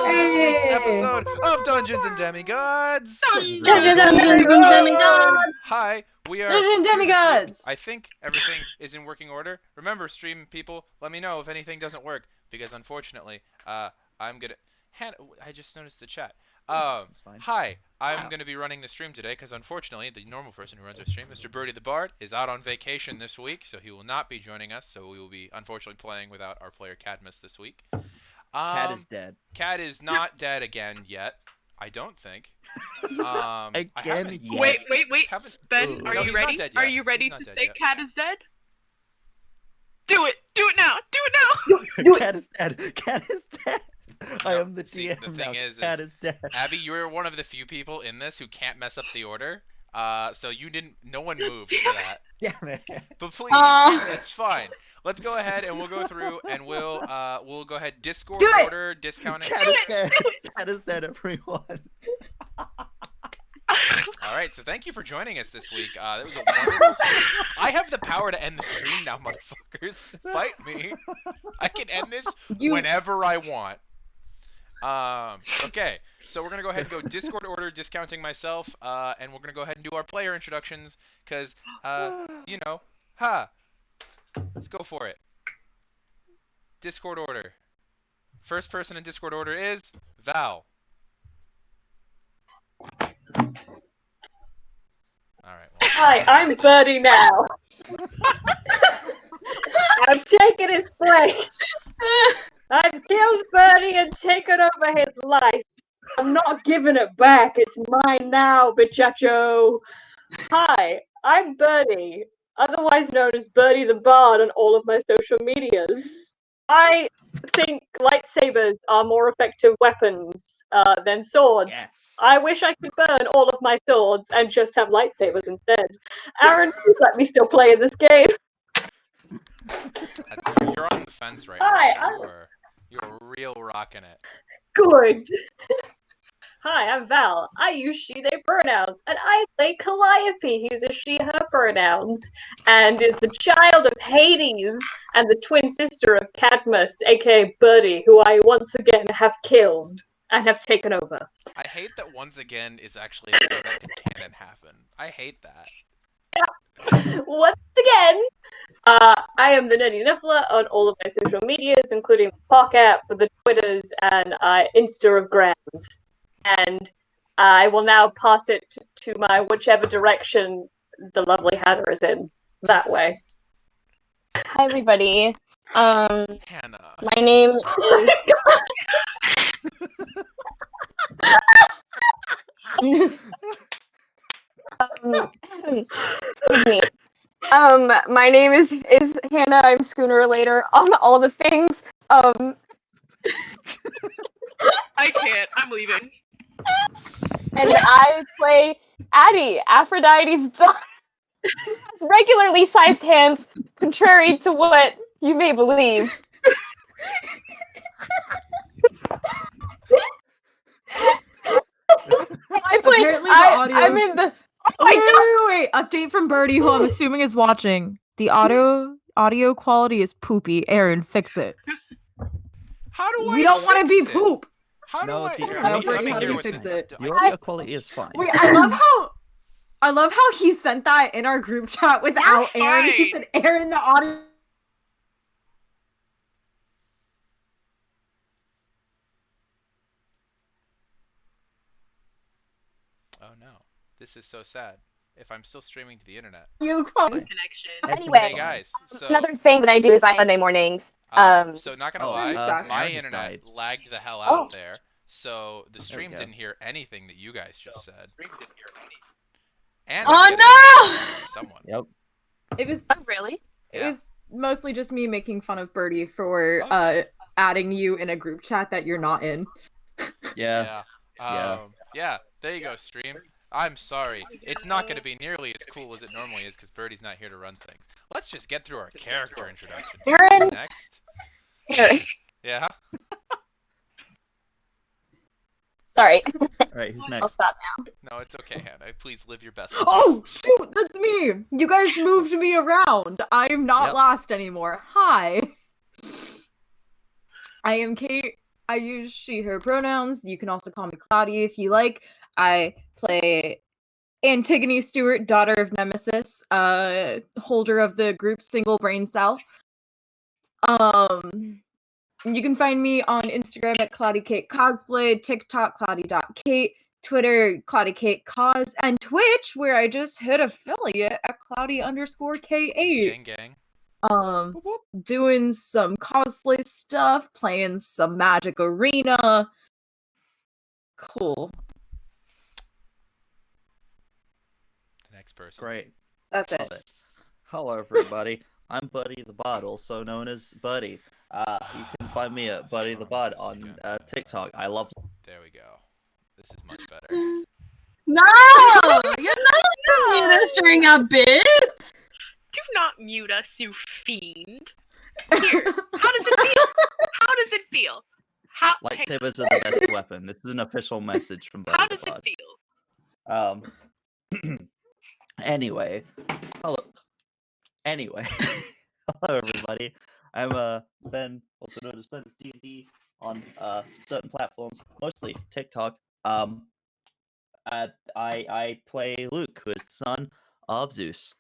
this week's Hey. episode of Dungeons and Demigods. Dungeons and Demigods! Hi, we are Dungeons and here this week. Demigods! I think everything is in working order. Remember, stream people, let me know if anything doesn't work, because unfortunately, I'm gonna. I just noticed the chat. Hi, I'm gonna be running the stream today because unfortunately, the normal person who runs our stream, Mr. Birdie the Bard, is out on vacation this week, so he will not be joining us. So we will be unfortunately playing without our player Cadmus this week. Cat is dead. Cat is not dead again yet. I don't think. Again, yet. Wait. Ben, Ooh. are No, you he's not ready? dead Are yet. you ready He's not to dead say yet. Cat is dead? Do it! Do it now! Do it now! Cat is dead. Cat is dead. I No, am the see, DM the now. thing is Cat is dead. Abby, you're one of the few people in this who can't mess up the order. So you didn't. No one moved for that. Yeah, man. But please, Aw. it's fine. Let's go ahead and we'll go through and we'll go ahead Discord Do it! order discounting. Cat is dead. Cat is dead, everyone. All right, so thank you for joining us this week. That was a wonderful stream. I have the power to end the stream now, motherfuckers. Fight me. I can end this whenever I want. Okay, so we're gonna go ahead and go Discord order discounting myself, and we're gonna go ahead and do our player introductions, cause you know, let's go for it. Discord order. First person in Discord order is Val. All right. Well, Hi, I'm Birdie now. I'm taking his place. I've killed Birdie and taken over his life. I'm not giving it back. It's mine now, bichacho. Hi, I'm Birdie, otherwise known as Birdie the Bard on all of my social medias. I think lightsabers are more effective weapons than swords. Yes. I wish I could burn all of my swords and just have lightsabers instead. Aaron, please let me still play in this game. you're on the fence right Hi, now. You're real rocking it. Good. Hi, I'm Val. I use she/they pronouns, and I play Calliope, who uses she/her pronouns, and is the child of Hades and the twin sister of Cadmus, aka Birdie, who I once again have killed and have taken over. I hate that once again is actually a thing that canon happen. I hate that. Once again, I am the Nerdy Niffler on all of my social medias, including the Park app, the Twitters, and Insta of Grams. And I will now pass it to my whichever direction the lovely Hannah is in. That way. Hi, everybody. Hannah. My name is... excuse me. My name is Hannah. I'm Schooner Later on all the things. I can't. I'm leaving. And I play Addie, Aphrodite's daughter. Has regularly sized hands, contrary to what you may believe. Apparently the audio... I'm in the... Wait. Update from Birdie, who I'm assuming is watching. The audio quality is poopy. Aaron, fix it. How do I We don't want to be fix it? poop. How do No, I? the- Here, No, let me Birdie, how do hear you what fix the- it? The audio quality is fine. Wait, I love how he sent that in our group chat without You're Aaron. He fine. said, Aaron, the audio... Oh no, this is so sad. If I'm still streaming to the internet. quality. Connection. Anyway. Hey guys, so Another thing that I do is on Sunday mornings. so not gonna Oh, lie, Aaron my just internet died. lagged the hell Oh. out there, so the stream go. didn't hear anything that you guys just said. And Oh, I'm getting no! a message from someone. Yep. It was Oh, really? It Yeah. was mostly just me making fun of Birdie for Okay. adding you in a group chat that you're not in. Yeah. Yeah. There you go, stream. I'm sorry. It's not going to be nearly as cool as it normally is because Birdie's not here to run things. Let's just get through our character introductions. Aaron! Next. Here. Yeah. Sorry. Alright, who's I'll next? stop now. No, it's okay, Hannah. Please live your best. Oh, shoot, that's me! You guys moved me around. I am not Yep. last anymore. Hi. I am Kate. I use she, her pronouns. You can also call me Cloudy if you like. I play Antigone Stewart, daughter of Nemesis, holder of the group Single Brain Cell. You can find me on Instagram at CloudyKateCosplay, TikTok Cloudy.Kate, Twitter CloudyKateCos, and Twitch, where I just hit affiliate at Cloudy_K8. Gang gang. Doing some cosplay stuff, playing some Magic Arena. Cool. The next person. Great. That's Love it. Hello, everybody. I'm Buddy the Bod, also known as Buddy. You can find me at Buddy the Bod on TikTok. I love. There we go. This is much better. No! You're not administering our bits! Do not mute us, you fiend. Here, how does it feel? How does it feel? How? Lightsabers are the best weapon. This is an official message from Buddy How the does Bod. it feel? Anyway. Hello. Anyway. Hello, everybody. I'm Ben, also known as Ben's D&D on certain platforms, mostly TikTok. I play Luke, who is the son of Zeus,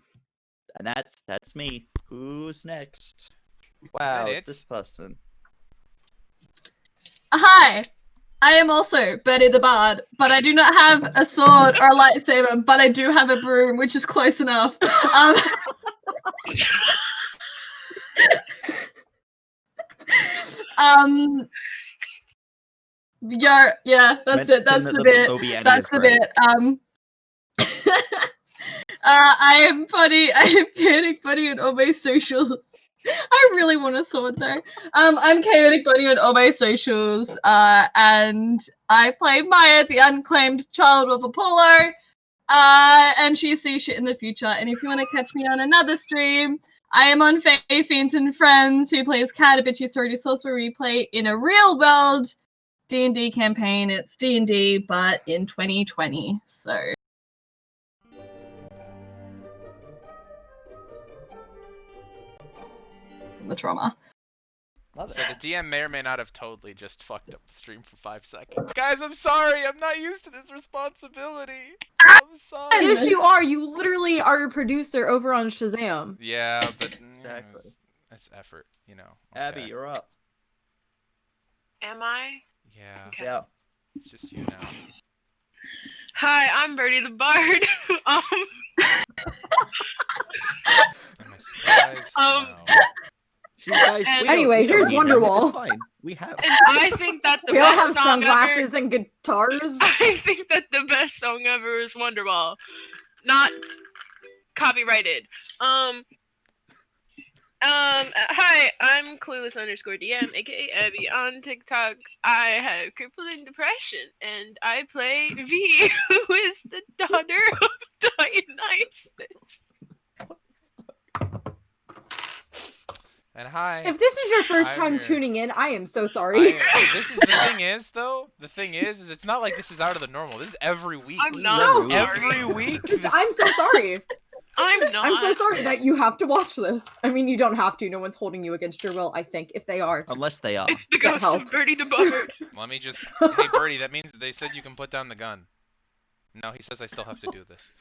and that's me. Who's next? Wow, it's this person. Hi! I am also Bertie the Bard, but I do not have a sword or a lightsaber, but I do have a broom, which is close enough. Yeah, that's it. That's the bit. That's the bit. I am Buddy. I am Chaotic Buddy on all my socials. I really want a sword though. I'm Chaotic Buddy on all my socials. And I play Maya, the unclaimed child of Apollo. And she sees shit in the future. And if you want to catch me on another stream, I am on Fae Fiends and Friends, who plays Cat, a bitchy sorority sorcerer replay in a real world D&D campaign. It's D&D, but in 2020. So. The trauma. Love it. So the DM may or may not have totally just fucked up the stream for 5 seconds. Guys, I'm sorry. I'm not used to this responsibility. I'm sorry. Yes, you are. You literally are a producer over on Shazam. Yeah, but Exactly. that's effort, you know. Abby, Okay. you're up. Am I? Yeah, Okay. Yeah. it's just you now. Hi, I'm Bertie the Bard. Am I surprised? No. See, guys, And- Anyway, here's Wonderwall. It's fine. We have. And I think that the We all best have song sunglasses ever. and guitars. I think that the best song ever is Wonderwall. Not copyrighted. Hi, I'm Clueless_DM, aka Abby on TikTok. I have crippling depression, and I play V, who is the daughter of Dionysus. And hi. If this is your first I'm time here. tuning in, I am so sorry. This is the thing is though. The thing is it's not like this is out of the normal. This is every week. I'm not Every sorry. week. Just, this- I'm so sorry. I'm not. I'm so sorry that you have to watch this. I mean, you don't have to. No one's holding you against your will, I think, if they are. Unless they are. It's the Get ghost help. of Bertie the Bard. Let me just. Hey, Birdie, that means they said you can put down the gun. No, he says I still have to do this.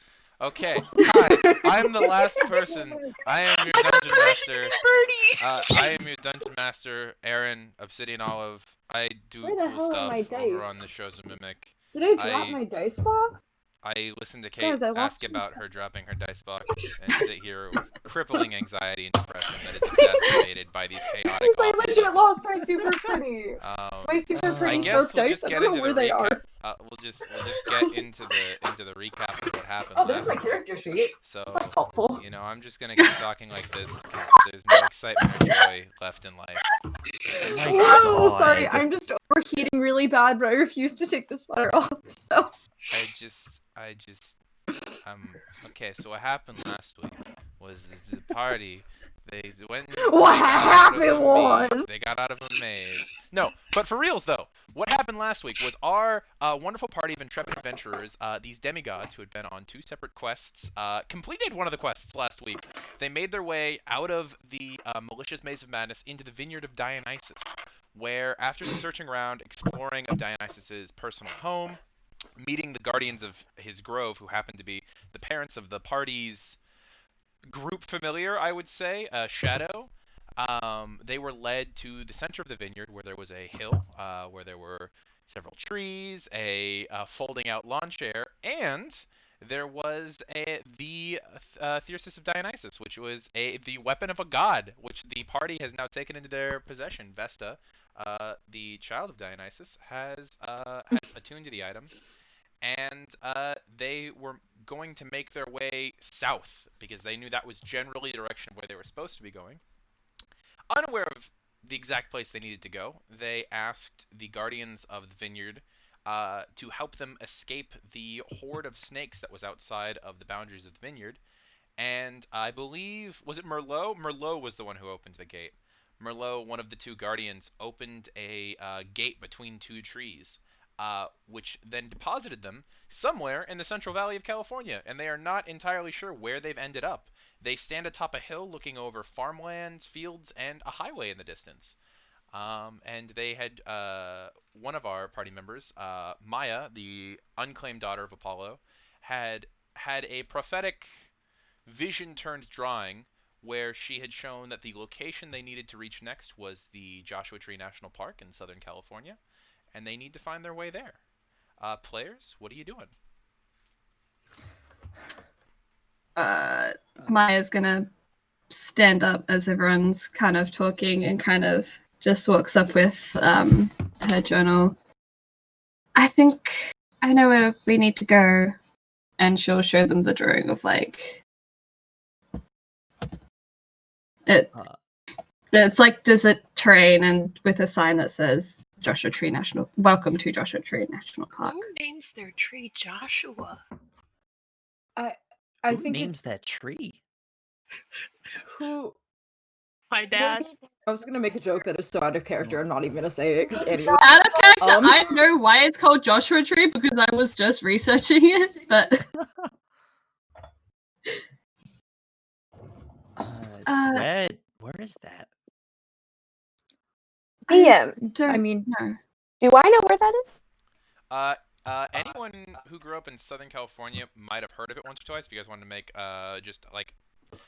Okay. Hi, I'm the last person. I am your dungeon master. Bertie. I am your dungeon master, Aaron, Obsidian Olive. I do Where the cool hell are my stuff over dice? on the shows of Mimic. Did I drop I- my dice box? I listened to Kate Guys, I ask lost- about her dropping her dice box and sit here with crippling anxiety and depression that is exacerbated by these chaotic Because I opposites. legit lost my super pretty. My super I pretty guess rope we'll dice. just I get don't know into where the they recap. are. We'll just get into the recap of what happened Oh, there's last my week. character sheet. So That's helpful. you know, I'm just gonna keep talking like this because there's no excitement or joy left in life. Whoa, God. sorry, I'm just overheating really bad, but I refuse to take the sweater off, so... I just okay, so what happened last week was the party, they went and What they got out of happened a was- maze. They got out of a maze. No, but for reals though, what happened last week was our wonderful party of intrepid adventurers, these demigods who had been on 2 separate quests, completed one of the quests last week. They made their way out of the malicious maze of madness into the vineyard of Dionysus, where after some searching around, exploring of Dionysus's personal home, meeting the guardians of his grove, who happen to be the parents of the party's group familiar, I would say, Shadow. They were led to the center of the vineyard, where there was a hill, where there were several trees, a folding out lawn chair, and there was the Thyrsus of Dionysus, which was the weapon of a god, which the party has now taken into their possession. Vesta, the child of Dionysus, has attuned to the item, and they were going to make their way south because they knew that was generally the direction where they were supposed to be going. Unaware of the exact place they needed to go, they asked the guardians of the vineyard to help them escape the horde of snakes that was outside of the boundaries of the vineyard. And I believe, was it Merlot? Merlot was the one who opened the gate. Merlot, one of the two guardians, opened a gate between two trees, which then deposited them somewhere in the Central Valley of California, and they are not entirely sure where they've ended up. They stand atop a hill looking over farmlands, fields, and a highway in the distance. And they had one of our party members, Maya, the unclaimed daughter of Apollo, had a prophetic vision-turned drawing where she had shown that the location they needed to reach next was the Joshua Tree National Park in Southern California, and they need to find their way there. Players, what are you doing? Maya's gonna stand up as everyone's kind of talking and kind of just walks up with her journal. I think I know where we need to go, and she'll show them the drawing of like it. It's like desert terrain, and with a sign that says Joshua Tree National. Welcome to Joshua Tree National Park. Who names their tree Joshua? I Who think names it's that tree? My dad. I was gonna make a joke that is so out of character. I'm not even gonna say it because Annie. Out of character, I know why it's called Joshua Tree because I was just researching it, but where is that? Yeah. I mean, no. Do I know where that is? Anyone who grew up in Southern California might have heard of it once or twice. If you guys wanted to make just like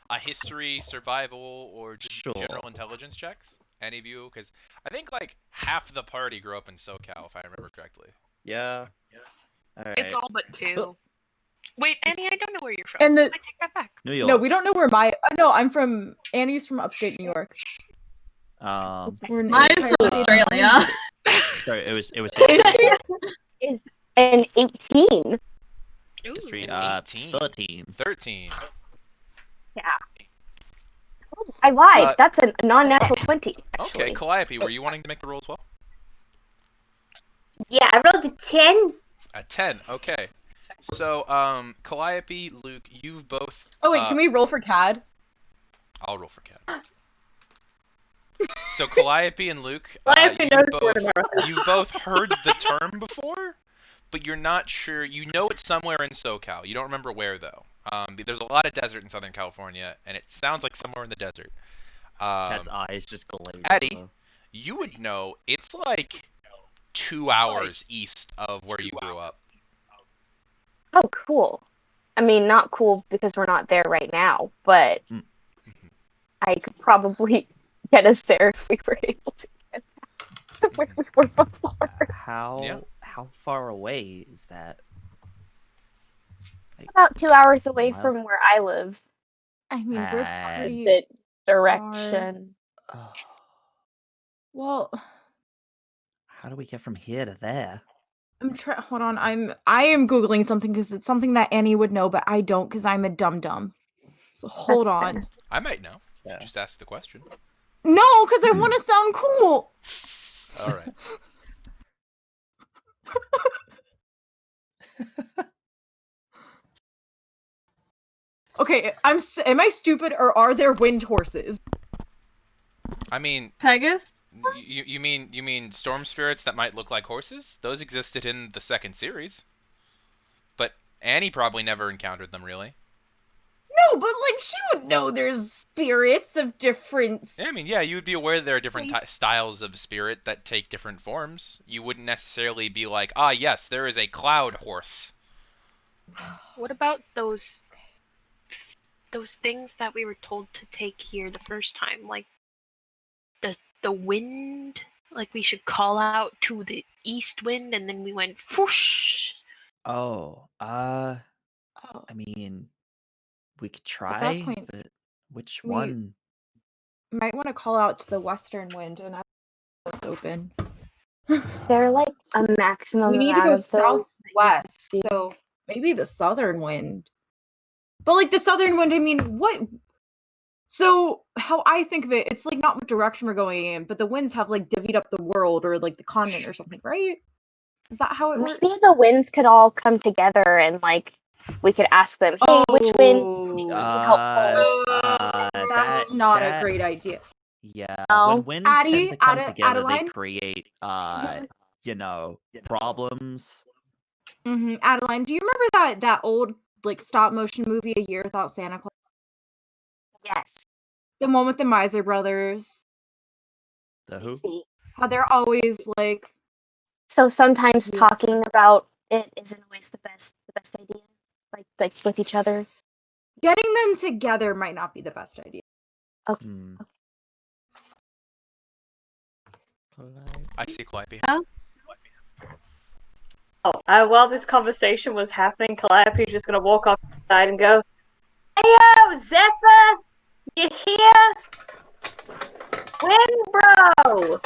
a history, survival, or just general intelligence checks, any of you? Because I think like half the party grew up in SoCal, if I remember correctly. Yeah. All right. It's all but two. Wait, Annie, I don't know where you're from. And I take that back. New York. No, we don't know where no, I'm from. Annie's from upstate New York. Maya's from Australia. Sorry, it was. Is an 18. History, 18. 13. 13. Yeah. I lied. That's a non-natural 20. Actually. Okay, Calliope, were you wanting to make the roll as well? Yeah, I rolled a 10. A 10. Okay. So, Calliope, Luke, you've both. Oh wait, can we roll for CAD? I'll roll for CAD. So Calliope and Luke, you've both heard the term before, but you're not sure. You know it's somewhere in SoCal. You don't remember where though. There's a lot of desert in Southern California, and it sounds like somewhere in the desert. Cat's eyes just glaze. Addie, you would know it's like 2 hours east of where you grew up. Oh, cool. I mean, not cool because we're not there right now, but I could probably get us there if we were able to get to where we were before. How far away is that? Like, About 2 hours away from where I live. I mean, we're pretty the direction. Well, how do we get from here to there? Hold on. I am googling something because it's something that Annie would know, but I don't because I'm a dum-dum. So hold on. Fair. I might know. Yeah. Just ask the question. No, because I want to sound cool. All right. Okay, am I stupid or are there wind horses? I mean, Pegasus? You mean storm spirits that might look like horses? Those existed in the second series. But Annie probably never encountered them really. No, but like she would know there's spirits of different. Yeah, I mean, yeah, you would be aware that there are different styles of spirit that take different forms. You wouldn't necessarily be like, ah, yes, there is a cloud horse. What about those things that we were told to take here the first time, like the wind? Like we should call out to the east wind, and then we went whoosh. Oh, I mean, we could try, point, but which we one? Might want to call out to the western wind, and I it's open. Is there like a maximum We need to amount go of those? southwest, so maybe the southern wind. But like the southern wind, I mean, what? So how I think of it, it's like not what direction we're going in, but the winds have like divvied up the world or like the continent or something, right? Is that how it works? Maybe the winds could all come together and like we could ask them, hey, which wind would be helpful? That's not a great idea. Yeah, No. when winds tend to come together, they Adeline? create, problems. Adeline, do you remember that old like stop motion movie, A Year Without Santa Claus? Yes. The one with the Miser brothers. The who? See. How they're always like. So sometimes talking about it isn't always the best idea. Like with each other. Getting them together might not be the best idea. Okay. I see Calliope. While this conversation was happening, Calliope's just gonna walk off the side and go, "Heyo, Zephyr! You here? Wind bro!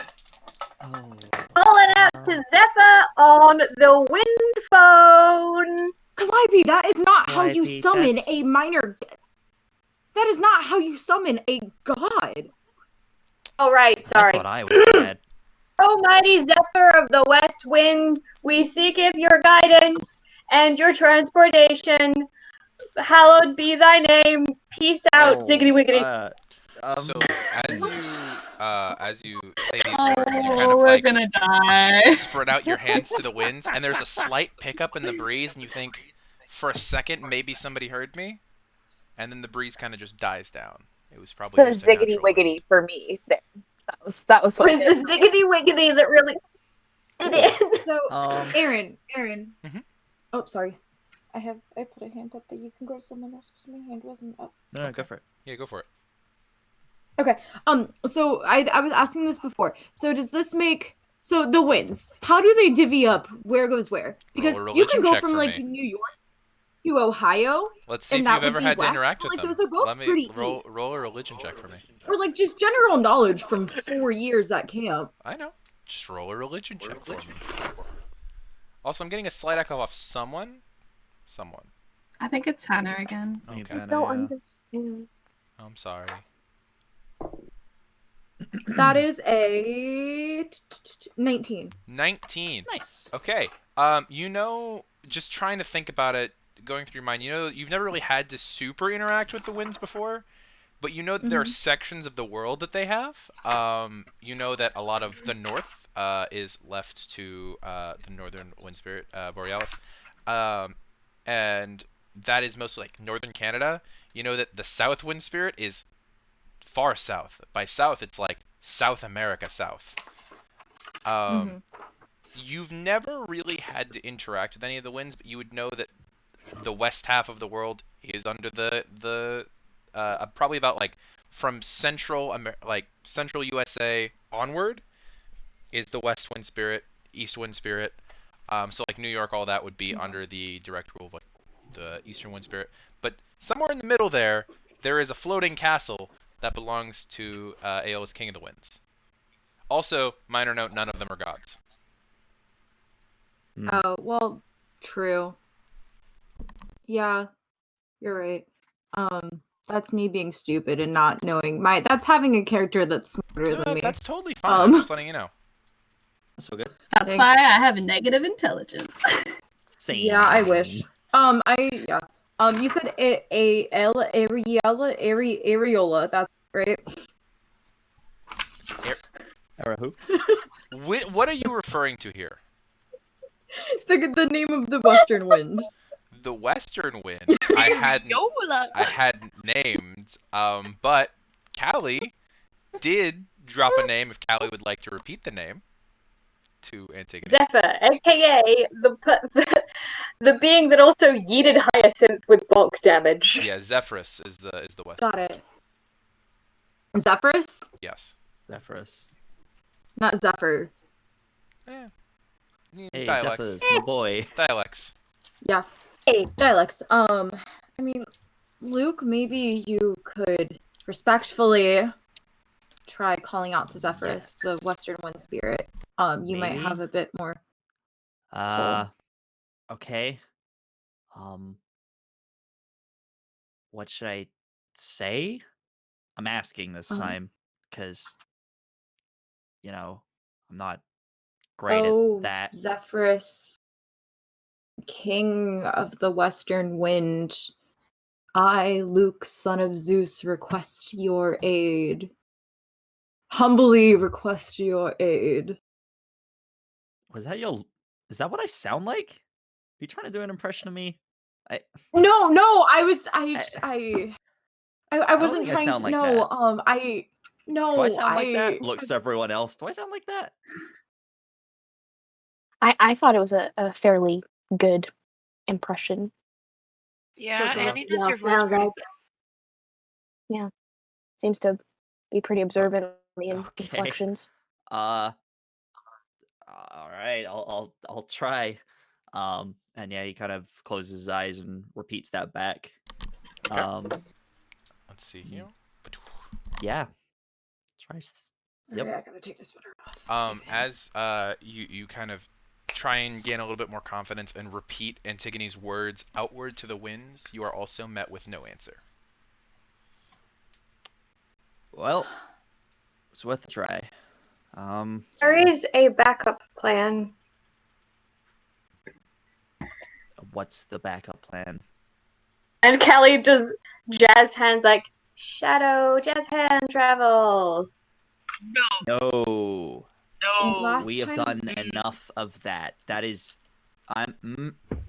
Calling out to Zephyr on the wind phone!" Calliope, that is not how you summon a minor. That is not how you summon a god. Oh, right, sorry. I thought I was dead. O mighty Zephyr of the west wind, we seeketh your guidance and your transportation. Hallowed be thy name. Peace out, ziggity wiggity. So as you say these words, you kind of we're like gonna die. spread out your hands to the winds, and there's a slight pickup in the breeze, and you think for a second maybe somebody heard me, and then the breeze kind of just dies down. It was probably The just a ziggity natural wiggity wind. for me. That was what it was the ziggity wiggity that really So Aaron. Mhm. Oh, sorry. I put a hand up, but you can go to someone else because my hand wasn't up. No, go for it. Yeah, go for it. Okay. So I was asking this before. So does this make the winds? How do they divvy up where goes where? Because you can go from like New York to Ohio. Let's see if you've ever had to interact with like, them. Those are both Let me pretty roll a religion check for me. Or like just general knowledge from 4 years at camp. I know. Just roll a religion check for me. Also, I'm getting a slight echo off someone. I think it's Hannah again. Okay. I don't understand. I'm sorry. That is a 19. 19. Nice. Okay. Just trying to think about it, going through your mind, you've never really had to super interact with the winds before, but that there are sections of the world that they have. That a lot of the north is left to the northern wind spirit, Borealis. And that is mostly like northern Canada. You know that the south wind spirit is far south. By south, it's like South America south. You've never really had to interact with any of the winds, but you would know that the west half of the world is under the probably about like from central USA onward is the west wind spirit, east wind spirit. So like New York, all that would be under the direct rule of like the eastern wind spirit. But somewhere in the middle there is a floating castle that belongs to Aeolus, King of the Winds. Also, minor note, none of them are gods. Oh, well, true. Yeah, you're right. That's me being stupid and not knowing that's having a character that's smarter than me. That's totally fine. I'm just letting you know. That's so good. That's Thanks. why I have a negative intelligence. Same. Yeah, I wish. You said Areola, that's right? Who? What are you referring to here? The name of the western wind. the Western Wind, I had named, but Callie did drop a name if Callie would like to repeat the name to Antigone. Zephyr, aka the being that also yeeted Hyacinth with bulk damage. Yeah, Zephyrus is the Western. Got it. Zephyrus? Yes. Zephyrus. Not Zephyr. Yeah. Hey, Dialects. Zephyrus, my boy. Dialects. Yeah. Hey. Dialects. I mean, Luke, maybe you could respectfully try calling out to Zephyrus, the Western Wind Spirit. You might have a bit more. Okay. What should I say? I'm asking this time because, I'm not great at that. Zephyrus, King of the Western Wind, I, Luke, son of Zeus, request your aid. Humbly request your aid. Is that what I sound like? Are you trying to do an impression of me? No, I think wasn't I trying sound to. like No, that. Do I sound like that? Looks to everyone else. Do I sound like that? I thought it was a fairly good impression. Yeah, Yeah, Annie does your voice sounds pretty like- Yeah. Seems to be pretty observant of the Okay. inflections. All right, I'll try. And yeah, he kind of closes his eyes and repeats that back. Okay. Let's see here. Yeah. Try. Yep. I gotta take this sweater off. As you kind of try and gain a little bit more confidence and repeat Antigone's words outward to the winds, you are also met with no answer. Well, it's worth a try. There is a backup plan. What's the backup plan? And Callie does jazz hands like shadow jazz hand travel. No. Last We have time- done enough of that. That is,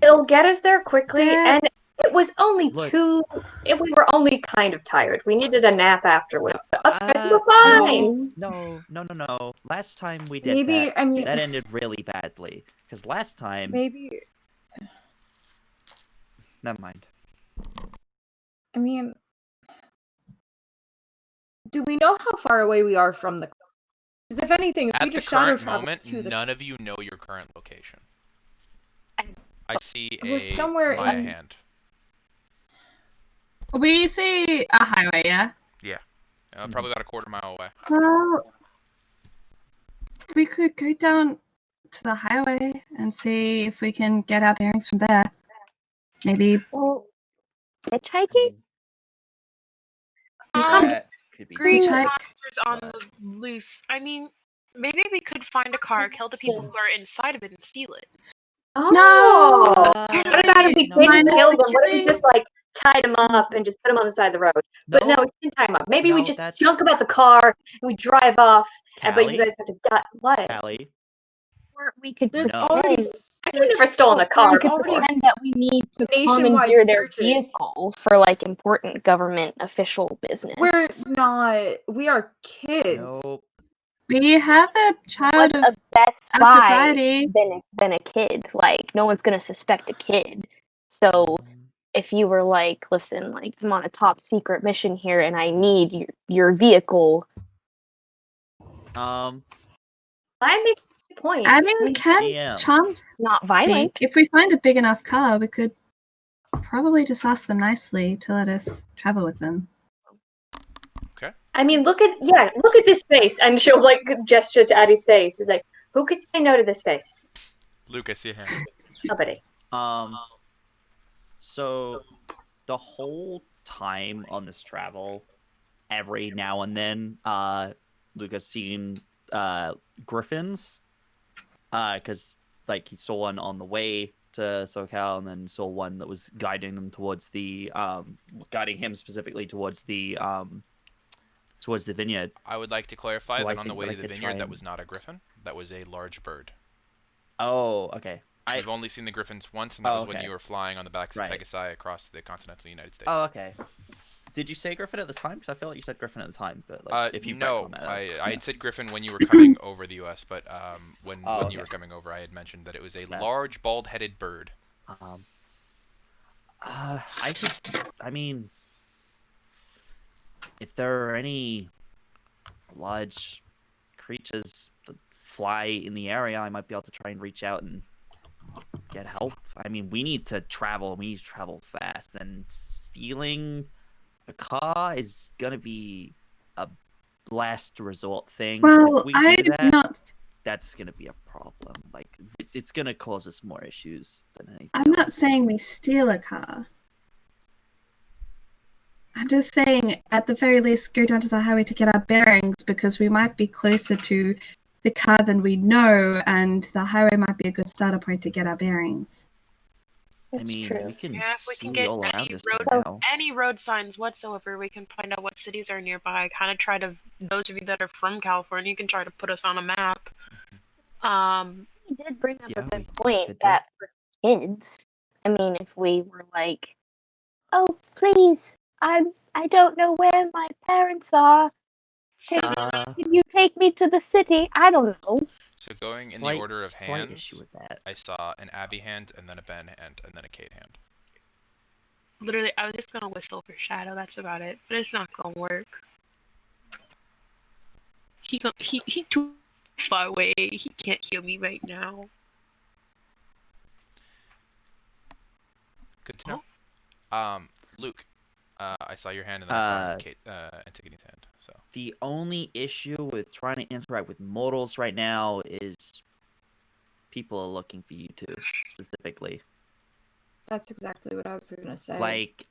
It'll get us there quickly, That- and it was only Look. we were only kind of tired. We needed a nap afterwards. But otherwise, we're fine. No. Last time we did Maybe, that, I mean- that ended really badly. Because last time, Maybe. never mind. I mean, do we know how far away we are from the? Because if anything, if we At the just shadow current travel moment, to the, none of you know your current location. I see We're a somewhere Maya in- hand. We see a highway, yeah? Probably about a quarter mile away. Well, we could go down to the highway and see if we can get our bearings from there. Maybe. Well, hitchhiking? That could be green Hitchhike. monsters on the loose. I mean, maybe we could find a car, kill the people who are inside of it, and steal it. Oh, Uh, what about if we no. didn't kill them? What if we Killing- just like tied them up and just put them on the side of the road? But no, we didn't tie them up. Maybe we No, just that's- junk about the car and we drive off. But you Callie? guys have to die. What? Callie, Or we could there's No. already. I've never stolen a car we could before. pretend that we need to Nationwide commandeer their searches. vehicle for like important government official business. We're not. We are kids. nope. We have a child What's of a best spy Aphrodite. than a kid? Like no one's gonna suspect a kid. So if you were like, listen, like I'm on a top secret mission here, and I need your vehicle. I make a point. I mean, can DM. chumps Not violent. speak? If we find a big enough car, we could probably just ask them nicely to let us travel with them. I mean, look at this face, and she'll like gesture to Addie's face. It's like, who could say no to this face? Lucas, your hand. Nobody. So the whole time on this travel, every now and then, Luca's seen griffins. Because like he saw one on the way to SoCal, and then saw one that was guiding them towards the guiding him specifically towards the vineyard. I would like to clarify Oh, I that on the think way that to I the could vineyard, try that and- was not a griffin. That was a large bird. Oh, okay. You've only seen the griffins once, and that was when okay. you were flying on the backs of Right. Pegasi across the continental United States. Oh, okay. Did you say griffin at the time? Because I feel like you said griffin at the time, but like, if you no, that, I had said griffin when you were coming over the U.S., but when okay. you were coming over, I had mentioned that it was a Fair. large, bald-headed bird. I mean, if there are any large creatures that fly in the area, I might be able to try and reach out and get help. I mean, we need to travel. We need to travel fast, and stealing a car is gonna be a last resort thing. Well, if we do that, that's gonna be a problem. Like, it's gonna cause us more issues than anything I'm not else. saying we steal a car. I'm just saying, at the very least, go down to the highway to get our bearings, because we might be closer to the car than we know, and the highway might be a good starter point to get our bearings. It's true. We can Yeah, if we can see get all around any this road, right now. any road signs whatsoever, we can find out what cities are nearby. Kind of try to, those of you that are from California, you can try to put us on a map. You did bring up Yeah, a good we point could do. that for kids, I mean, if we were like, "Oh, please, I don't know where my parents are. Can you take me to the city?" I don't know. So going in the order of slight hands, issue with that. I saw an Abby hand, and then a Ben hand, and then a Kate hand. Literally, I was just gonna whistle for Shadow. That's about it, but it's not gonna work. He too far away. He can't heal me right now. Good to know. Luke, I saw your hand, and then I saw Kate, Antigone's hand. So the only issue with trying to interact with mortals right now is people are looking for you too, specifically. That's exactly what I was gonna say. Like,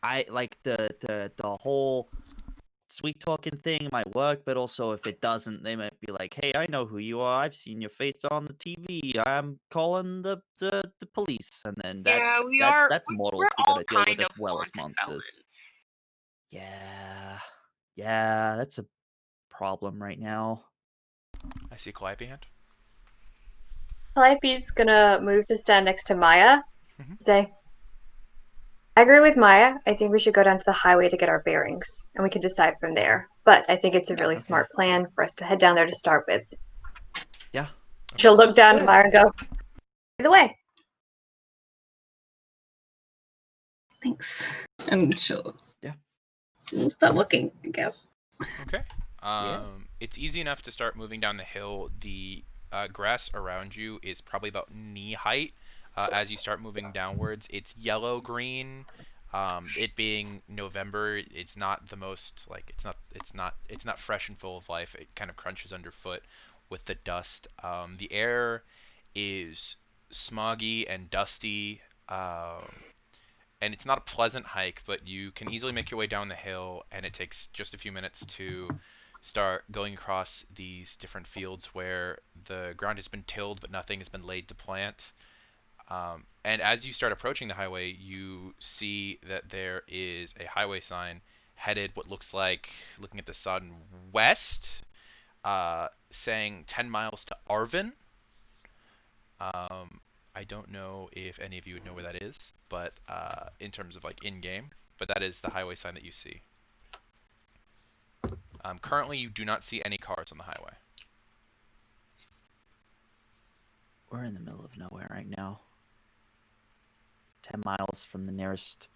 the whole sweet talking thing might work, but also if it doesn't, they might be like, "Hey, I know who you are. I've seen your face on the TV. I'm calling the police." And then that's mortals we gotta deal with as well as monsters. Yeah, that's a problem right now. I see Calliope hand. Calliope's gonna move to stand next to Maya. Mhm. Say, I agree with Maya. I think we should go down to the highway to get our bearings, and we can decide from there. But I think it's a really smart plan for us to head down there to start with. Yeah. She'll look down at Maya and go, "By the way." Thanks. And she'll we'll start looking, I guess. Okay. It's easy enough to start moving down the hill. The grass around you is probably about knee height. As you start moving downwards, it's yellow-green. It being November, it's not the most like it's not fresh and full of life. It kind of crunches underfoot with the dust. The air is smoggy and dusty. And it's not a pleasant hike, but you can easily make your way down the hill, and it takes just a few minutes to start going across these different fields where the ground has been tilled, but nothing has been laid to plant. And as you start approaching the highway, you see that there is a highway sign headed what looks like, looking at the sun, west, saying 10 miles to Arvin. I don't know if any of you would know where that is, but in terms of like in-game, but that is the highway sign that you see. Currently, you do not see any cars on the highway. We're in the middle of nowhere right now. 10 miles from the nearest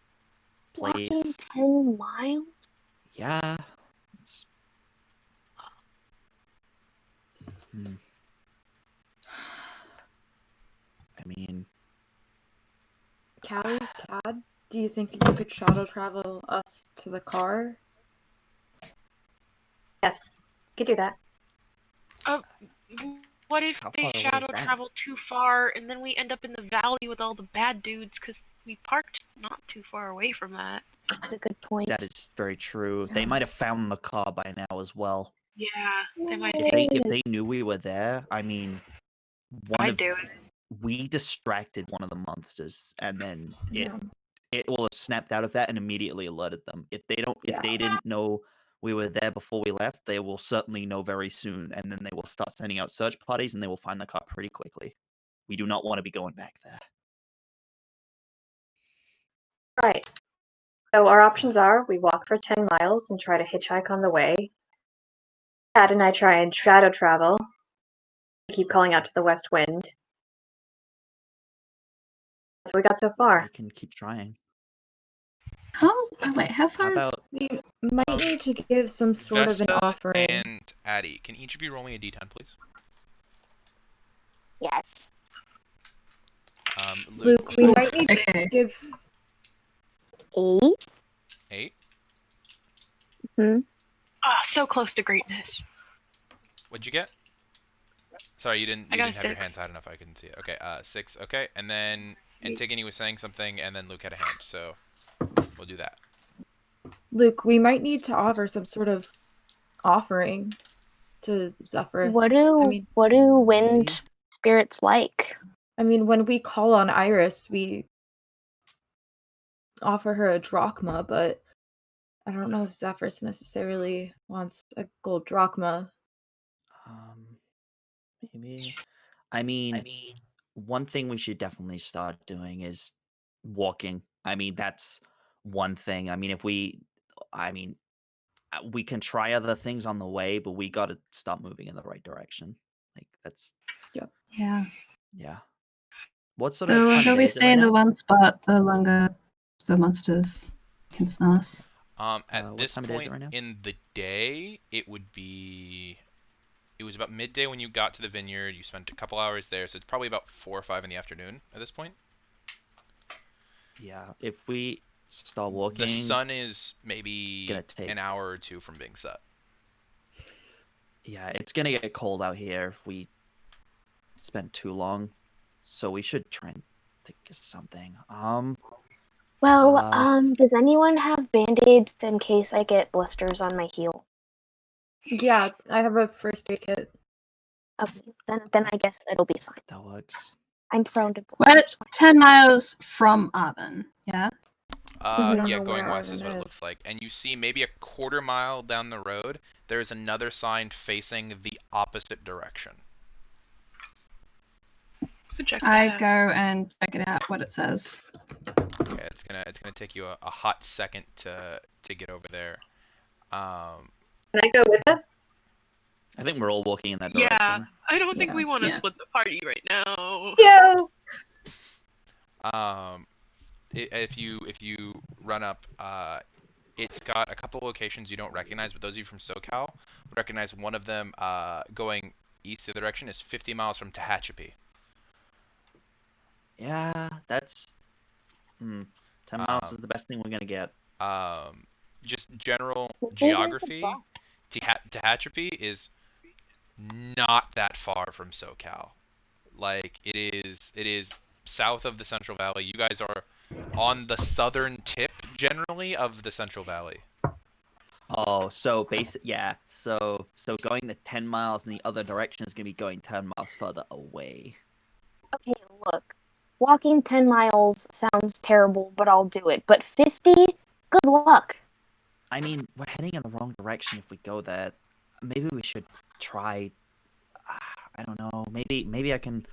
place. Walking 10 miles? Yeah. It's... I mean... Callie, Cad, do you think you could shuttle travel us to the car? Yes, could do that. What if they shadow travel too far and then we end up in the valley with all the bad dudes because we parked not too far away from that? That's a good point. That is very true. They might have found the car by now as well. Yeah, they might. If they knew we were there, I mean, do it. We distracted one of the monsters, and then it will have snapped out of that and immediately alerted them. If they didn't know we were there before we left, they will certainly know very soon, and then they will start sending out search parties, and they will find the car pretty quickly. We do not want to be going back there. Right. So our options are we walk for 10 miles and try to hitchhike on the way. Kat and I try and shadow travel. We keep calling out to the west wind. That's what we got so far. We can keep trying. Wait, how far How is... about We might need to give some sort of an Vesta offering. and Addie, can each of you roll me a d10, please? Yes. Luke, we might need to Okay. give 8. 8. Oh, so close to greatness. What'd you get? Sorry, you didn't I got have a your 6. hands high enough. I couldn't see it. Okay, 6. Okay, and then Antigone was saying something, and then Luke had a hand. So we'll do that. Luke, we might need to offer some sort of offering to Zephyrus. What do wind maybe? spirits like? I mean, when we call on Iris, we offer her a drachma, but I don't know if Zephyrus necessarily wants a gold drachma. Maybe. I mean, one thing we should definitely start doing is walking. I mean, that's one thing. I mean, we can try other things on the way, but we got to start moving in the right direction. Like that's Yeah. yeah. What sort The of time longer of day we is it stay right in the now? one spot, the longer the monsters can smell us. At What this time of day is it point right now? in the day, it was about midday when you got to the vineyard. You spent a couple hours there, so it's probably about 4 or 5 in the afternoon at this point. Yeah, if we start walking, The sun is maybe gonna take- an hour or 2 from being set. yeah, it's gonna get cold out here if we spend too long. So we should try and think of something. Well, does anyone have band-aids in case I get blisters on my heel? Yeah, I have a first aid kit. Okay, then I guess it'll be fine. That works. I'm prone to We're blisters. 10 miles from Arvin, yeah? I don't Yeah, know going where west is Arvin what it is. looks like. And you see maybe a quarter mile down the road, there's another sign facing the opposite direction. So check I that out. go and check it out, what it says. Okay, it's gonna take you a hot second to get over there. Can I go with it? I think we're all walking in that direction. Yeah, I don't think Yeah. we want to Yeah. split the party right now. Yo! If you run up, it's got a couple locations you don't recognize, but those of you from SoCal would recognize one of them. Going east the other direction is 50 miles from Tehachapi. Yeah, that's 10 miles is the best thing we're gonna get. Just general Maybe there's a geography. box. Tehachapi is not that far from SoCal. Like it is south of the Central Valley. You guys are on the southern tip generally of the Central Valley. Oh, so yeah. So going the 10 miles in the other direction is gonna be going 10 miles further away. Okay, look. Walking 10 miles sounds terrible, but I'll do it. But 50? Good luck. I mean, we're heading in the wrong direction if we go there. Maybe we should try. I don't know. Maybe I can.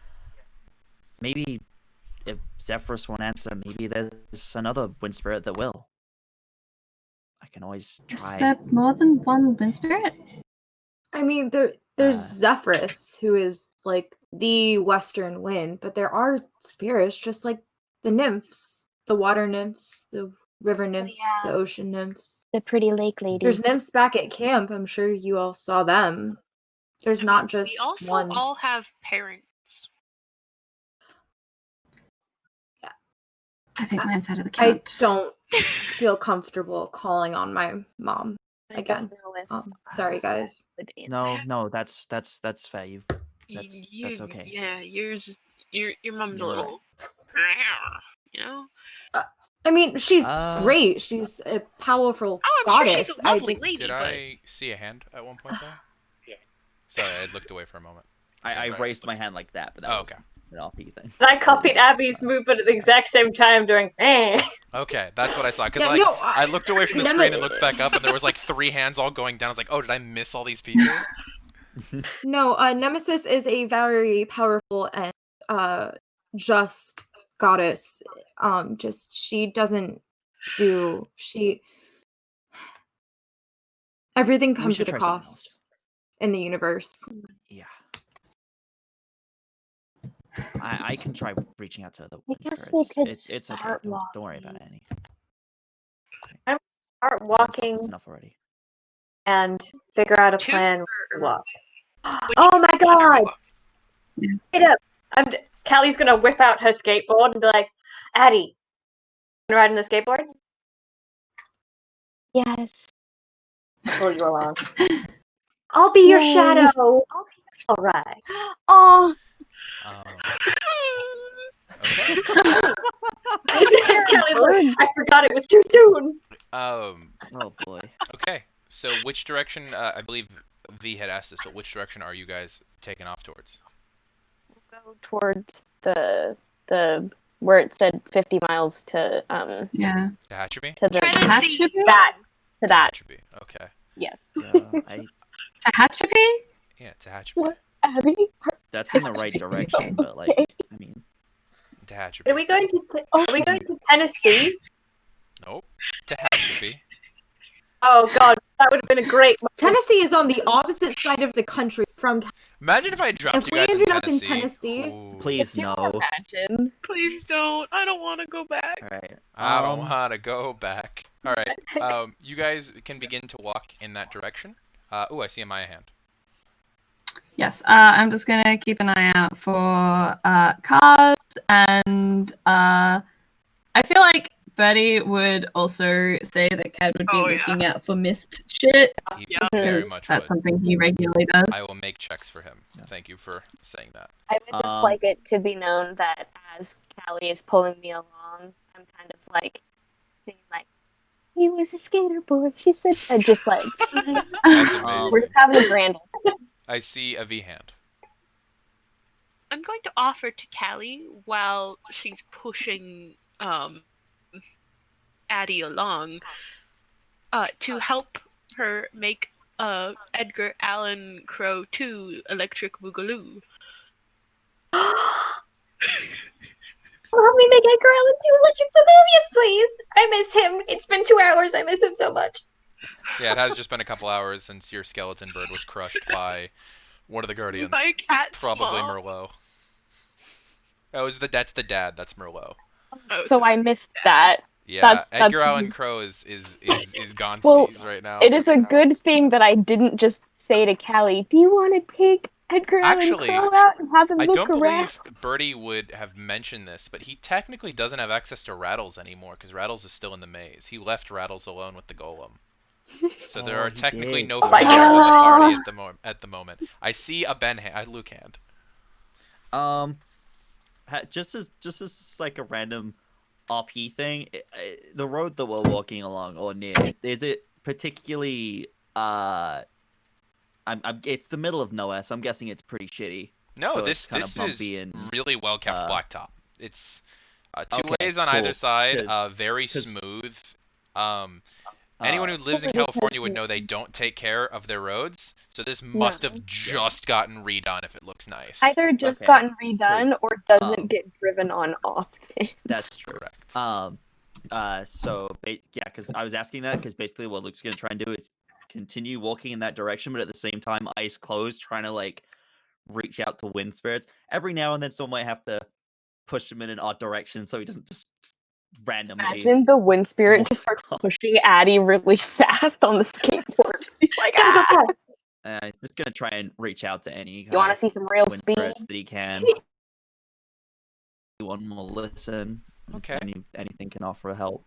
Maybe if Zephyrus won't answer, maybe there's another wind spirit that will. I can always Is try. there more than one wind spirit? I mean, there's Zephyrus, who is like the western wind, but there are spirits just like the nymphs, the water nymphs, the river nymphs, the yeah. ocean nymphs. The pretty lake lady. There's nymphs back at camp. I'm sure you all saw them. There's not just We also one. all have parents. I think mine's out of the I count. don't feel comfortable calling on my mom I again. don't know if Sorry, guys. would answer. No, that's fair. That's okay. Yeah, your mom's a You're little, you know. I mean, she's Uh, great. She's a powerful Oh, I'm sure goddess. she's a lovely lady, Did but I see a hand at one point there? Yeah. Sorry, I looked away for a moment. I raised my hand like that, but that was okay. an RP thing. And I copied Abby's movement at the exact same time, doing Okay, that's what I saw. Because Yeah, like, no, I looked away from the screen and looked back up, and there was like 3 hands all going down. I was like, oh, did I miss all these people? No, Nemesis is a very powerful and just goddess. Just she doesn't do. Everything We comes should at a try something cost else. in the universe. Yeah. I can try reaching out to the I wind guess we spirits. could It's okay. start Don't worry about it, walking. Annie. Start We've done walking this enough already. and figure out a Two plan or- to walk. Which Oh my direction are we god! walking? Get up! Callie's gonna whip out her skateboard and be like, Addie, you riding the skateboard? Yes. I'll pull you along. I'll be your Yay. shadow. Alright. Oh, Okay. Callie's like, I forgot it was too soon. Oh boy. Okay. So which direction? I believe V had asked this, but which direction are you guys taking off towards? we'll go towards the where it said 50 miles to Yeah. Tehachapi? to the Tennessee. that to that. Tehachapi. Okay. Yes. Tehachapi? Yeah, Tehachapi. What? Abby? That's in the right direction, but like, I mean, Tehachapi. Are we going to Tennessee? Nope. Tehachapi. Oh god, that would have been a great Tennessee is on the opposite side of the country from. Imagine if I dropped If you we guys ended in up in Tennessee. Tennessee, Ooh. please no. Imagine. Please don't. I don't want to go back. All right. I don't want to go back. All right. You guys can begin to walk in that direction. Oh, I see a Maya hand. Yes, I'm just gonna keep an eye out for cars, and I feel like Betty would also say that Cad would be looking out for missed shit. He Yeah. very Because much that's would. something he regularly does. I will make checks for him. Thank you for saying that. I would just like it to be known that as Callie is pulling me along, I'm kind of like singing like, "He was a skater boy." She said, and just like That's amazing. we're just having a grand. I see a V hand. I'm going to offer to Callie while she's pushing Addie along to help her make Edgar Allan Crow 2 Electric Boogaloo. Help me make Edgar Allan 2 Electric Boogaloo, yes please! I miss him. It's been 2 hours. I miss him so much. Yeah, it has just been a couple hours since your skeleton bird was crushed by one of the guardians. My cat's Probably mom. Merlot. That's the dad. That's Merlot. Oh, So I missed that. Yeah, That's Edgar Allan Crow is gone Well, right now. It is a good thing that I didn't just say to Callie, "Do you want to take Edgar Actually, Allan Crow out and have him I look don't around?" believe Birdie would have mentioned this, but he technically doesn't have access to Rattles anymore because Rattles is still in the maze. He left Rattles alone with the golem. So there are he technically did. no Oh my fighters in the God. party at the moment. I see a Luke hand. Just as like a random RP thing, the road that we're walking along or near, is it particularly it's the middle of nowhere, so I'm guessing it's pretty shitty. No, So this it's kinda is bumpy and, really well kept blacktop. It's two okay, ways on cool, either side, 'cause- very 'cause- smooth. Anyone who lives in California would know they don't take care of their roads, so this must have just gotten redone if it looks nice. Either just Okay, gotten redone 'cause, or doesn't get driven on often. That's true. Correct. Because I was asking that because basically what Luke's gonna try and do is continue walking in that direction, but at the same time, eyes closed, trying to like reach out to wind spirits. Every now and then, someone might have to push him in an odd direction so he doesn't just randomly. Imagine the wind spirit just starts pushing Addie really fast on the skateboard. He's like, "Ah!" He's just gonna try and reach out to any. You want to see some real wind speed? spirits that he can. Anyone will listen. Okay. Anything can offer help.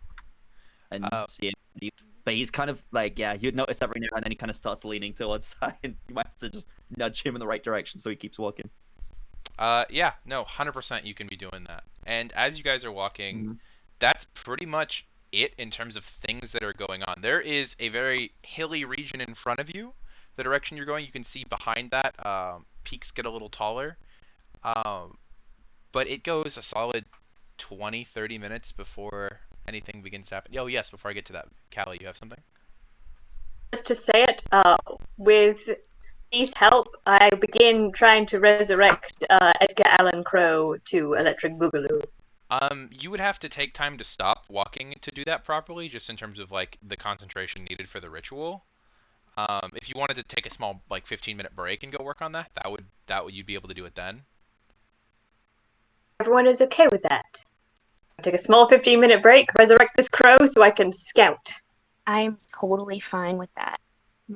And see it. But he's kind of like, you'd notice every now and then he kind of starts leaning to one side. And you might have to just nudge him in the right direction so he keeps walking. Yeah, no, 100% you can be doing that. And as you guys are walking, that's pretty much it in terms of things that are going on. There is a very hilly region in front of you. The direction you're going, you can see behind that, peaks get a little taller. But it goes a solid 20-30 minutes before anything begins to happen. Oh, yes, before I get to that, Callie, you have something? Just to say it, with V's help, I begin trying to resurrect Edgar Allan Crow to Electric Boogaloo. You would have to take time to stop walking walking to do that properly, just in terms of like the concentration needed for the ritual. If you wanted to take a small like 15-minute break and go work on that, that would you'd be able to do it then. Everyone is okay with that. Take a small 15-minute break, resurrect this crow so I can scout. I'm totally fine with that.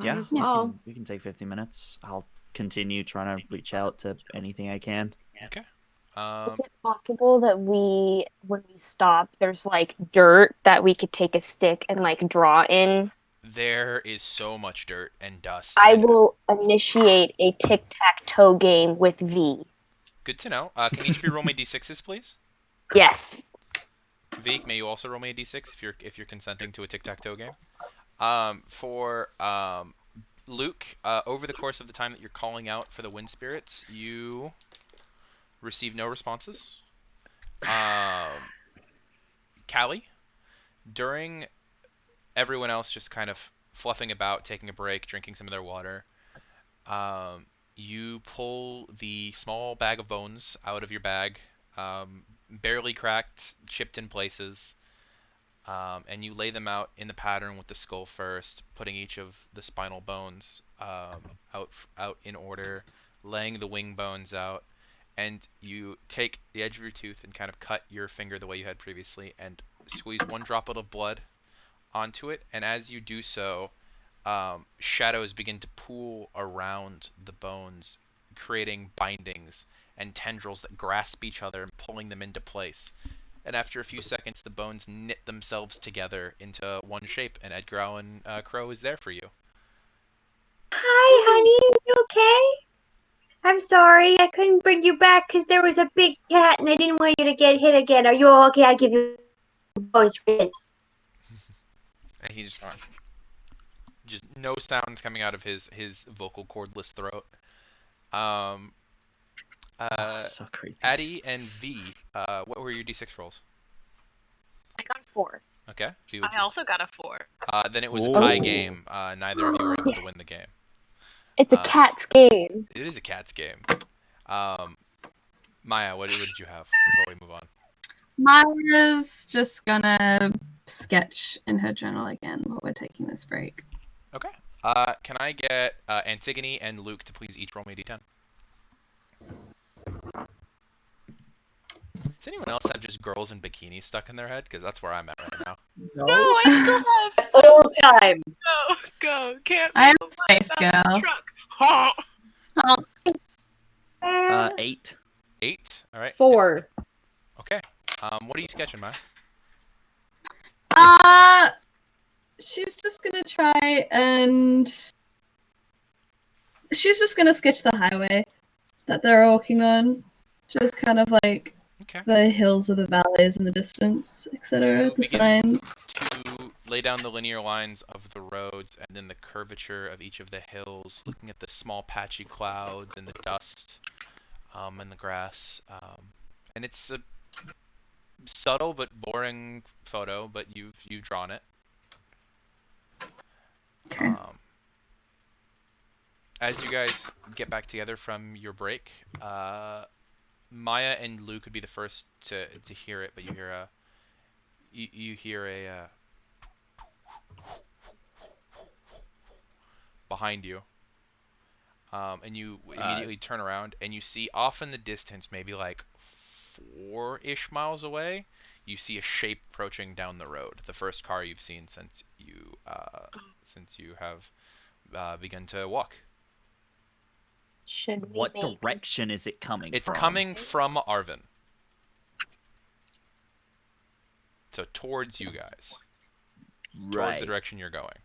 Yeah, as well. we can take 50 minutes. I'll continue trying to reach out to anything I can. Okay. Is it possible that when we stop, there's like dirt that we could take a stick and like draw in? There is so much dirt and dust. I will initiate a tic-tac-toe game with V. Good to know. Can each of you roll me d6s, please? Yes. Veek, may you also roll me a d6 if you're consenting to a tic-tac-toe game. For Luke, over the course of the time that you're calling out for the wind spirits, you receive no responses. Callie, during everyone else just kind of fluffing about, taking a break, drinking some of their water, you pull the small bag of bones out of your bag, barely cracked, chipped in places, and you lay them out in the pattern with the skull first, putting each of the spinal bones out in order, laying the wing bones out, and you take the edge of your tooth and kind of cut your finger the way you had previously and squeeze one droplet of blood onto it, and as you do so, shadows begin to pool around the bones, creating bindings and tendrils that grasp each other and pulling them into place. And after a few seconds, the bones knit themselves together into one shape, and Edgar Allan Crow is there for you. Hi, honey. You okay? I'm sorry. I couldn't bring you back because there was a big cat and I didn't want you to get hit again. Are you all okay? I give you bonus for this. And he's just no sounds coming out of his vocal cordless throat. So creepy. Addie and V, what were your d6 rolls? I got 4. Okay. I also got a 4. Then it was a tie game. Neither of you were able to win the game. It's a cat's game. It is a cat's game. Maya, what did you have before we move on? Maya's just gonna sketch in her journal again while we're taking this break. Okay. Can I get Antigone and Luke to please each roll me a d10? Does anyone else have just girls in bikinis stuck in their head? Because that's where I'm at right now. No, I still have. All time. Go. Can't. I am move a space my girl. truck. Oh, 8. 8. All right. 4. Okay. What are you sketching, Maya? she's just gonna try and she's just gonna sketch the highway that they're walking on. Just kind of like the hills or the valleys in the distance, etc. The signs. To lay down the linear lines of the roads and then the curvature of each of the hills, looking at the small patchy clouds and the dust and the grass. And it's a subtle but boring photo, but you've drawn it. Okay. As you guys get back together from your break, Maya and Luke would be the first to hear it, but you hear a behind you, and you immediately turn around and you see off in the distance, maybe like 4-ish miles away, you see a shape approaching down the road. The first car you've seen since you have begun to walk. What direction is it coming from? It's coming from Arvin. So towards you guys. Towards the direction you're going.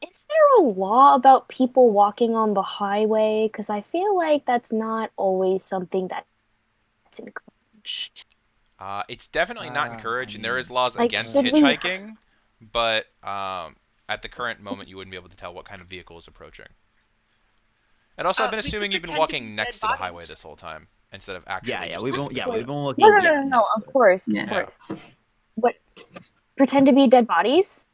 Is there a law about people walking on the highway? Because I feel like that's not always something that's encouraged. It's definitely not encouraged, and there is laws like, against should we- hitchhiking, but at the current moment you wouldn't be able to tell what kind of vehicle is approaching. And also, I've been we could assuming you've been pretend to walking be next dead to the bodies. highway this whole time, instead of actually we've been walking. No, of course, of course. But pretend to be dead bodies?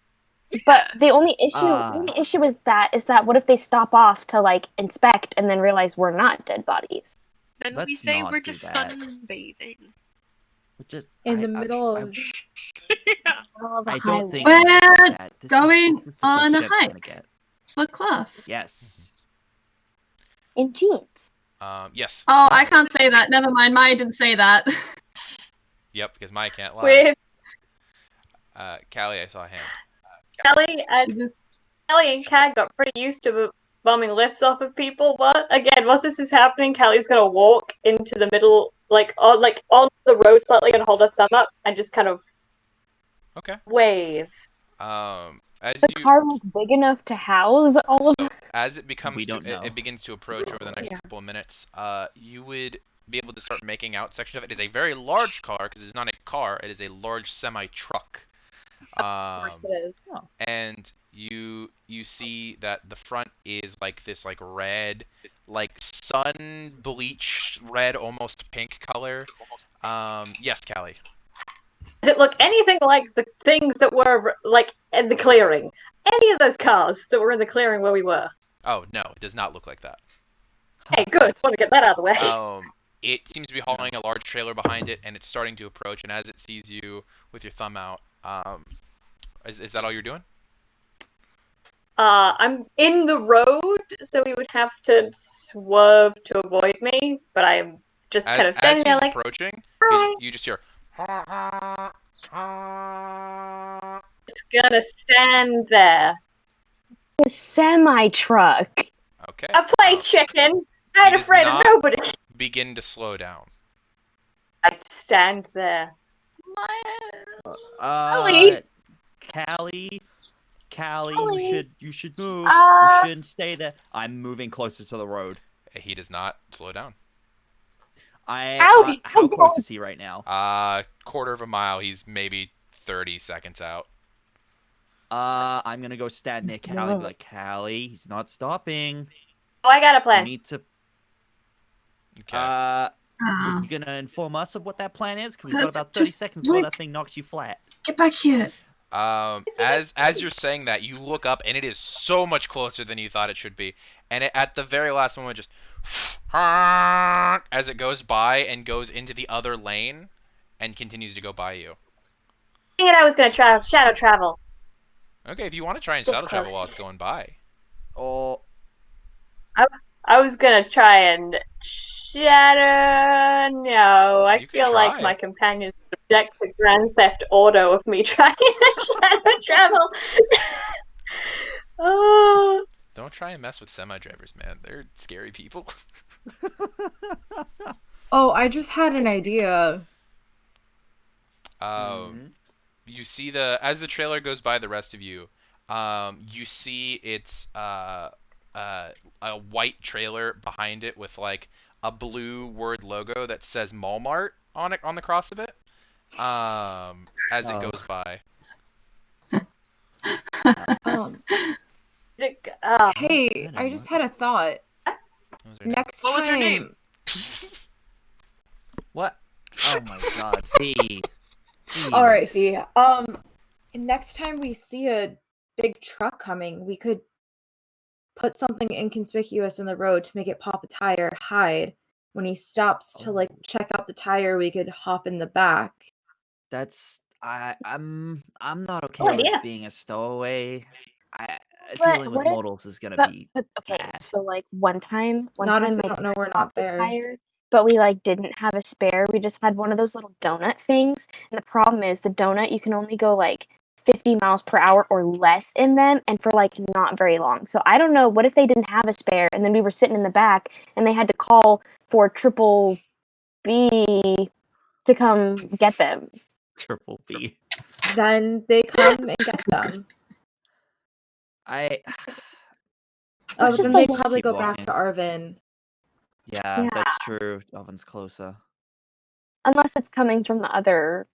But the only issue is that what if they stop off to like inspect and then realize we're not dead bodies? Then we say we're just sunbathing. Just In the middle of Oh, the I don't think We're we should do that. This is- going this is the on a first chance we're gonna hike. get. For class. Yes. in jeans. Yes. Oh, I can't say that. Never mind. Maya didn't say that. Yep, because Maya can't lie. With Callie, I saw a hand. Kelly and She was- Kelly and Kat got pretty used to bombing lifts off of people, but again, once this is happening, Kelly's gonna walk into the middle, like on the road slightly, and hold her thumb up and just kind of Okay. wave. As The you car was big enough to house all of so as it becomes We don't know. it begins to approach over the next Yeah. couple of minutes, you would be able to start making out section of it. It is a very large car because it's not a car; it is a large semi truck. Of course it is. And you see that the front is like this like red, like sun bleached red, almost pink color. Yes, Callie. Does it look anything like the things that were like in the clearing? Any of those cars that were in the clearing where we were? Oh no, it does not look like that. Hey, good. Want to get that out of the way. It seems to be hauling a large trailer behind it, and it's starting to approach. And as it sees you with your thumb out, is that all you're doing? I'm in the road, so we would have to swerve to avoid me. But I'm just kind of standing there, he's like, approaching, hi. you just hear. Just gonna stand there. The semi truck. Okay. I play chicken. I ain't does afraid of not- nobody. Begin to slow down. I'd stand there. Callie. Callie, Callie. you should move. Uh, You shouldn't stay there. I'm moving closer to the road. He does not slow down. How close is he right now? Quarter of a mile. He's maybe 30 seconds out. I'm gonna go stand near Callie and be like, Callie, he's not stopping. Oh, I got a You plan. need to. Okay. Are you gonna inform us of what that plan is? Because we've got about 30 Just, seconds before like- that thing knocks you flat. Get back here. As you're saying that, you look up and it is so much closer than you thought it should be. And at the very last moment, just as it goes by and goes into the other lane and continues to go by you. Thinking I was gonna try shadow travel. Okay, if you want to try and This shadow travel close. while it's going by. Oh, I was gonna try and shadow. No, I You can feel like try. my companions would object to Grand Theft Auto of me trying to shadow travel. Oh. Don't try and mess with semi-drivers, man. They're scary people. Oh, I just had an idea. You see as the trailer goes by the rest of you, you see it's a white trailer behind it with like a blue word logo that says Walmart on it on the cross of it. As it goes by. Hey, I just had a thought. Next What was her time- name? what? Oh my God, V. All right, Jeez. V. Next time we see a big truck coming, we could put something inconspicuous in the road to make it pop a tire, hide. When he stops to like check out the tire, we could hop in the back. That's I'm not okay Good with idea. being a stowaway. But Dealing with what if- mortals is gonna But, be but okay, bad. so like one time Not if my they don't know we're friend not popped a there. tire, but we like didn't have a spare. We just had one of those little donut things, and the problem is the donut you can only go like 50 miles per hour or less in them, and for like not very long. So I don't know. What if they didn't have a spare, and then we were sitting in the back, and they had to call for Triple B to come get them? Triple B. Then they come and get them. I It's But just then a they lot. probably Keep go back to walking. Arvin. Yeah, that's true. Oven's closer. Unless it's coming from the other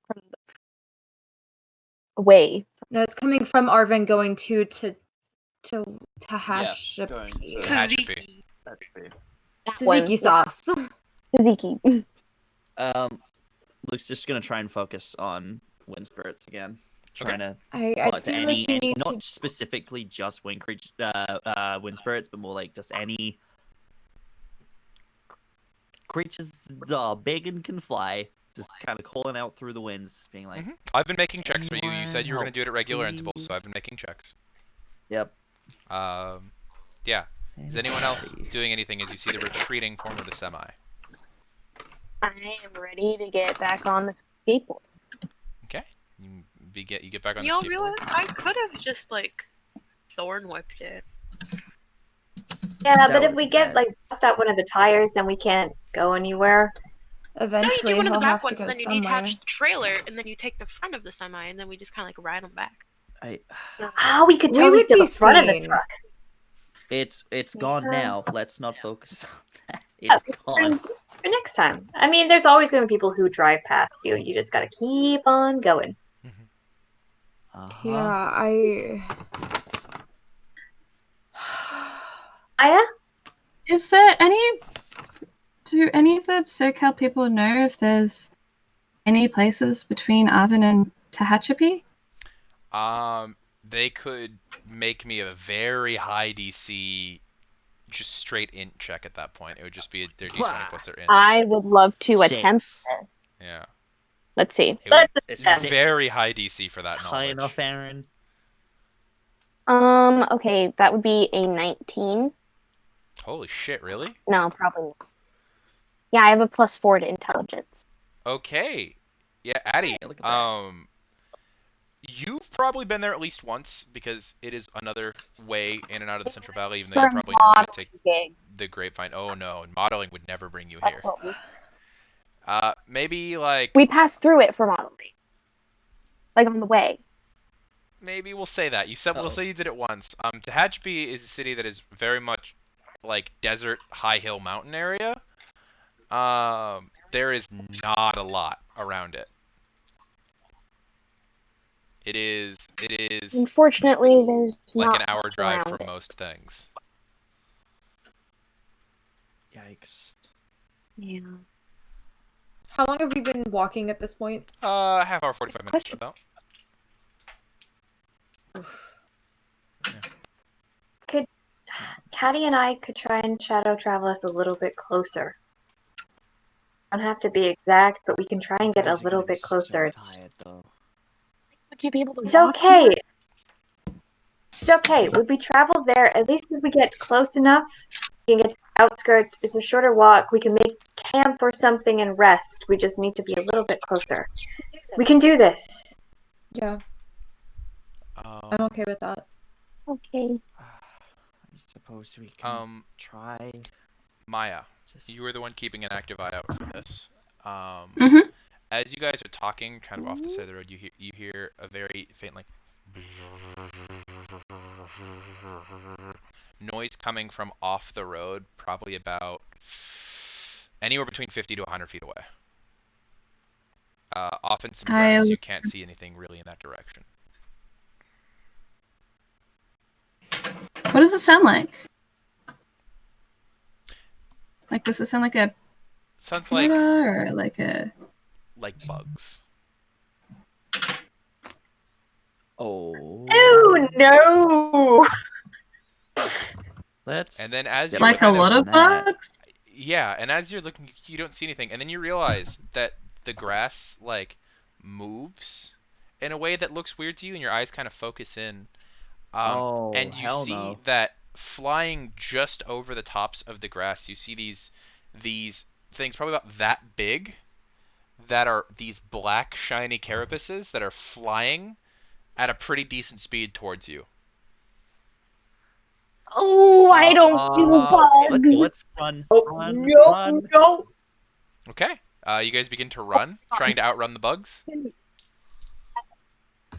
way. No, it's coming from Arvin going to Hatch. going to- Hatchapy. Tzatziki sauce. Tzatziki. Luke's just gonna try and focus on wind spirits again. Trying to I plot to feel any, like you need not to. specifically just wind wind spirits, but more like just any creatures that are big and can fly. Just kind of calling out through the winds, just being like, I've been making checks for you. You said you were "Anyone going to do it at regular help, intervals, so I've been please?" making checks. Yep. Yeah. Is anyone else doing anything as you see the retreating form of the semi? I am ready to get back on the skateboard. Okay. You get back on Y'all the skateboard. realize I could have just like thorn whipped it. Yeah, That but if would we be get bad. like bust out one of the tires, then we can't go anywhere. No, you Eventually, do one of the he'll back have to ones, go and then you somewhere. detach the trailer, and then you take the front of the semi, and then we just kind of like ride them back. Oh, we could We totally would steal be the front of the seen. truck. It's gone now. Let's not focus on that. Yeah, It's gone. for next time. I mean, there's always going to be people who drive past you. You just got to keep on going. Uh-huh. Yeah, I. Aya? Is there any? Do any of the SoCal people know if there's any places between Arvin and Tehachapi? They could make me a very high DC, just straight int check at that point. It would just be their D20 plus their int. I would love to attempt 6. this. Yeah. Let's see. It would It's Yeah. 6. very high DC for that High knowledge. enough, Aaron. Okay, that would be a 19. Holy shit, really? No, probably not. Yeah, I have a +4 to intelligence. Okay. Yeah, Addie, Look at that. you've probably been there at least once because it is another way in and out of the Central Valley, even It's though you for probably normally take gig. the Grapevine. Oh no, modeling would never bring you That's here. what we. Maybe like We passed through it for modeling. Like on the way. maybe we'll say that. We'll Uh-oh. say you did it once. Tehachapi is a city that is very much like desert, high hill mountain area. There is not a lot around it. It is Unfortunately, there's like not an hour much drive around from it. most things. Yikes. Yeah. How long have you been walking at this point? Half hour, 45 minutes Question. about. Caddy and I could try and shadow travel us a little bit closer. Don't have to be exact, but we can try and get a Guys are little gonna be bit closer. So tired, though. Would you be able to It's walk okay. here? It's okay. If we travel there, at least if we get close enough, we can get to the outskirts. It's a shorter walk. We can make camp or something and rest. We just need to be a little bit closer. We can do this. Yeah, I'm okay with that. Okay. I suppose we can try. Maya, Just... you were the one keeping an active eye out for this. Mhm. As you guys are talking, kind of off the side of the road, you hear a very faint like noise coming from off the road, probably about anywhere between 50 to 100 feet away. Off in some grass, you can't see anything really in that direction. What does it sound like? Like, does it sound like a Sounds like or like a bugs. Oh. Oh no! Let's. And then as get you're like a kind lot of that. bugs? Yeah, and as you're looking, you don't see anything, and then you realize that the grass like moves in a way that looks weird to you, and your eyes kind of focus in. Oh, and you hell see no. that flying just over the tops of the grass, you see these things probably about that big, that are these black shiny carapaces that are flying at a pretty decent speed towards you. Oh, I don't do bugs. Let's run. Oh, Run. no, Run. no! Okay. You guys begin to run, trying to outrun the bugs.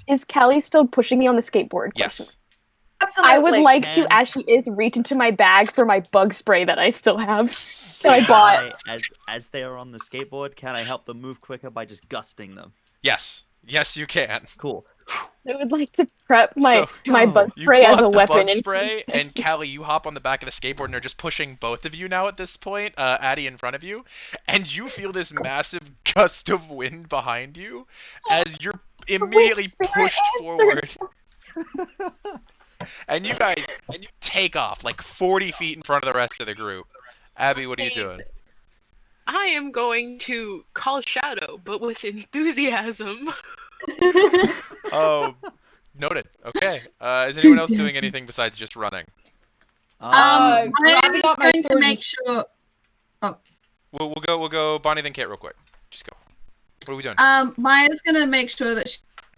Is Callie still pushing me on the skateboard? Yes. Absolutely. I would like to, Can- as she is, reach into my bag for my bug spray that I still have that I bought. As they are on the skateboard, can I help them move quicker by just gusting them? Yes. Yes, you can. Cool. I would like to prep my So, my bug You spray pull as out a the weapon. bug spray, and Callie, you hop on the back of the skateboard and are just pushing both of you now at this point, Addie in front of you, and you feel this massive gust of wind behind you as you're immediately spirit pushed answered. forward. And you guys take off like 40 feet in front of the rest of the group. Abby, what are you doing? I am going to call Shadow, but with enthusiasm. Oh, noted. Okay. Is anyone else doing anything besides just running? I'm grabbing just up my going to sword make and- sure. We'll go Bonnie then Kate real quick. Just go. What are we doing? Maya's gonna make sure that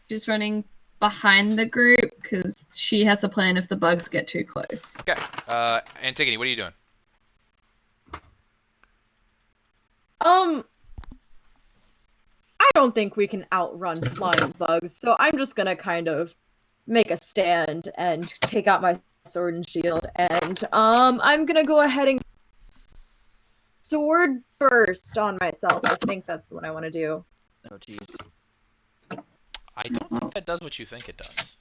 she's running behind the group because she has a plan if the bugs get too close. Okay. Antigone, what are you doing? I don't think we can outrun flying bugs, so I'm just gonna kind of make a stand and take out my sword and shield, and I'm gonna go ahead and sword burst on myself. I think that's what I want to do. Oh, jeez. I don't think that does what you think it does.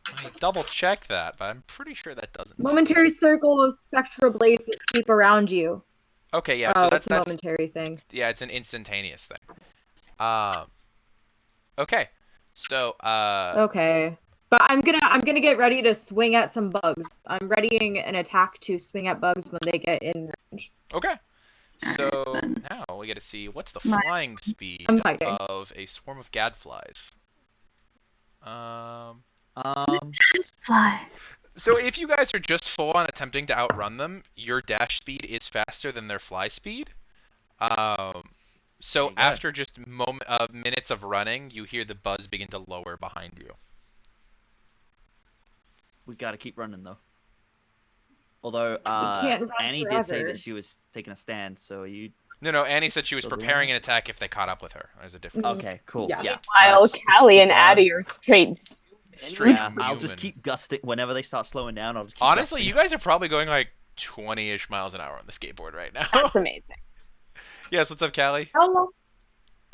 I double check that, but I'm pretty sure that doesn't. Momentary circle of spectral blades that keep around you. Okay, yeah, Oh, so it's a momentary thing. Yeah, it's an instantaneous thing. Okay. So, Okay. But I'm gonna get ready to swing at some bugs. I'm readying an attack to swing at bugs when they get in range. okay. So Alright, then. now we get to see what's the My- flying speed I'm fighting. of a swarm of gadflies. Fly. So if you guys are just full on attempting to outrun them, your dash speed is faster than their fly speed. So Very good. after just minutes of running, you hear the buzz begin to lower behind you. We gotta keep running though. Although can't run Annie did say forever. that she was taking a stand, so are you? No, Annie said she was Still doing preparing that? an attack if they caught up with her. There's a difference. Okay, cool. Yeah. Yeah. While just Callie keep and on- Addie are straight. Straight Yeah, I'll just human. keep gusting whenever they start slowing down. I'll just keep Honestly, gusting. you guys are probably going like 20-ish miles an hour on the skateboard right now. That's amazing. Yes, what's up, Callie? How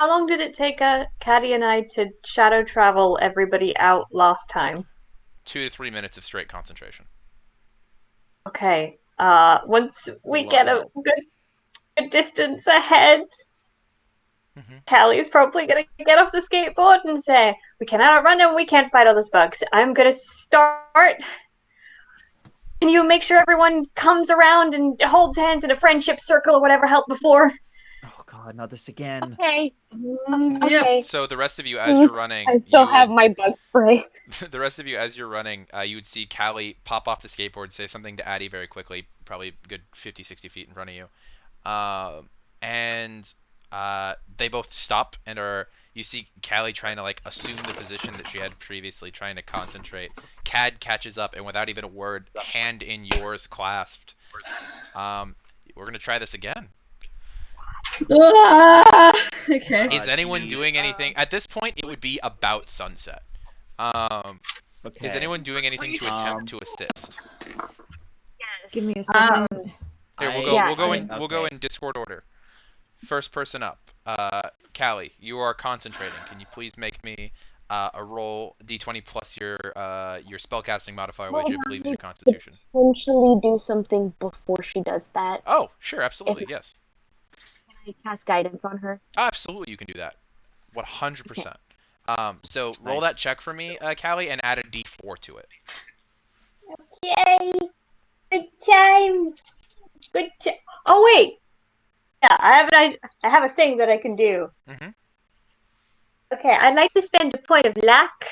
long did it take Caddy and I to shadow travel everybody out last time? 2 to 3 minutes of straight concentration. Okay. Once we Love get a good distance ahead, Mhm. Callie's probably gonna get off the skateboard and say, "We can outrun them. We can't fight all those bugs." I'm gonna start. Can you make sure everyone comes around and holds hands in a friendship circle or whatever helped before? Oh god, not this again. Okay. Yep. Okay. So the rest of you, as you're running, I still you have would- my bug spray. the rest of you, as you're running, you would see Callie pop off the skateboard, say something to Addie very quickly, probably a good 50, 60 feet in front of you. And they both stop and you see Callie trying to like assume the position that she had previously, trying to concentrate. Cad catches up and without even a word, hand in yours clasped. We're gonna try this again. Okay. Is anyone jeez. doing anything? At this point, it would be about sunset. Okay. Is anyone doing anything to attempt to assist? Yes. Give me a second. Here, we'll I- go. Yeah, we'll go I- in. We'll go okay. in Discord order. First person up. Callie, you are concentrating. Can you please make me a roll d20 plus your spellcasting modifier, which I believe is your Constitution. Potentially do something before she does that. Oh, sure, absolutely, yes, Can I cast guidance on her? absolutely, you can do that. 100%. So roll Nice. that check for me, Callie, and add a d4 to it. Yay! Good times. Oh wait. Yeah, I have a thing that I can do. Mhm. Okay, I'd like to spend a point of luck.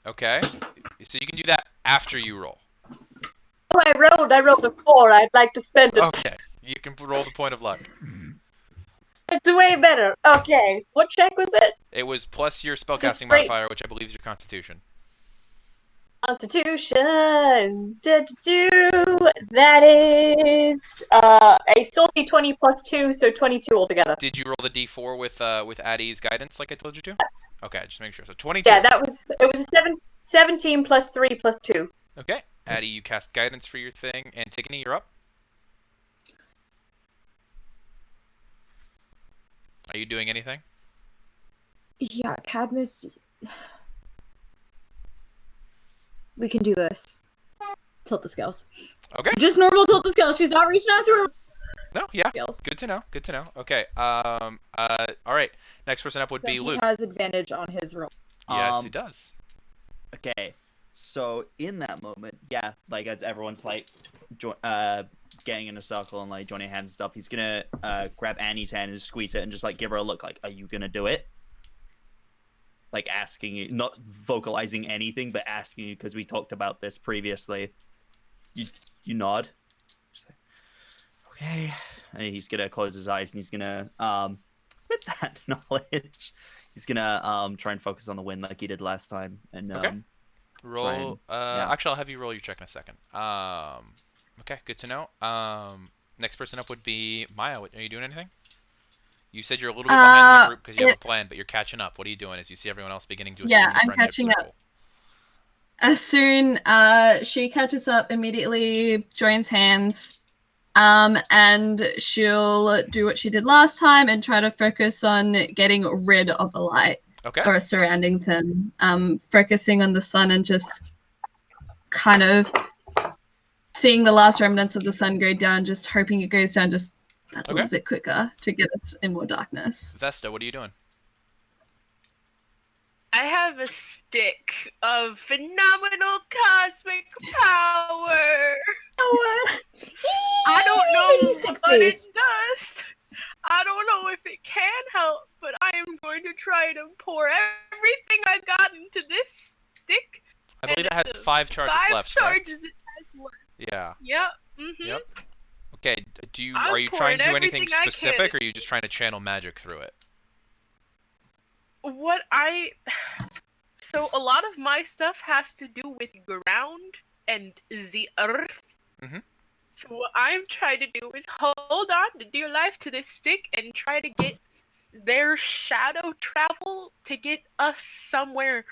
Okay. So you can do that after you roll. Oh, I rolled a 4. I'd like to spend it. Okay. You can roll the point of luck. It's way better. Okay, what check was it? It was plus your spellcasting straight- modifier, which I believe is your Constitution. Constitution. That is a salty 20 plus 2, so 22 altogether. Did you roll the d4 with Addie's guidance, like I told you to? Okay, just make sure. So 22. Yeah, it was a 17 plus 3 plus 2. Okay, Addie, you cast guidance for your thing. Antigone, you're up. Are you doing anything? Yeah, Cadmus. We can do this. Tilt the scales. Okay. Just normal tilt the scales. She's not reaching out to her No, yeah. scales. Good to know. Good to know. Okay. All right. Next person up would So be he Luke. has advantage on his roll. Yes, he does. Okay, so in that moment, yeah, like as everyone's like getting in a circle and like joining hands and stuff, he's gonna grab Annie's hand and squeeze it and just like give her a look like, are you gonna do it? Like asking you, not vocalizing anything, but asking you because we talked about this previously. You nod. Just like, okay. And he's gonna close his eyes and he's gonna with that knowledge, he's gonna try and focus on the wind like he did last time. And Okay. Roll. yeah. Actually, I'll have you roll your check in a second. Okay, good to know. Next person up would be Maya. Are you doing anything? You said you're a little bit behind the group because you have a plan, but you're catching up. What are you doing as you see everyone else beginning to assume the I'm friendship catching circle? up. As soon she catches up, immediately joins hands, and she'll do what she did last time and try to focus on getting rid of the light or surrounding them, focusing on the sun and just kind of seeing the last remnants of the sun go down, just hoping it goes down just a little bit quicker to get us in more darkness. Vesta, what are you doing? I have a stick of phenomenal cosmic power. I don't know what it does. I don't know if it can help, but I am going to try to pour everything I got into this stick. I believe it has 5 charges left. 5 charges it has left. Yeah. Yep. Mm-hmm. Yep. Okay. Are you trying to do anything specific, or are you just trying to channel magic through it? So a lot of my stuff has to do with ground and the earth. Mm-hmm. So what I'm trying to do is hold on to dear life to this stick and try to get their shadow travel to get us somewhere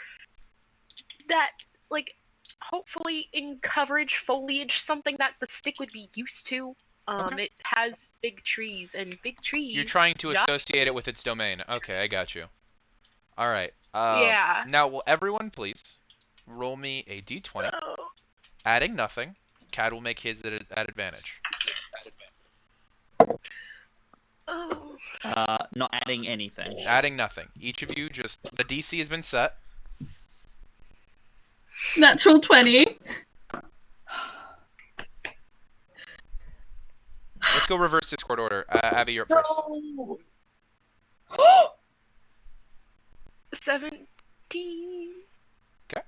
that, like, hopefully in coverage, foliage, something that the stick would be used to. It has big trees, and big trees... You're trying to associate it with its domain. Okay, I got you. All right. Yeah. Now, will everyone please roll me a d20, adding nothing. Cad will make his at advantage. Oh. Not adding anything. Adding nothing. Each of you just... The DC has been set. Natural 20. Let's go reverse Discord order. Abby, you're up first. No. 17. Okay.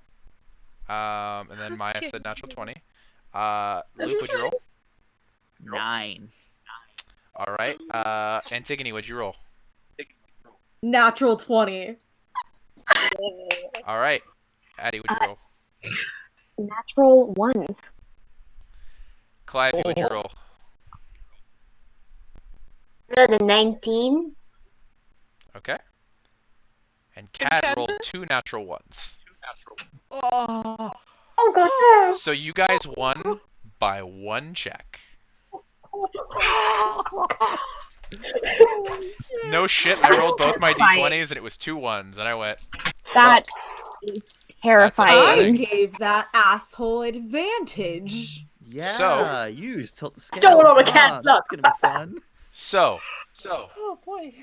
And then Maya said natural 20. Luke, what'd you roll? 9. All right. Antigone, what'd you roll? Natural 20. All right. Addie, what'd you roll? Natural 1. Calliope, what'd you roll? The 19. Okay. And Cad rolled 2 natural ones. Oh god. So you guys won by 1 check. No shit, I rolled both my d20s and it was 2 ones, and I went... That is terrifying. I gave that asshole advantage. Yeah, you tilt the scale. Stole all the cat's luck. That's gonna be fun. So. Oh boy.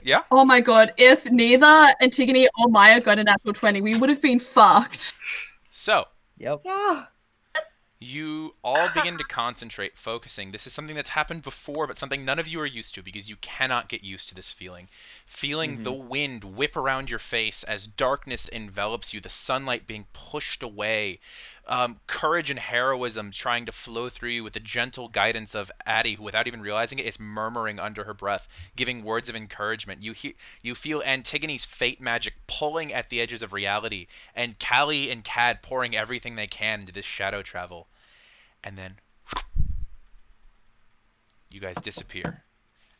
Yeah? Oh my god, if neither Antigone or Maya got a natural 20, we would have been fucked. So. Yep. Yeah. You all begin to concentrate, focusing. This is something that's happened before, but something none of you are used to because you cannot get used to this feeling. Feeling the wind whip around your face as darkness envelops you, the sunlight being pushed away. Courage and heroism trying to flow through you with the gentle guidance of Addie, who without even realizing it is murmuring under her breath, giving words of encouragement. You feel Antigone's fate magic pulling at the edges of reality, and Callie and Cad pouring everything they can into this shadow travel. And then you guys disappear.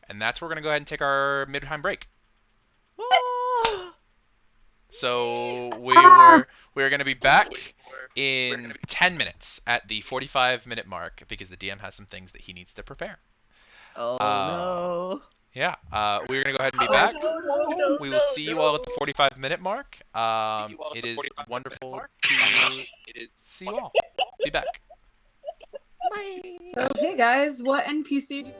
And that's where we're going to go ahead and take our mid-time break. So we're going to be back in 10 minutes at the 45-minute mark because the DM has some things that he needs to prepare. Oh no. Yeah, we're going to go ahead and be back. We will see you all at the 45-minute mark. It is wonderful to see you all. Be back. So, hey guys, what NPC do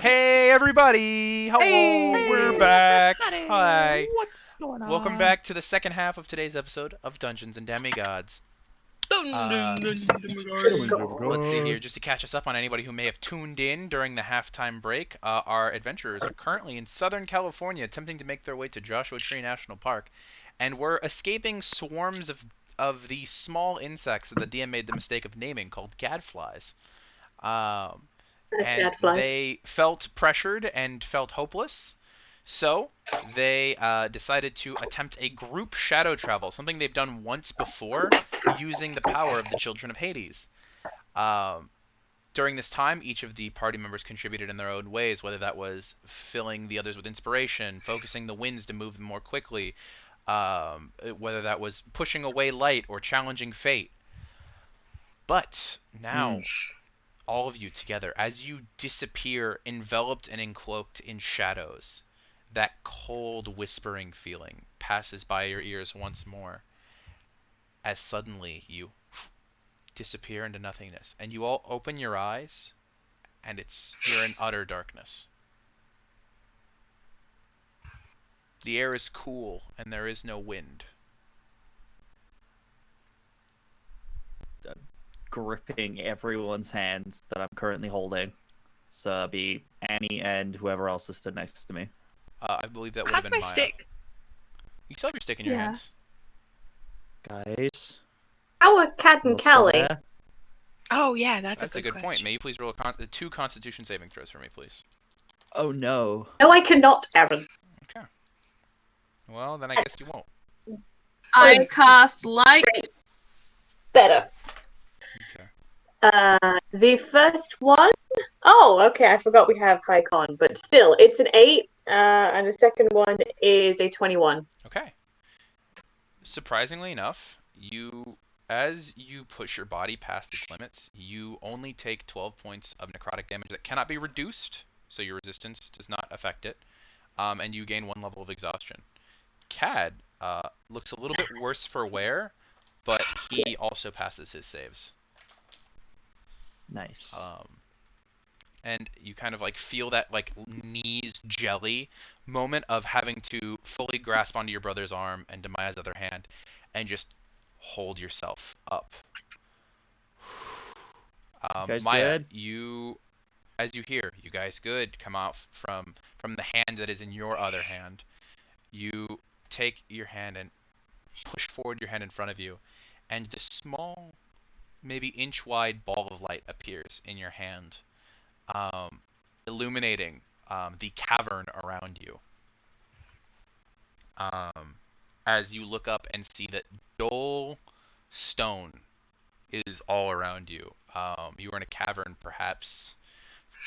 Hey everybody! Hello, Hey! we're back. Howdy. Hi. What's going on? Welcome back to the second half of today's episode of Dungeons and Demigods. Let's see here, just to catch us up on anybody who may have tuned in during the halftime break. Our adventurers are currently in Southern California, attempting to make their way to Joshua Tree National Park, and we're escaping swarms of these small insects that the DM made the mistake of naming, called gadflies. And they felt pressured and felt hopeless, so they decided to attempt a group shadow travel, something they've done once before, using the power of the Children of Hades. During this time, each of the party members contributed in their own ways, whether that was filling the others with inspiration, focusing the winds to move them more quickly, whether that was pushing away light or challenging fate. But now, all of you together, as you disappear, enveloped and encloaked in shadows, that cold whispering feeling passes by your ears once more, as suddenly you disappear into nothingness, and you all open your eyes, and you're in utter darkness. The air is cool, and there is no wind. Gripping everyone's hands that I'm currently holding. So it'll be Annie and whoever else is stood next to me. I believe that would have How's been my Maya. stick? You still have your stick in your hands. Guys. How are Cat and Almost still Callie? there? Oh yeah, that's a good question. point. May you please roll two Constitution saving throws for me, please? Oh no. No, I cannot, Aaron. Okay. Well, then I guess you won't. I cast light. Great. Better. Okay. The first one. Oh, okay. I forgot we have high con, but still, it's an 8. And the second one is a 21. Okay. Surprisingly enough, as you push your body past its limits, you only take 12 points of necrotic damage that cannot be reduced, so your resistance does not affect it, and you gain 1 level of exhaustion. Cad looks a little bit worse for wear, but he also passes his saves. Nice. and you kind of like feel that like knees jelly moment of having to fully grasp onto your brother's arm and to Maya's other hand and just hold yourself up. You guys Maya, good? as you hear, you guys good, come out from the hand that is in your other hand. You take your hand and push forward your hand in front of you, and this small, maybe inch-wide ball of light appears in your hand, illuminating the cavern around you. As you look up and see that dull stone is all around you. You are in a cavern, perhaps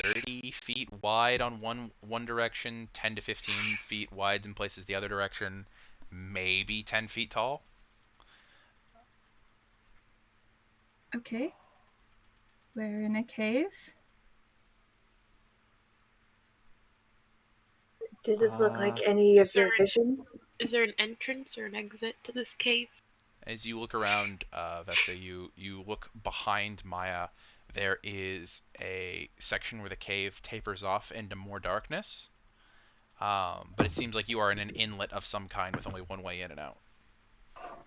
30 feet wide on one direction, 10 to 15 feet wide in places the other direction, maybe 10 feet tall. Okay. We're in a cave. Does this look like any of your visions? Is there an entrance or an exit to this cave? As you look around, Vesta, you look behind Maya. There is a section where the cave tapers off into more darkness. But it seems like you are in an inlet of some kind with only one way in and out. Oh,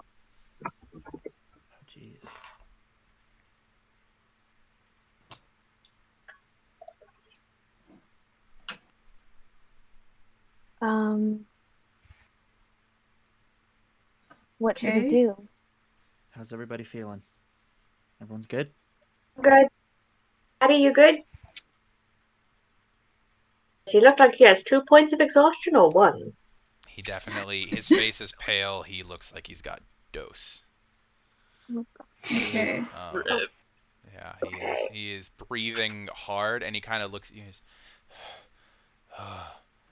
jeez. What should we Okay. do? How's everybody feeling? Everyone's good? Good. Daddy, you good? Does he look like he has 2 points of exhaustion or 1? He definitely, his face is pale. He looks like he's got dose. Okay. Yeah, he is breathing hard, and he kind of looks. He's,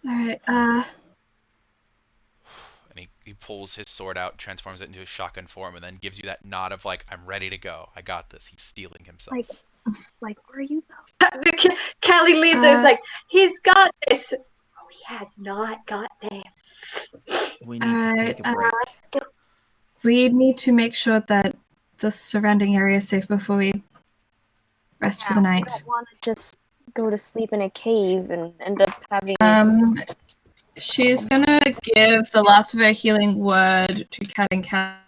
Alright, and he pulls his sword out, transforms it into a shotgun form, and then gives you that nod of like, I'm ready to go. I got this. He's stealing himself. Like, are you? Kelly leaves there, like, he's got this. Oh, he has not got this. We need to take a break. We need to make sure that the surrounding area is safe before we rest for the night. I don't want to just go to sleep in a cave and end up having. She's gonna give the last of her healing word to Cat and Cat.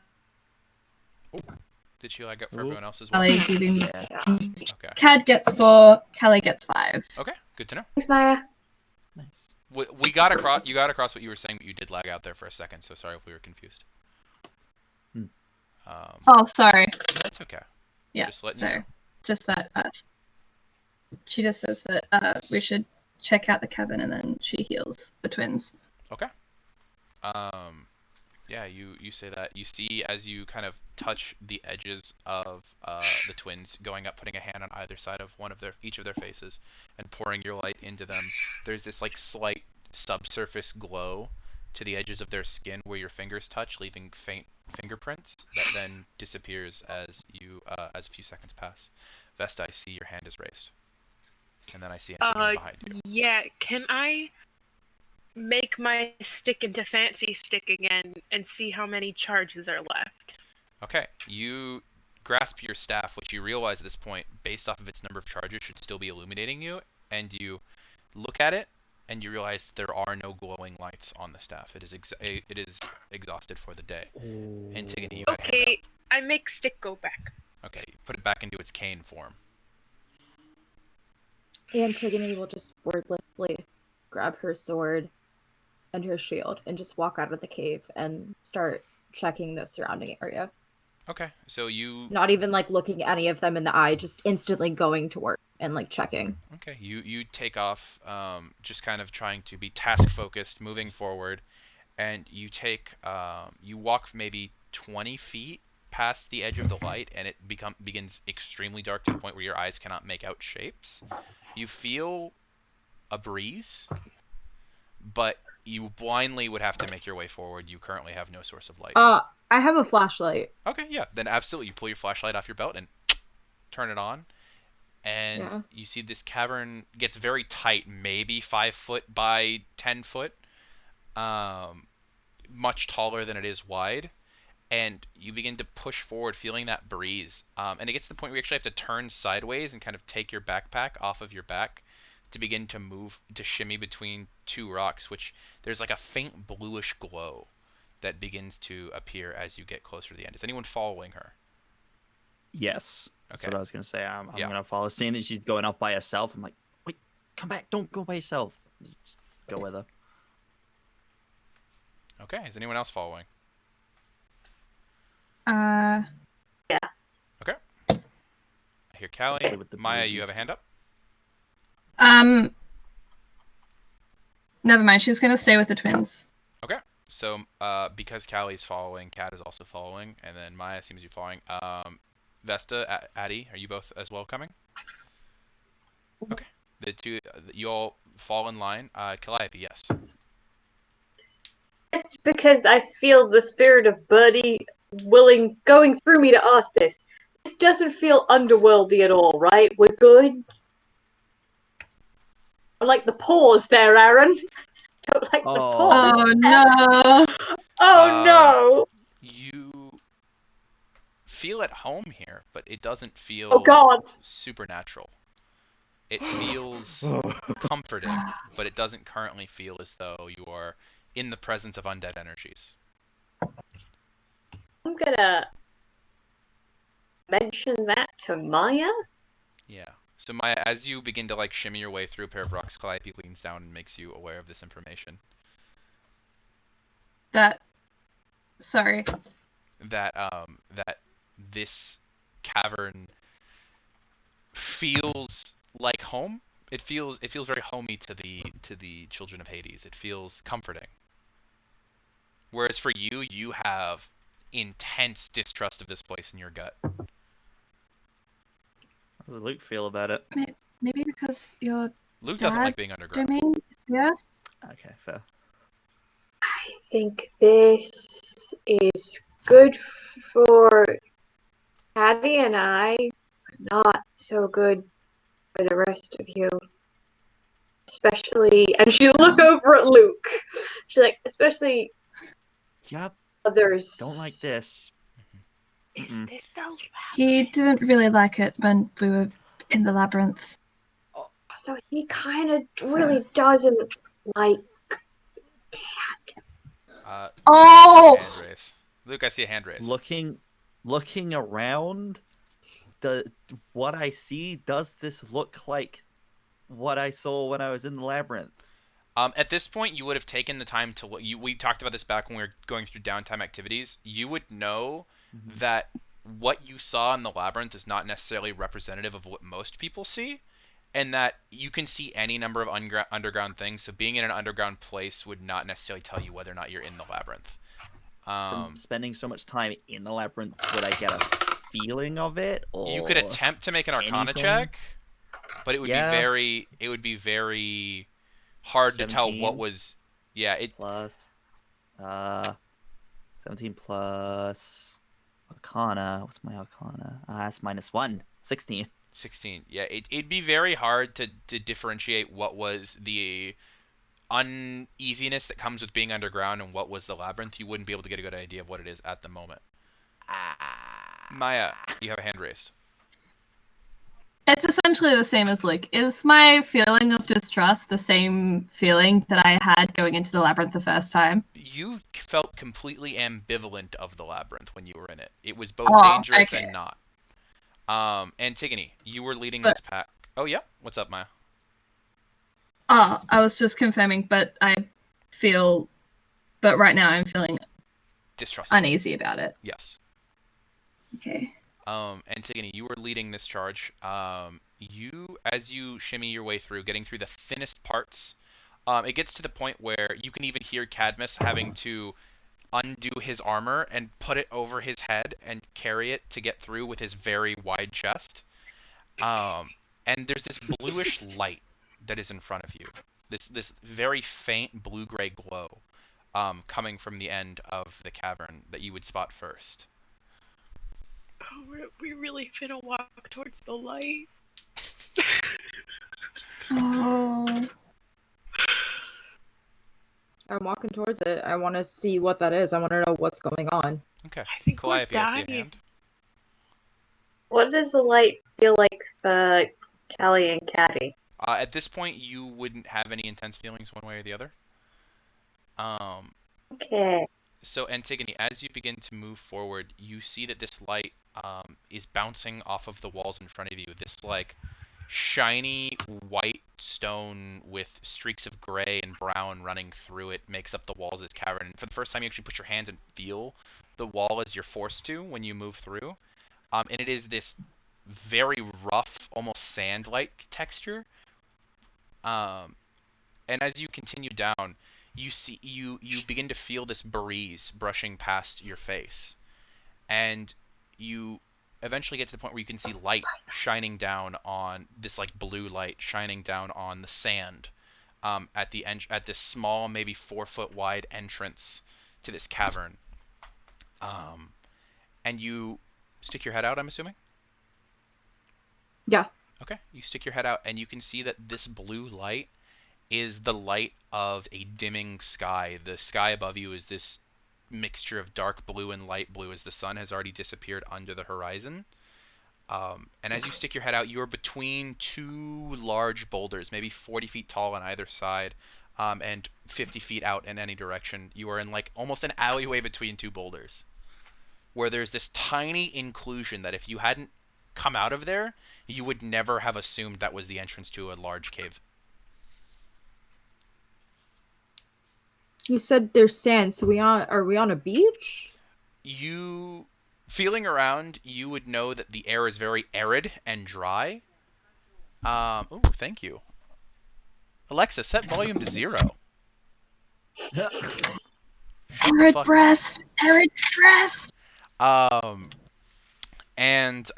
Did she lag up for everyone else as well? Callie giving Okay. Cat gets 4, Callie gets 5. Okay, good to know. Thanks, Maya. Nice. We got across. You got across what you were saying, but you did lag out there for a second. So sorry if we were confused. Oh, sorry. That's okay. Yeah, Just letting sorry. you know. Just that she just says that we should check out the cabin and then she heals the twins. Okay. Yeah, you say that. You see as you kind of touch the edges of the twins, going up, putting a hand on either side of each of their faces, and pouring your light into them. There's this like slight subsurface glow to the edges of their skin where your fingers touch, leaving faint fingerprints that then disappears as a few seconds pass. Vesta, I see your hand is raised, and then I see Antigone behind you. Yeah, can I make my stick into fancy stick again and see how many charges are left? Okay, you grasp your staff, which you realize at this point, based off of its number of charges, should still be illuminating you, and you look at it, and you realize that there are no glowing lights on the staff. It is exhausted for the day. Antigone, you have a hand Okay, I make stick go back. up. Okay, put it back into its cane form. Antigone will just wordlessly grab her sword and her shield and just walk out of the cave and start checking the surrounding area. Okay, so you... Not even like looking any of them in the eye, just instantly going to work and like checking. Okay, you take off, just kind of trying to be task focused, moving forward, and you walk maybe 20 feet past the edge of the light, and it begins extremely dark to the point where your eyes cannot make out shapes. You feel a breeze, but you blindly would have to make your way forward. You currently have no source of light. I have a flashlight. Okay, yeah, then absolutely, you pull your flashlight off your belt and turn it on, and you see this cavern gets very tight, maybe 5 foot by 10 foot, much taller than it is wide, and you begin to push forward, feeling that breeze, and it gets to the point where you actually have to turn sideways and kind of take your backpack off of your back to begin to move, to shimmy between two rocks, which there's like a faint bluish glow that begins to appear as you get closer to the end. Is anyone following her? Yes. That's Okay. what I was going to say. I'm Yeah. going to follow. Seeing that she's going off by herself, I'm like, wait, come back. Don't go by yourself. Just go with her. Okay. Is anyone else following? Uh, Okay. I hear Callie. Especially with the Maya, you have a boobies. hand up? never mind. She's gonna stay with the twins. Okay. So, because Callie's following, Kat is also following, and then Maya seems to be following. Vesta, Addie, are you both as well coming? Okay. The two, you all fall in line. Calliope, yes. It's because I feel the spirit of Birdie going through me to ask this. This doesn't feel underworldy at all, right? We're good? I like the pause there, Aaron. Don't like the pause. Oh no! Oh no! You feel at home here, but it doesn't feel Oh god! supernatural. It feels comforting, but it doesn't currently feel as though you are in the presence of undead energies. I'm gonna mention that to Maya. Yeah. So Maya, as you begin to like shimmy your way through a pair of rocks, Calliope leans down and makes you aware of this information. Sorry. That this cavern feels like home. It feels very homey to the children of Hades. It feels comforting. Whereas for you, you have intense distrust of this place in your gut. How does Luke feel about it? Maybe because your Luke doesn't like being underground. domain is the earth. Okay, fair. I think this is good for Abby and I, but not so good for the rest of you. Especially, and she look over at Luke. She's like, especially Yep. others. Don't like this. Is this the lab? He didn't really like it when we were in the labyrinth. So he kind of really doesn't like Oh! Hand raise. Luke, I see a hand raise. Looking around, what I see, does this look like what I saw when I was in the labyrinth? At this point, you would have taken the time to look. We talked about this back when we were going through downtime activities. You would know that what you saw in the labyrinth is not necessarily representative of what most people see, and that you can see any number of underground things. So being in an underground place would not necessarily tell you whether or not you're in the labyrinth. From spending so much time in the labyrinth, would I get a feeling of it? Or you could attempt to make an Arcana anything? check, but it would be very hard to tell 17? what was. Yeah, it. Plus, 17 plus Arcana. What's my Arcana? That's -1. 16. 16. Yeah, it'd be very hard to differentiate what was the uneasiness that comes with being underground and what was the labyrinth. You wouldn't be able to get a good idea of what it is at the moment. Maya, you have a hand raised. It's essentially the same as Luke. Is my feeling of distrust the same feeling that I had going into the labyrinth the first time? You felt completely ambivalent of the labyrinth when you were in it. It was both dangerous and not. Antigone, you were leading this pack. Oh yeah, what's up, Maya? Oh, I was just confirming, but right now I'm feeling distrustful, uneasy about it. Yes. Okay. Antigone, you were leading this charge. As you shimmy your way through, getting through the thinnest parts, it gets to the point where you can even hear Cadmus having to undo his armor and put it over his head and carry it to get through with his very wide chest. And there's this bluish light that is in front of you. This very faint blue-gray glow coming from the end of the cavern that you would spot first. Oh, we really finna walk towards the light. Oh. I'm walking towards it. I want to see what that is. I want to know what's going on. Okay. I think Calliope, we're I see a dying. hand. What does the light feel like, Callie and Caddy? At this point, you wouldn't have any intense feelings one way or the other. Okay. So Antigone, as you begin to move forward, you see that this light is bouncing off of the walls in front of you. This like shiny white stone with streaks of gray and brown running through it makes up the walls of this cavern. And for the first time, you actually put your hands and feel the wall as you're forced to when you move through. And it is this very rough, almost sand-like texture. And as you continue down, you begin to feel this breeze brushing past your face, and you eventually get to the point where you can see light shining down on this like blue light shining down on the sand at this small, maybe 4-foot wide entrance to this cavern. And you stick your head out, I'm assuming? Yeah. Okay, you stick your head out and you can see that this blue light is the light of a dimming sky. The sky above you is this mixture of dark blue and light blue as the sun has already disappeared under the horizon. And as you stick your head out, you're between two large boulders, maybe 40 feet tall on either side, and 50 feet out in any direction. You are in like almost an alleyway between two boulders, where there's this tiny inclusion that if you hadn't come out of there, you would never have assumed that was the entrance to a large cave. You said there's sand, so are we on a beach? You, feeling around, you would know that the air is very arid and dry. Ooh, thank you. Alexa, set volume to 0. Arid breast! Arid breast! And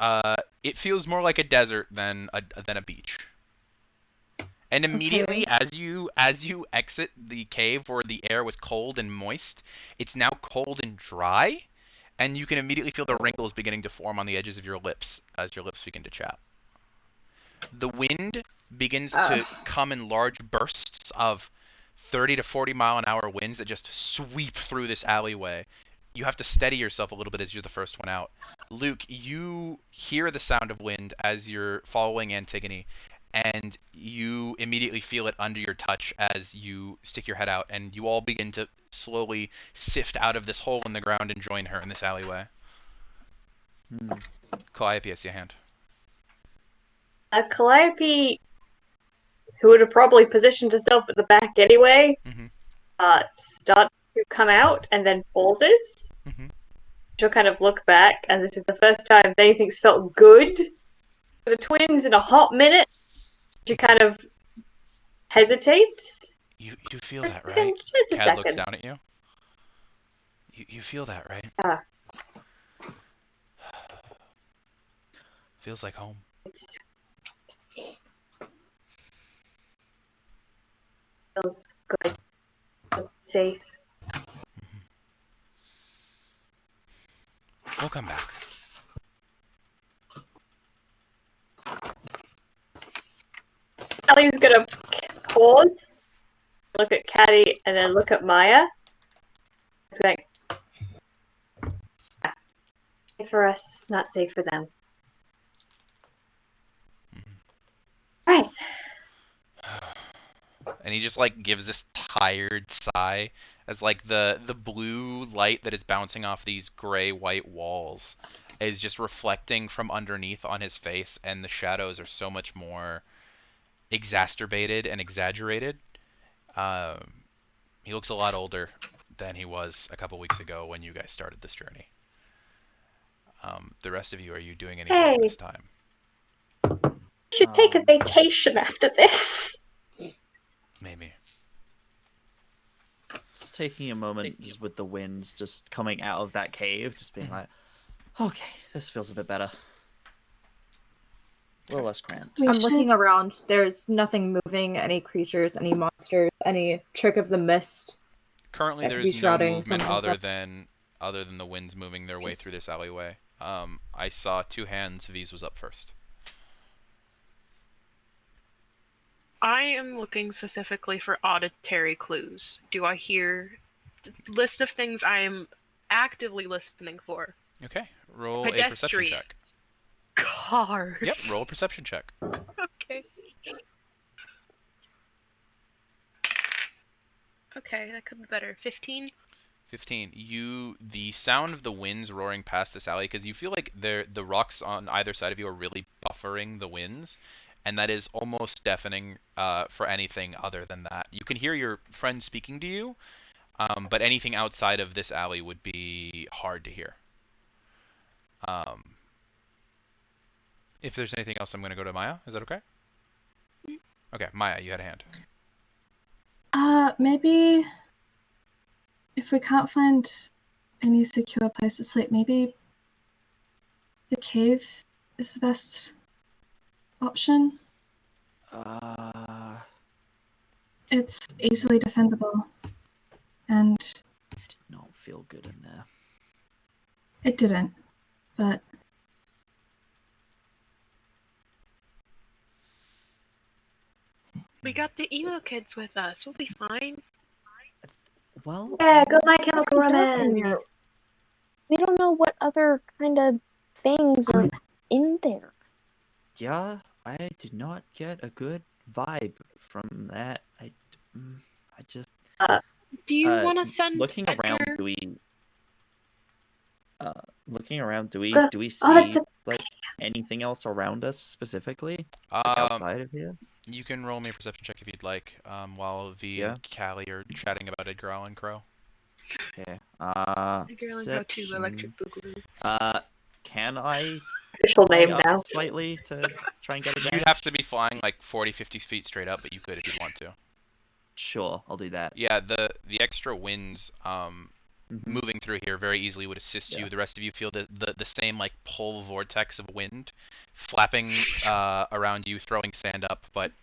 it feels more like a desert than a beach. And immediately, as you exit the cave where the air was cold and moist, it's now cold and dry, and you can immediately feel the wrinkles beginning to form on the edges of your lips as your lips begin to chap. The wind begins to come in large bursts of 30 to 40 mile an hour winds that just sweep through this alleyway. You have to steady yourself a little bit as you're the first one out. Luke, you hear the sound of wind as you're following Antigone, and you immediately feel it under your touch as you stick your head out, and you all begin to slowly sift out of this hole in the ground and join her in this alleyway. Calliope, I see a hand. Calliope, who would have probably positioned herself at the back anyway, starts to come out and then pauses. She'll kind of look back, and this is the first time anything's felt good for the twins in a hot minute. She kind of hesitates. You feel that, right? Just a Cad second. looks down at you. You feel that, right? Feels like home. Feels good. Feels safe. We'll come back. Ellie's gonna pause, look at Caddy, and then look at Maya. It's like, safe for us, not safe for them. Right. And he just like gives this tired sigh as like the blue light that is bouncing off these gray white walls is just reflecting from underneath on his face, and the shadows are so much more exacerbated and exaggerated. He looks a lot older than he was a couple weeks ago when you guys started this journey. The rest of you, are you doing anything this time? We should take a vacation after this. Maybe. Just taking a moment just with the winds just coming out of that cave, just being like, okay, this feels a bit better. A little less cramped. I'm looking around. There's nothing moving, any creatures, any monsters, any trick of the mist. Currently there's no movement other than the winds moving their way through this alleyway. I saw two hands. V's was up first. I am looking specifically for auditory clues. Do I hear the list of things I am actively listening for? Okay, roll a perception check. Cars. Yep, roll a perception check. Okay. Okay, that could be better. 15? 15. The sound of the winds roaring past this alley, because you feel like the rocks on either side of you are really buffering the winds, and that is almost deafening for anything other than that. You can hear your friend speaking to you, but anything outside of this alley would be hard to hear. If there's anything else, I'm going to go to Maya. Is that okay? Okay, Maya, you had a hand. Maybe if we can't find any secure place to sleep, maybe the cave is the best option. It's easily defendable, and Did not feel good in there. it didn't, but We got the emo kids with us. We'll be fine. Well, Yeah, go My Chemical Dark in Romance. there. We don't know what other kind of things are in there. yeah, I did not get a good vibe from that. I just Do you want to send looking Edgar? around. Do we? Looking around. Do we Oh, that's see like anything else around us specifically, like outside of here? You can roll me a perception check if you'd like, while V Yeah. and Callie are chatting about Edgar Allan Crow. Okay. Edgar Allan Crow 2 Electric Perception. Boogaloo. Can I official fly name up now. slightly to try and get a You'd have to be flying like 40, 50 feet straight up, but you could if you want to. Sure, I'll do that. Yeah, the extra winds Mhm. moving through here very easily would assist you. Yeah. The rest of you feel the same like pull vortex of wind flapping around you, throwing sand up, but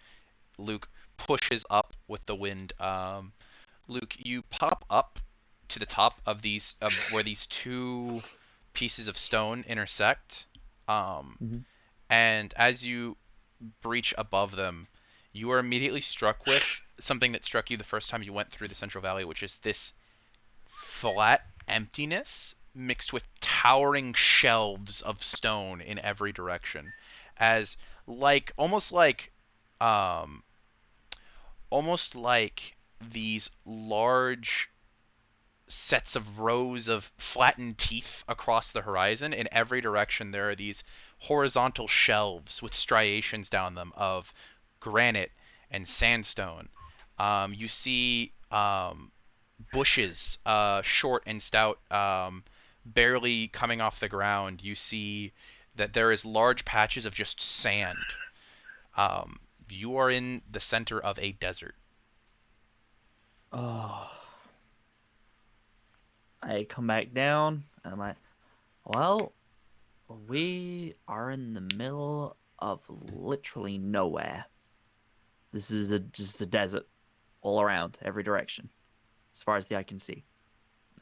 Luke pushes up with the wind. Luke, you pop up to the top of where these two pieces of stone intersect, Mhm. and as you breach above them, you are immediately struck with something that struck you the first time you went through the Central Valley, which is this flat emptiness mixed with towering shelves of stone in every direction, as like um almost like these large sets of rows of flattened teeth across the horizon. In every direction there are these horizontal shelves with striations down them of granite and sandstone. You see bushes, short and stout, barely coming off the ground. You see that there is large patches of just sand. You are in the center of a desert. Oh. I come back down and I'm like, well, we are in the middle of literally nowhere. This is just a desert all around, every direction. As far as the eye can see.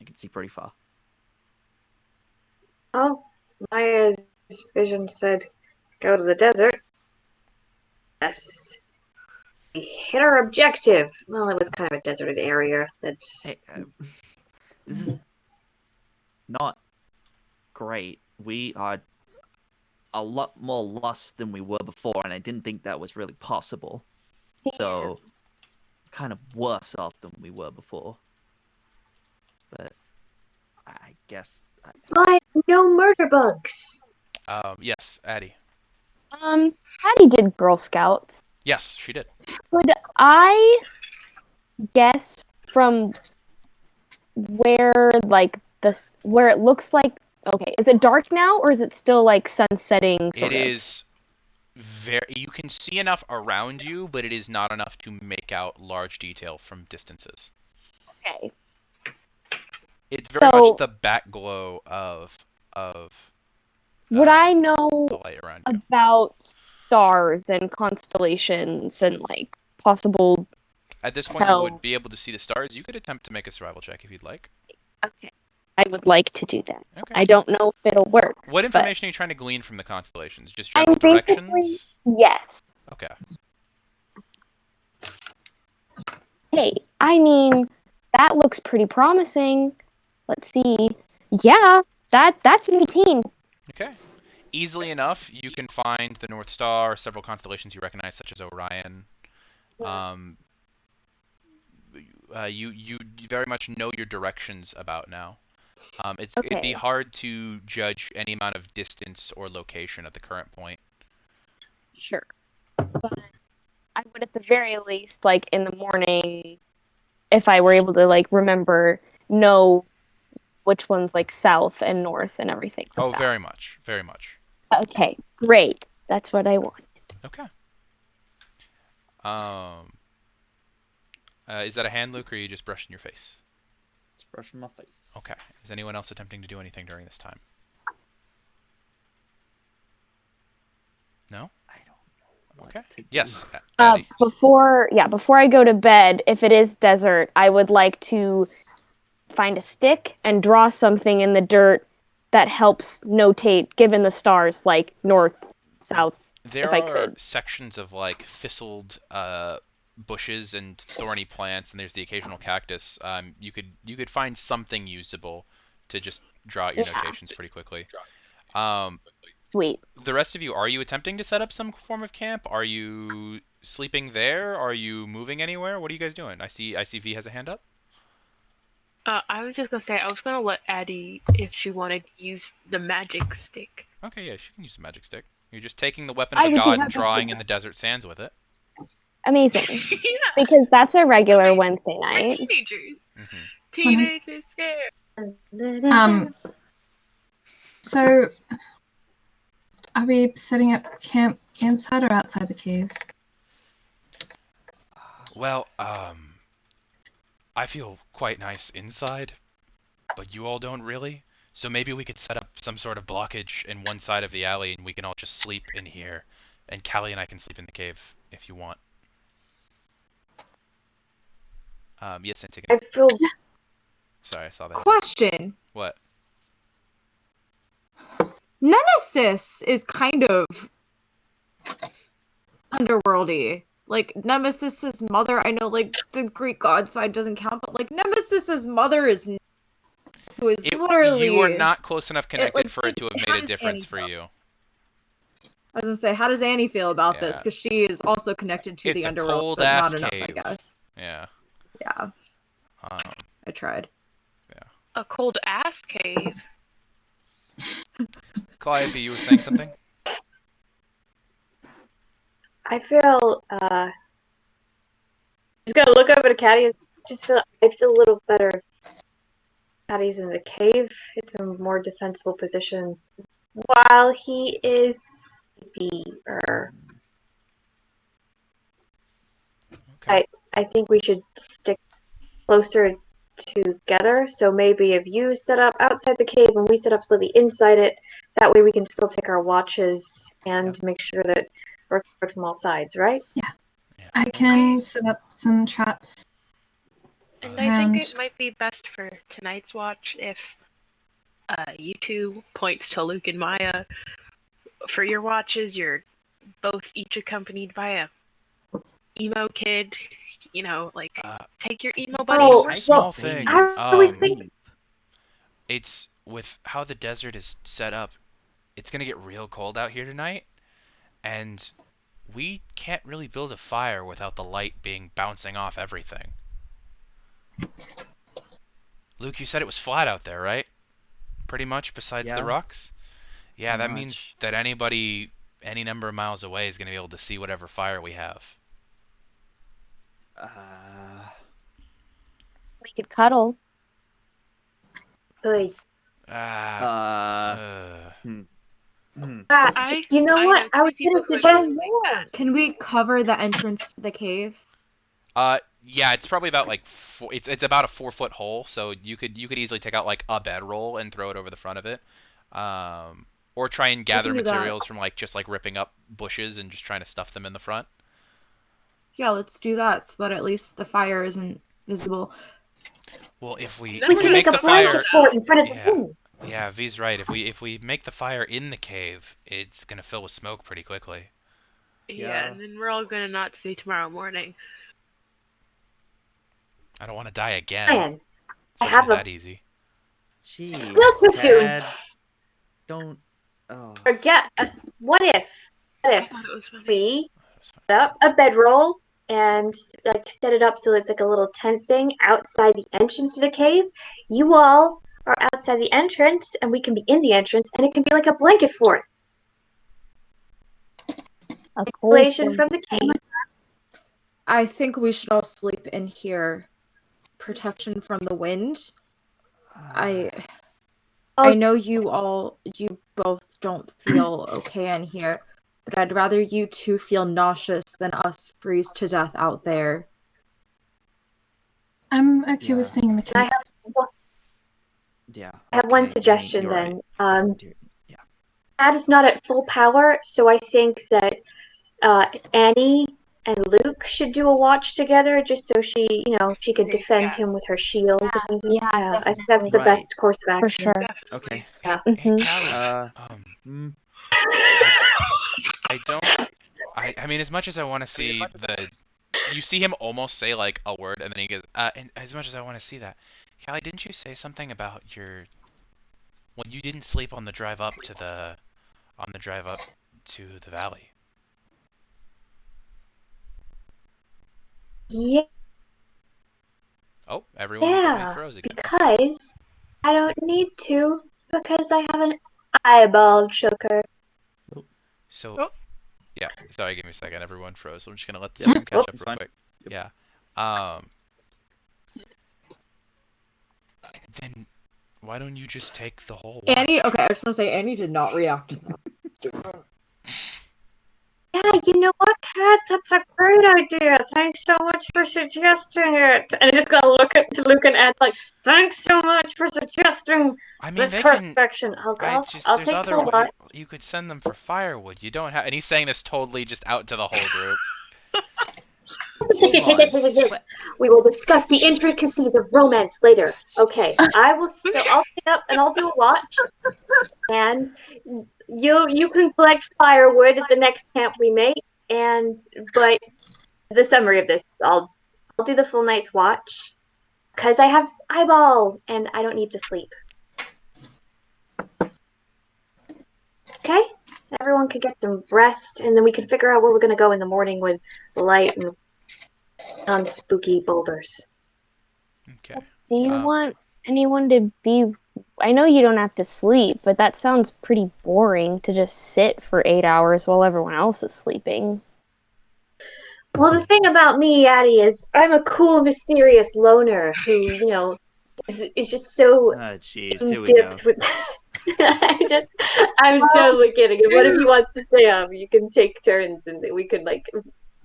I can see pretty far. Oh, Maya's vision said, go to the desert. Yes. We hit our objective. Well, it was kind of a deserted area. That's Hey, this is not great. We are a lot more lost than we were before, and I didn't think that was really possible. So, kind of worse off than we were before. But I guess. but no murder bugs. Yes, Addie. Patty did Girl Scouts. Yes, she did. Could I guess from where, like, where it looks like, okay, is it dark now, or is it still, like, sun setting, sort It of? is very. You can see enough around you, but it is not enough to make out large detail from distances. Okay. It's very So- much the back glow of Would I the know light around you. about stars and constellations and, like, possible... At this point, you would be able to see the stars. You could attempt to make a survival check if you'd like. Okay. I would like to do that. Okay. I don't know if it'll work. What information are you trying to glean from the constellations? Just I'm general basically... directions? Yes. Okay. Hey, I mean, that looks pretty promising. Let's see. Yeah, that's 18. Okay. Easily enough, you can find the North Star, several constellations you recognize, such as Orion. you very much know your directions about now. It'd be Okay. hard to judge any amount of distance or location at the current point. Sure. But I would at the very least, like in the morning, if I were able to like remember, know which one's like south and north and everything like Oh, that. very much, very much. Okay, great. That's what I want. Okay. Is that a hand, Luke, or are you just brushing your face? Just brushing my face. Okay. Is anyone else attempting to do anything during this time? No? I don't know. Okay. To do. Yes. Addie. Before I go to bed, if it is desert, I would like to find a stick and draw something in the dirt that helps notate, given the stars, like north, south, There if I are could. sections of like thistled bushes and thorny plants, and there's the occasional cactus. You could find something usable to just draw out your Yeah. notations pretty quickly. Sweet. The rest of you, are you attempting to set up some form of camp? Are you sleeping there? Are you moving anywhere? What are you guys doing? I see V has a hand up. I was just gonna say, I was gonna let Addie, if she wanted to use the magic stick. Okay, yeah, she can use the magic stick. You're just taking the weapon I of would be God and happy to drawing do in the desert sands with it. Amazing. Yeah, Because that's a regular Wednesday we're night. teenagers. Hmm Teenagers scared. So, are we setting up camp inside or outside the cave? Well, I feel quite nice inside, but you all don't really. So maybe we could set up some sort of blockage in one side of the alley and we can all just sleep in here. And Callie and I can sleep in the cave if you want. Yes, Antigone. I feel Sorry, I saw that. Question. What? Nemesis is kind of underworldy. Like, Nemesis's mother, I know, like, the Greek god side doesn't count, but, like, Nemesis's mother is who is literally... You are not close enough connected like, for it to have how made a does difference Annie for feel? you. I was gonna say, how does Annie feel about this? Yeah. Because she is also connected to It's the a underworld, but cold-ass not enough, I cave. guess. Yeah. Yeah, Um, I tried. A cold ass cave. Calliope, you were saying something? I feel just gonna look over to Caddy. I feel a little better. Caddy's in the cave. It's a more defensible position while he is sleepier. Okay. I think we should stick closer together. So maybe if you set up outside the cave and we set up slightly inside it, that way we can still take our watches and make sure that we're covered from all sides, right? Yeah. I can set up some traps. And I think it might be best for tonight's watch if you two, points to Luke and Maya, for your watches, you're both each accompanied by a emo kid. You know, like, take your emo buddy. Oh, a small thing. I was thinking. It's with how the desert is set up, it's gonna get real cold out here tonight, and we can't really build a fire without the light being bouncing off everything. Luke, you said it was flat out there, right? Pretty much, besides the rocks? Yeah, that means that anybody any number of miles away is going to be able to see whatever fire we have. We could cuddle. Good. You know what? I was gonna suggest. Can we cover the entrance to the cave? Yeah, it's probably about like it's about a 4-foot hole, so you could easily take out like a bedroll and throw it over the front of it, or try and gather materials from like just like ripping up bushes and just trying to stuff them in the front. Yeah, let's do that so that at least the fire isn't visible. Well, if we can make the fire in front of the room. Yeah, V's right. If we make the fire in the cave, it's gonna fill with smoke pretty quickly. Yeah, and then we're all gonna not see tomorrow morning. I don't want to die again. Man, I have that easy. Jeez, Still too soon. Don't. Forget. What if I thought it was funny. we set up a bedroll and like set it up so it's like a little tent thing outside the entrance to the cave. You all are outside the entrance, and we can be in the entrance, and it can be like a blanket fort. Isolation from the cave. I think we should all sleep in here. Protection from the wind. I know you both don't feel okay in here, but I'd rather you two feel nauseous than us freeze to death out there. I'm okay with staying in the cave. I have one suggestion then. Dad is not at full power, so I think that Annie and Luke should do a watch together, just so she could defend him with her shield. I think that's the best course of action. For sure. Okay. Yeah. I mean, as much as I want to see you see him almost say like a word, and then he goes, and as much as I want to see that, Callie, didn't you say something about you didn't sleep on the drive up to the valley? Yeah. Oh, everyone froze again. Because I don't need to, because I have an eyeball choker. So, yeah, sorry, give me a second. Everyone froze. So I'm just gonna let the stream catch up real quick. Yeah. Then why don't you just take the whole watch? Annie, okay, I was gonna say Annie did not react to that. Yeah, you know what, Kat? That's a great idea. Thanks so much for suggesting it. And I just gotta look at Luke and Ed like, thanks so much for suggesting this course of action. I'll take the watch. You could send them for firewood. You don't have. And he's saying this totally just out to the whole group. We will discuss the intricacies of romance later. Okay, I'll pick up and I'll do a watch. And you can collect firewood at the next camp we make. But the summary of this, I'll do the full night's watch because I have eyeball and I don't need to sleep. Okay, everyone can get some rest, and then we can figure out where we're gonna go in the morning with the light and spooky boulders. Okay. Do you want anyone to be? I know you don't have to sleep, but that sounds pretty boring to just sit for 8 hours while everyone else is sleeping. Well, the thing about me, Addie, is I'm a cool, mysterious loner who, is just so dipped with. I'm totally kidding. If one of you wants to stay up, you can take turns, and we could sing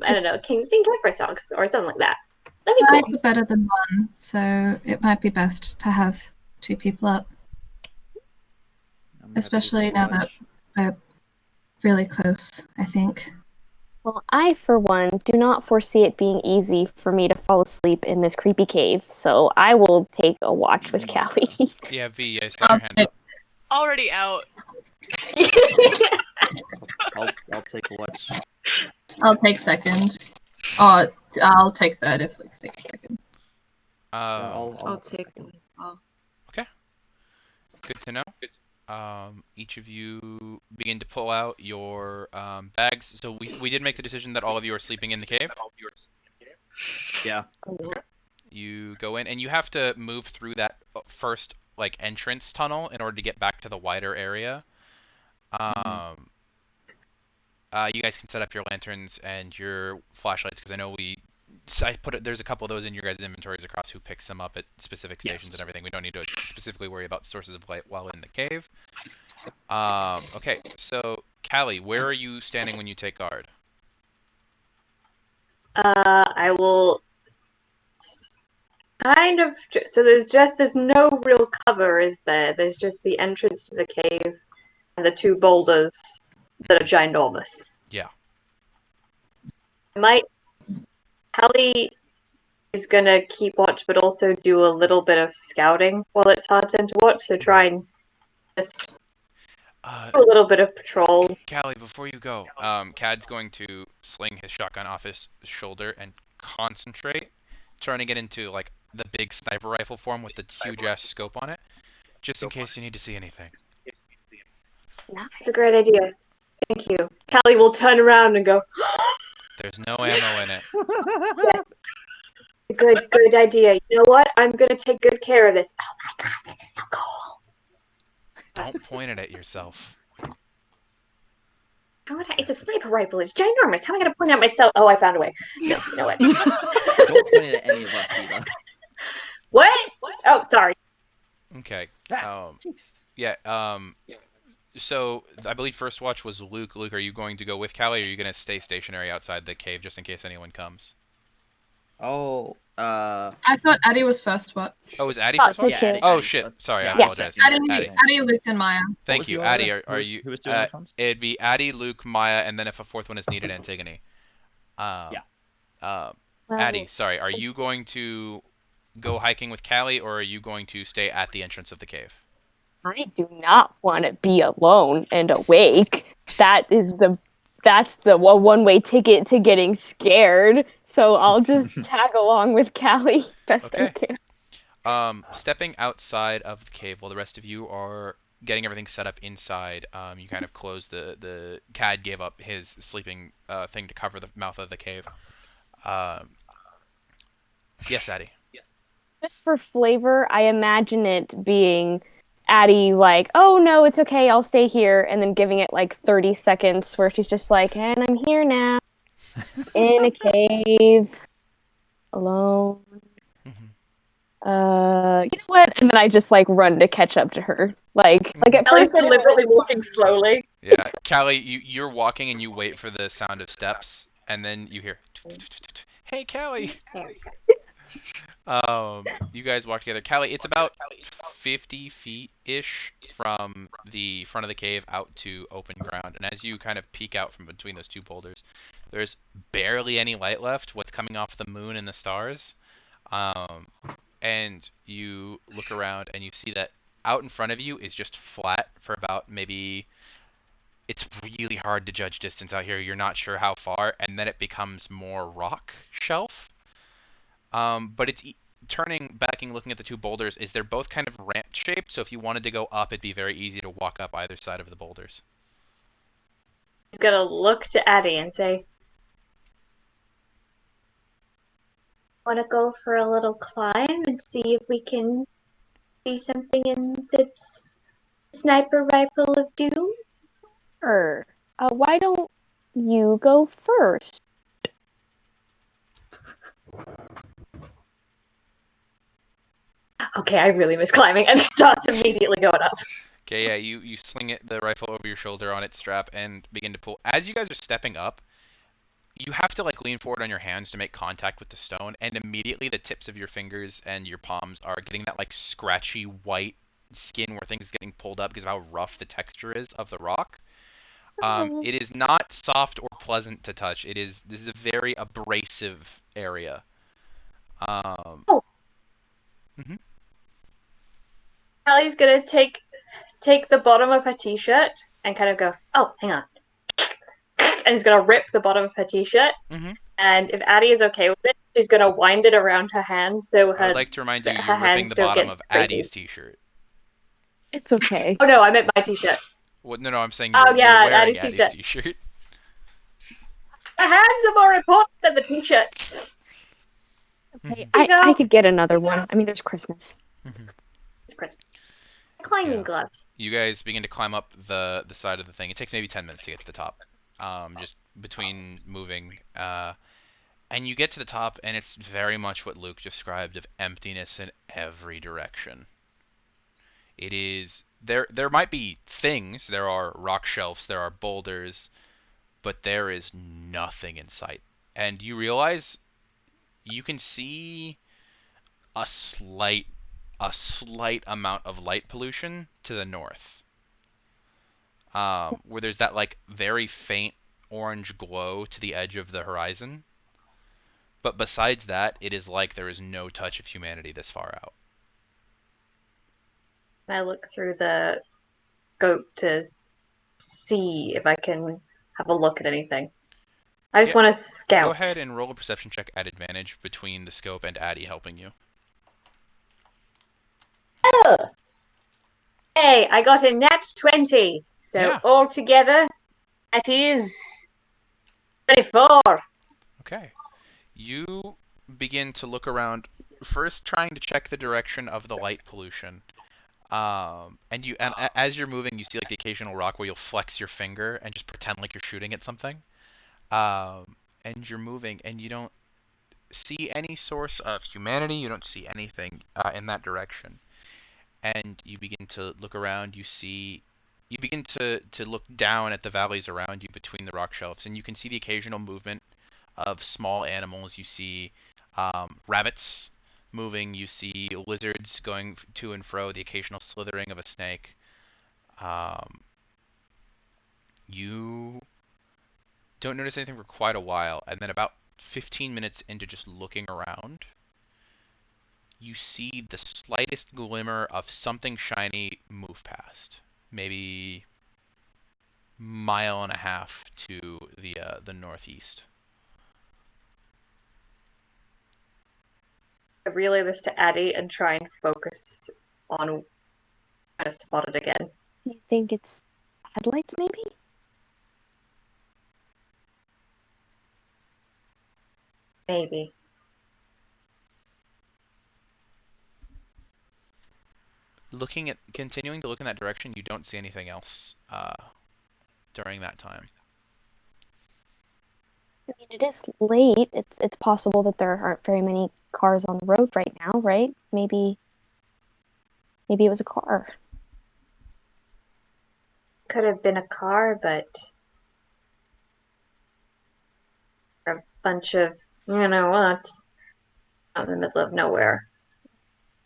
campfire songs or something like that. That'd be cool. It's better than one, so it might be best to have 2 people up. Especially now that we're really close, I think. Well, I, for one, do not foresee it being easy for me to fall asleep in this creepy cave, so I will take a watch with Callie. Yeah, V, I saw your hand up. Already out. I'll take a watch. I'll take second. Or I'll take third if Luke's taking second. I'll take one. Okay. Good to know. Each of you begin to pull out your bags. So we did make the decision that all of you are sleeping in the cave. Yeah. Okay. You go in, and you have to move through that first entrance tunnel in order to get back to the wider area. You guys can set up your lanterns and your flashlights, because I know there's a couple of those in your guys' inventories across who picks them up at specific stations and everything. We don't need to specifically worry about sources of light while in the cave. Okay, so Callie, where are you standing when you take guard? I will so there's no real cover, is there? There's just the entrance to the cave and the 2 boulders that are ginormous. Yeah. Callie is gonna keep watch, but also do a little bit of scouting while it's hard to watch, so try and just do a little bit of patrol. Callie, before you go, Cad's going to sling his shotgun off his shoulder and concentrate, trying to get into the big sniper rifle form with the huge ass scope on it, just in case you need to see anything. That's a great idea. Thank you. Callie will turn around and go, There's no ammo in it. Good idea. You know what? I'm gonna take good care of this. Oh my god, this is so cool. Don't point it at yourself. How would I? It's a sniper rifle. It's ginormous. How am I gonna point it at myself? Oh, I found a way. No, you know what? Don't point it at any of us either. What? Oh, sorry. Okay. Jeez. Yeah. So I believe first watch was Luke. Luke, are you going to go with Callie, or are you going to stay stationary outside the cave just in case anyone comes? Oh, I thought Addie was first watch. Oh, is Addie Thought first so watch? too. Addie- Oh Addie's shit! first. Sorry, I Yeah. apologize. Addie, Luke, and Maya. Thank you, was the Addie. order? Are Who you? was doing which ones? It'd be Addie, Luke, Maya, and then if a fourth one is needed, Antigone. Addie, sorry. Are you going to go hiking with Callie, or are you going to stay at the entrance of the cave? I do not want to be alone and awake. That's the one-way ticket to getting scared. So I'll just tag along with Callie best I Okay. can. Stepping outside of the cave while the rest of you are getting everything set up inside, you kind of close the Cad gave up his sleeping thing to cover the mouth of the cave. Yes, Addie. Just for flavor, I imagine it being Addie like, oh no, it's okay, I'll stay here, and then giving it like 30 seconds where she's just like, and I'm here now, in a cave, alone. You know what? And then I just like run to catch up to her. Like at Ellie's first I deliberately walking slowly. Yeah, Callie, you're walking and you wait for the sound of steps, and then you hear, "Hey, Callie." There we go. You guys walk together. Callie, it's about 50 feet-ish from the front of the cave out to open ground. And as you kind of peek out from between those two boulders, there's barely any light left. What's coming off the moon and the stars. And you look around and you see that out in front of you is just flat for about maybe... It's really hard to judge distance out here. You're not sure how far. And then it becomes more rock shelf. But it's turning back and looking at the two boulders, is they're both kind of ramp shaped, so if you wanted to go up, it'd be very easy to walk up either side of the boulders. He's gonna look to Addie and say, wanna go for a little climb and see if we can see something in this sniper rifle of doom? Sure. Why don't you go first? Okay, I really miss climbing, and starts immediately going up. Okay, yeah, you sling the rifle over your shoulder on its strap and begin to pull. As you guys are stepping up, you have to like lean forward on your hands to make contact with the stone, and immediately the tips of your fingers and your palms are getting that like scratchy white skin where things are getting pulled up because of how rough the texture is of the rock. It is not soft or pleasant to touch. This is a very abrasive area. Allie's gonna take the bottom of her t-shirt and kind of go, oh, hang on. And he's gonna rip the bottom of her t-shirt. And if Addie is okay with it, she's gonna wind it around her hand so her I would like to remind you, her you're ripping hands the don't bottom get of sticky. Addie's t-shirt. It's okay. Oh no, I meant my t-shirt. Well, no, I'm saying Oh, you're yeah, wearing Addie's Addie's t-shirt. t-shirt. The hands are more important than the t-shirt. Okay, I could get another one. I mean, there's Christmas. It's Christmas. Climbing gloves. You guys begin to climb up the side of the thing. It takes maybe 10 minutes to get to the top. Just between moving. And you get to the top, and it's very much what Luke described of emptiness in every direction. It is... There might be things. There are rock shelves. There are boulders. But there is nothing in sight. And you realize you can see a slight amount of light pollution to the north. Where there's that like very faint orange glow to the edge of the horizon. But besides that, it is like there is no touch of humanity this far out. I look through the scope to see if I can have a look at anything. I just want to scout. Go ahead and roll a perception check at advantage between the scope and Addie helping you. Oh! Hey, I got a nat 20. So altogether, that is 24. Okay. You begin to look around, first trying to check the direction of the light pollution. As you're moving, you see like the occasional rock where you'll flex your finger and just pretend like you're shooting at something. And you're moving, and you don't see any source of humanity. You don't see anything in that direction. And you begin to look around. You begin to look down at the valleys around you between the rock shelves, and you can see the occasional movement of small animals. You see rabbits moving. You see lizards going to and fro. The occasional slithering of a snake. You don't notice anything for quite a while, and then about 15 minutes into just looking around, you see the slightest glimmer of something shiny move past. Maybe mile and a half to the northeast. I relay this to Addie and try and focus on how to spot it again. You think it's headlights, maybe? Maybe. Continuing to look in that direction, you don't see anything else during that time. I mean, it is late. It's possible that there aren't very many cars on the road right now, right? Maybe it was a car. Could have been a car, but a bunch of you know what out in the middle of nowhere.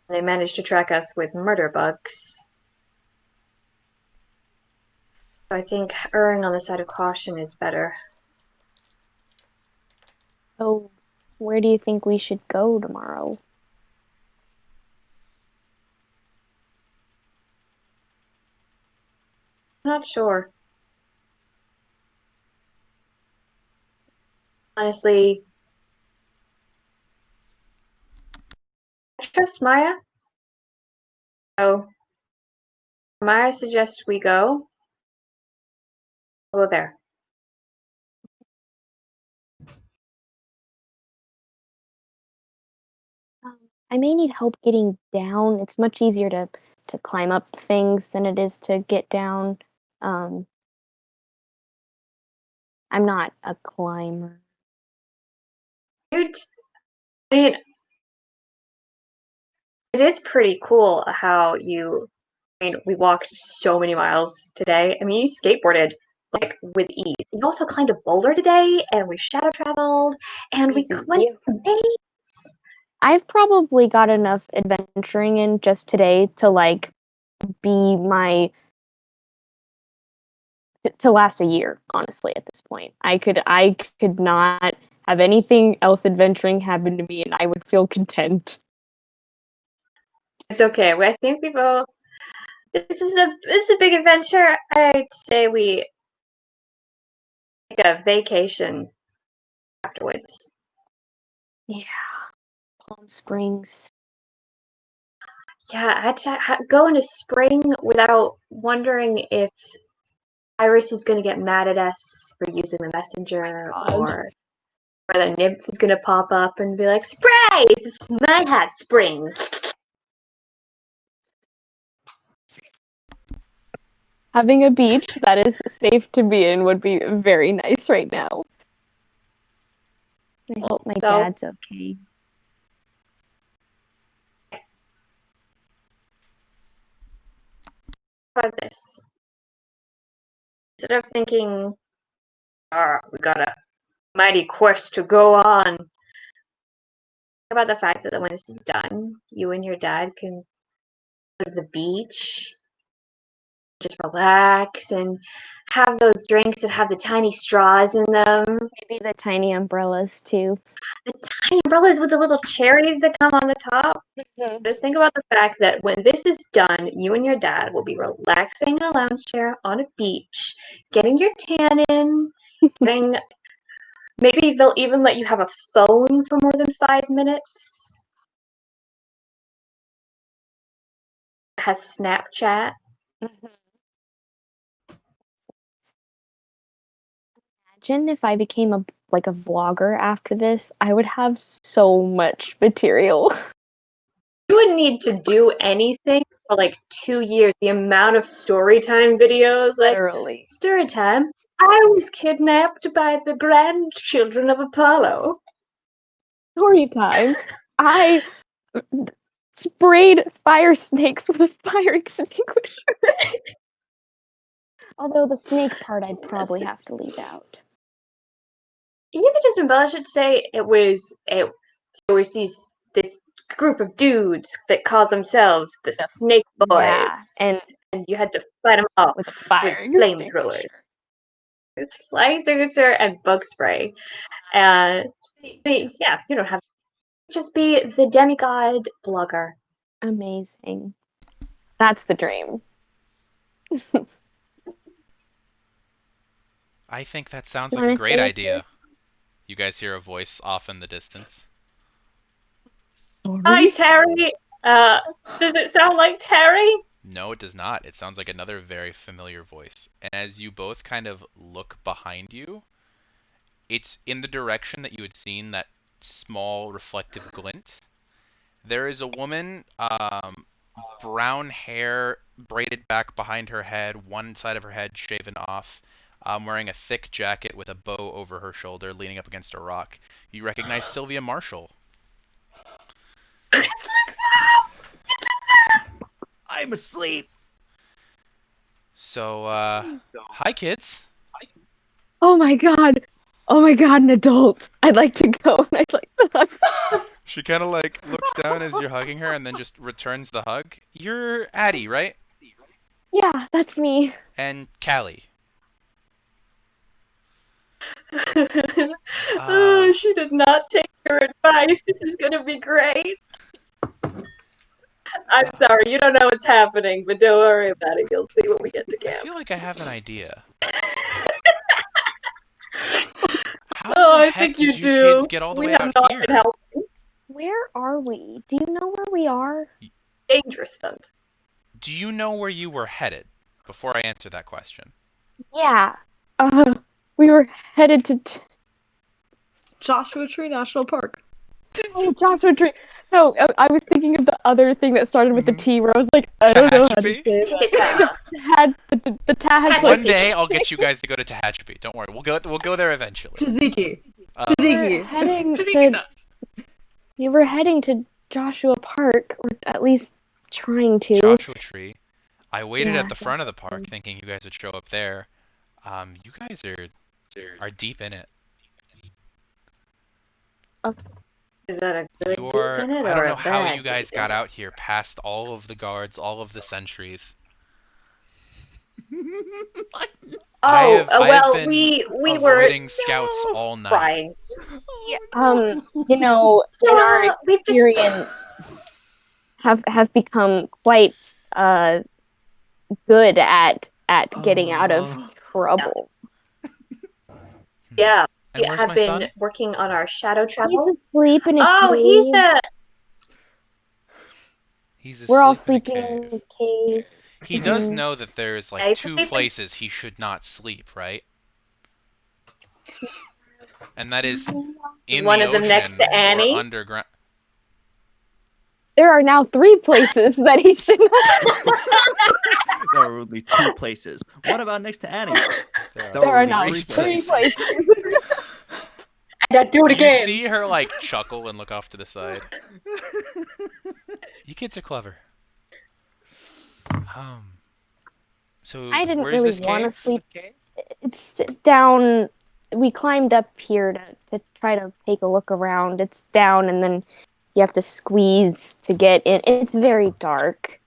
They managed to track us with murder bugs. So I think erring on the side of caution is better. So, where do you think we should go tomorrow? I'm not sure. Honestly, I trust Maya. So, Maya suggests we go. We'll go there. I may need help getting down. It's much easier to climb up things than it is to get down. I'm not a climber. Dude, I mean, it is pretty cool how we walked so many miles today. I mean, you skateboarded like with ease. You also climbed a boulder today, and we shadow traveled, and we climbed a maze. I've probably got enough adventuring in just today to like be to last a year, honestly, at this point. I could not have anything else adventuring happen to me and I would feel content. It's okay. I think we both. This is a big adventure. I'd say we take a vacation afterwards. Yeah. Palm Springs. Yeah, go into spring without wondering if Iris is going to get mad at us for using the messenger, or the nymph is going to pop up and be like, "Surprise! This is my hot spring." Having a beach that is safe to be in would be very nice right now. I hope my dad's okay. How about this? Instead of thinking, we got a mighty quest to go on, think about the fact that when this is done, you and your dad can go to the beach, just relax and have those drinks that have the tiny straws in them. Maybe the tiny umbrellas too. The tiny umbrellas with the little cherries that come on the top. Just think about the fact that when this is done, you and your dad will be relaxing in a lounge chair on a beach, getting your tan in, maybe they'll even let you have a phone for more than 5 minutes. It has Snapchat. Imagine if I became a like a vlogger after this, I would have so much material. You wouldn't need to do anything for like 2 years. The amount of storytime videos, like Literally. story time. I was kidnapped by the grandchildren of Apollo. Story time. I sprayed fire snakes with a fire extinguisher. Although the snake part I'd probably have to leave out. You could just embellish it to say there was this group of dudes that called themselves the Snake Boys, Yeah, and you had to fight them off with a fire with flamethrowers. It's fire extinguisher and bug spray. And yeah, you don't have to just be the demigod blogger. Amazing. That's the dream. I think that sounds like a great idea. You guys hear a voice off in the distance. Hi, Terry. Does it sound like Terry? No, it does not. It sounds like another very familiar voice. And as you both kind of look behind you, it's in the direction that you had seen that small reflective glint. There is a woman, brown hair braided back behind her head, one side of her head shaven off, wearing a thick jacket with a bow over her shoulder, leaning up against a rock. You recognize Sylvia Marshall. I'm asleep. So, hi kids. Oh my god, an adult. I'd like to go and I'd like to hug. She kind of like looks down as you're hugging her and then just returns the hug. You're Addie, right? Yeah, that's me. And Callie. Oh, she did not take her advice. This is gonna be great. I'm sorry, you don't know what's happening, but don't worry about it. You'll see when we get to I camp. feel like I have an idea. How Oh, the I heck think you did do. kids get all the We way have out not here? been helping. Where are we? Do you know where we are? Dangerous stunts. Do you know where you were headed? Before I answer that question. Yeah. We were headed to Joshua Tree National Park. Oh, Joshua Tree. No, I was thinking of the other thing that started with the T, where I was like, I don't know how to say it. Had the tag. One day I'll get you guys to go to Tehachapi. Don't worry, we'll go there eventually. Tzatziki. We were heading to Joshua Park, or at least trying to. Joshua Tree. I waited at the front of the park thinking you guys would show up there. You guys are deep in it. Is that a good deep in it I don't or know a how bad you guys deep got in it? out here past all of the guards, all of the sentries. Oh, I have been we avoiding were scouts all night. trying. You know, in our We've just experience, have become quite good at getting out of trouble. yeah. And We where's have my been son? working on our shadow travel. He's asleep in a Oh, cave. he's the He's asleep We're all in a sleeping cave. in the cave. He does know that there's Yeah, like he's two sleeping. places he should not sleep, right? And that is in one the of them ocean next to Annie. or underground. There are now 3 places that he should not. There are only 2 places. What about next to Annie? There are only now 3 3 places. I gotta do it You again. see her like chuckle and look off to the side. You kids are clever. So I didn't where's really this want to cave? sleep. It's down. We climbed up here to try to take a look around. It's down, and then you have to squeeze to get in. It's very dark.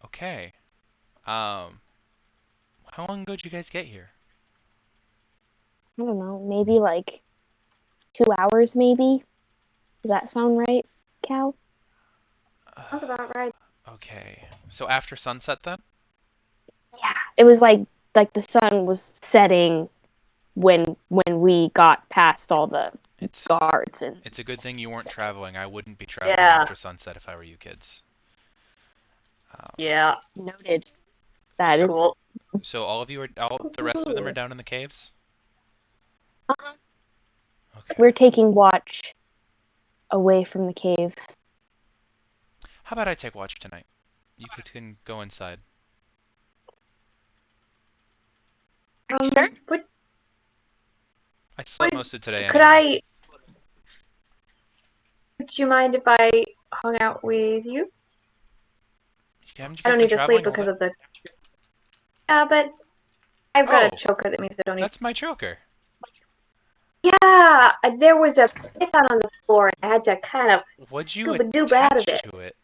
Okay. How long ago did you guys get here? I don't know, maybe like 2 hours, maybe. Does that sound right, Cal? Sounds about right. Okay. So after sunset then? Yeah. It was like the sun was setting when we got past all the guards and. It's a good thing you weren't traveling. I wouldn't be traveling Yeah. after sunset if I were you kids. Yeah. Noted. That is cool. So all of you are, the rest of them are down in the caves? Okay. We're taking watch away from the cave. How about I take watch tonight? You can go inside. Sure. I slept most of today Could anyway. would you mind if I hung out with you? Haven't you I guys don't been need to traveling sleep all because day? of the. Yeah, but I've got Oh. a choker that means I don't need. That's my choker. Yeah, there was a python on the floor, and I had to kind of What'd you scuba doob out of attach it. to it?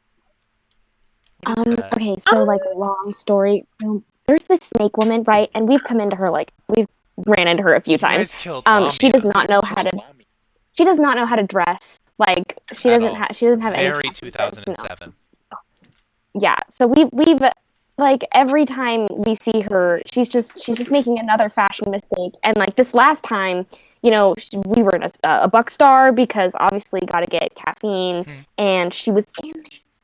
What is that? Okay, so like long story. So there's this snake woman, right? And we've come into her we've ran into her a few You times. guys killed She does Lamia. not know how to. She does not know how to dress. Like she At doesn't all. have. She doesn't have any. Very fashion sense, no. 2007. Yeah. So we've like every time we see her, she's just making another fashion mistake. And like this last time, we were in a Buck Star because obviously got to get caffeine, and she was in there,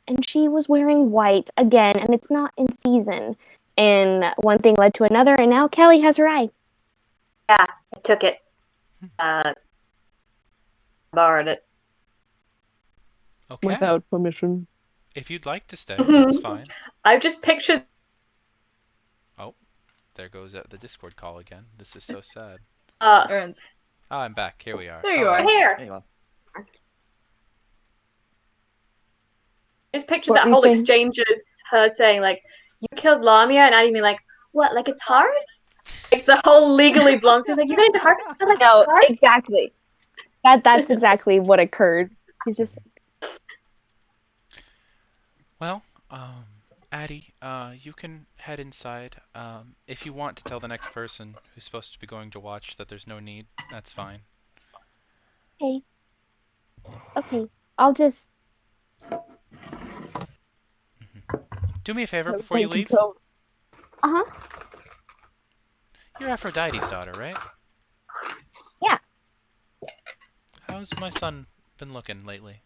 and she was wearing white again, and it's not in season. And one thing led to another, and now Callie has her eye. Yeah, I took it. Borrowed it. Okay. Without permission. If you'd like to stay, that's fine. I've just pictured. Oh, there goes the Discord call again. This is so sad. Aaron's. Oh, I'm back. Here we are. There you Hello. are. Here. There you go. Just picture What that were you whole saying? exchange as her saying like, "You killed Lamia," and I'd be like, "What? Like it's hard?" Like the whole legally blonde. She's like, "You got into hard?" I'm like, No, hard? exactly. That's exactly what occurred. He's just Well, Addie, you can head inside. If you want to tell the next person who's supposed to be going to watch that there's no need, that's fine. hey. Okay, I'll just. Do me a favor before you leave. Uh-huh. You're Aphrodite's daughter, right? Yeah. How's my son been looking lately?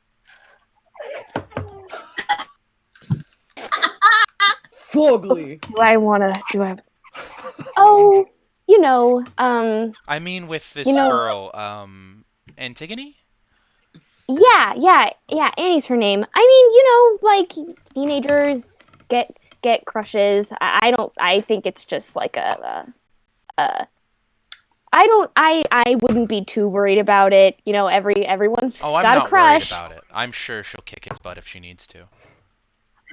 Fugly. Do I? Oh, I mean with this You know- girl, Antigone? Yeah, Annie's her name. I mean, like teenagers get crushes. I think it's just like I wouldn't be too worried about it. Everyone's Oh, I'm got a not worried crush. about it. I'm sure she'll kick his butt if she needs to.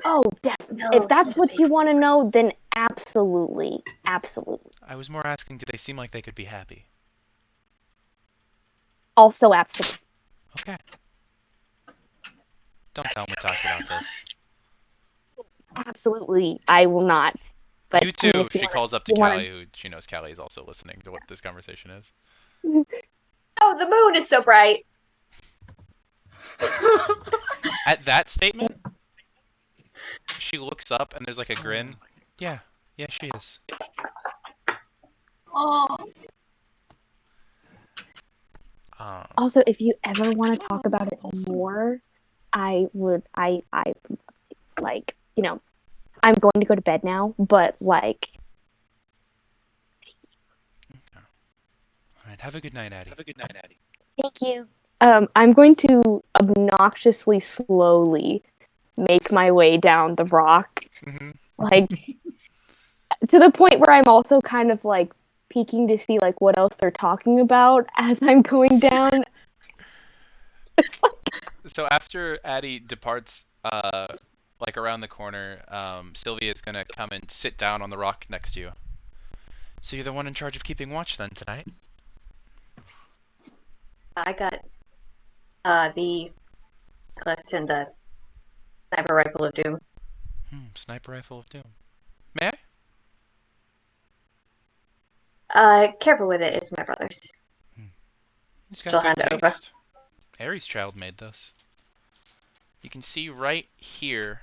Oh, definitely. If that's what you want to know, then absolutely. I was more asking, do they seem like they could be happy? Also absolutely. Okay. Don't tell him we talked about this. Absolutely, I will not. But You too, if you she wanna- calls up to you wanna- Callie, who she knows Callie is also listening to what this conversation is. Oh, the moon is so bright. At that statement, she looks up and there's like a grin. Yeah, she is. Oh. Also, if you ever want to talk about it more, I would. I like. I'm going to go to bed now, but like. All right, have a good night, Addie. Thank you. I'm going to obnoxiously slowly make my way down the rock, like to the point where I'm also kind of like peeking to see like what else they're talking about as I'm going down. So after Addie departs, like around the corner, Sylvia's gonna come and sit down on the rock next to you. So you're the one in charge of keeping watch then tonight? I got the necklace and the sniper rifle of doom. Sniper rifle of doom. May I? Careful with it. It's my brother's. He's She'll got hand good it over. taste. Aries child made this. You can see right here,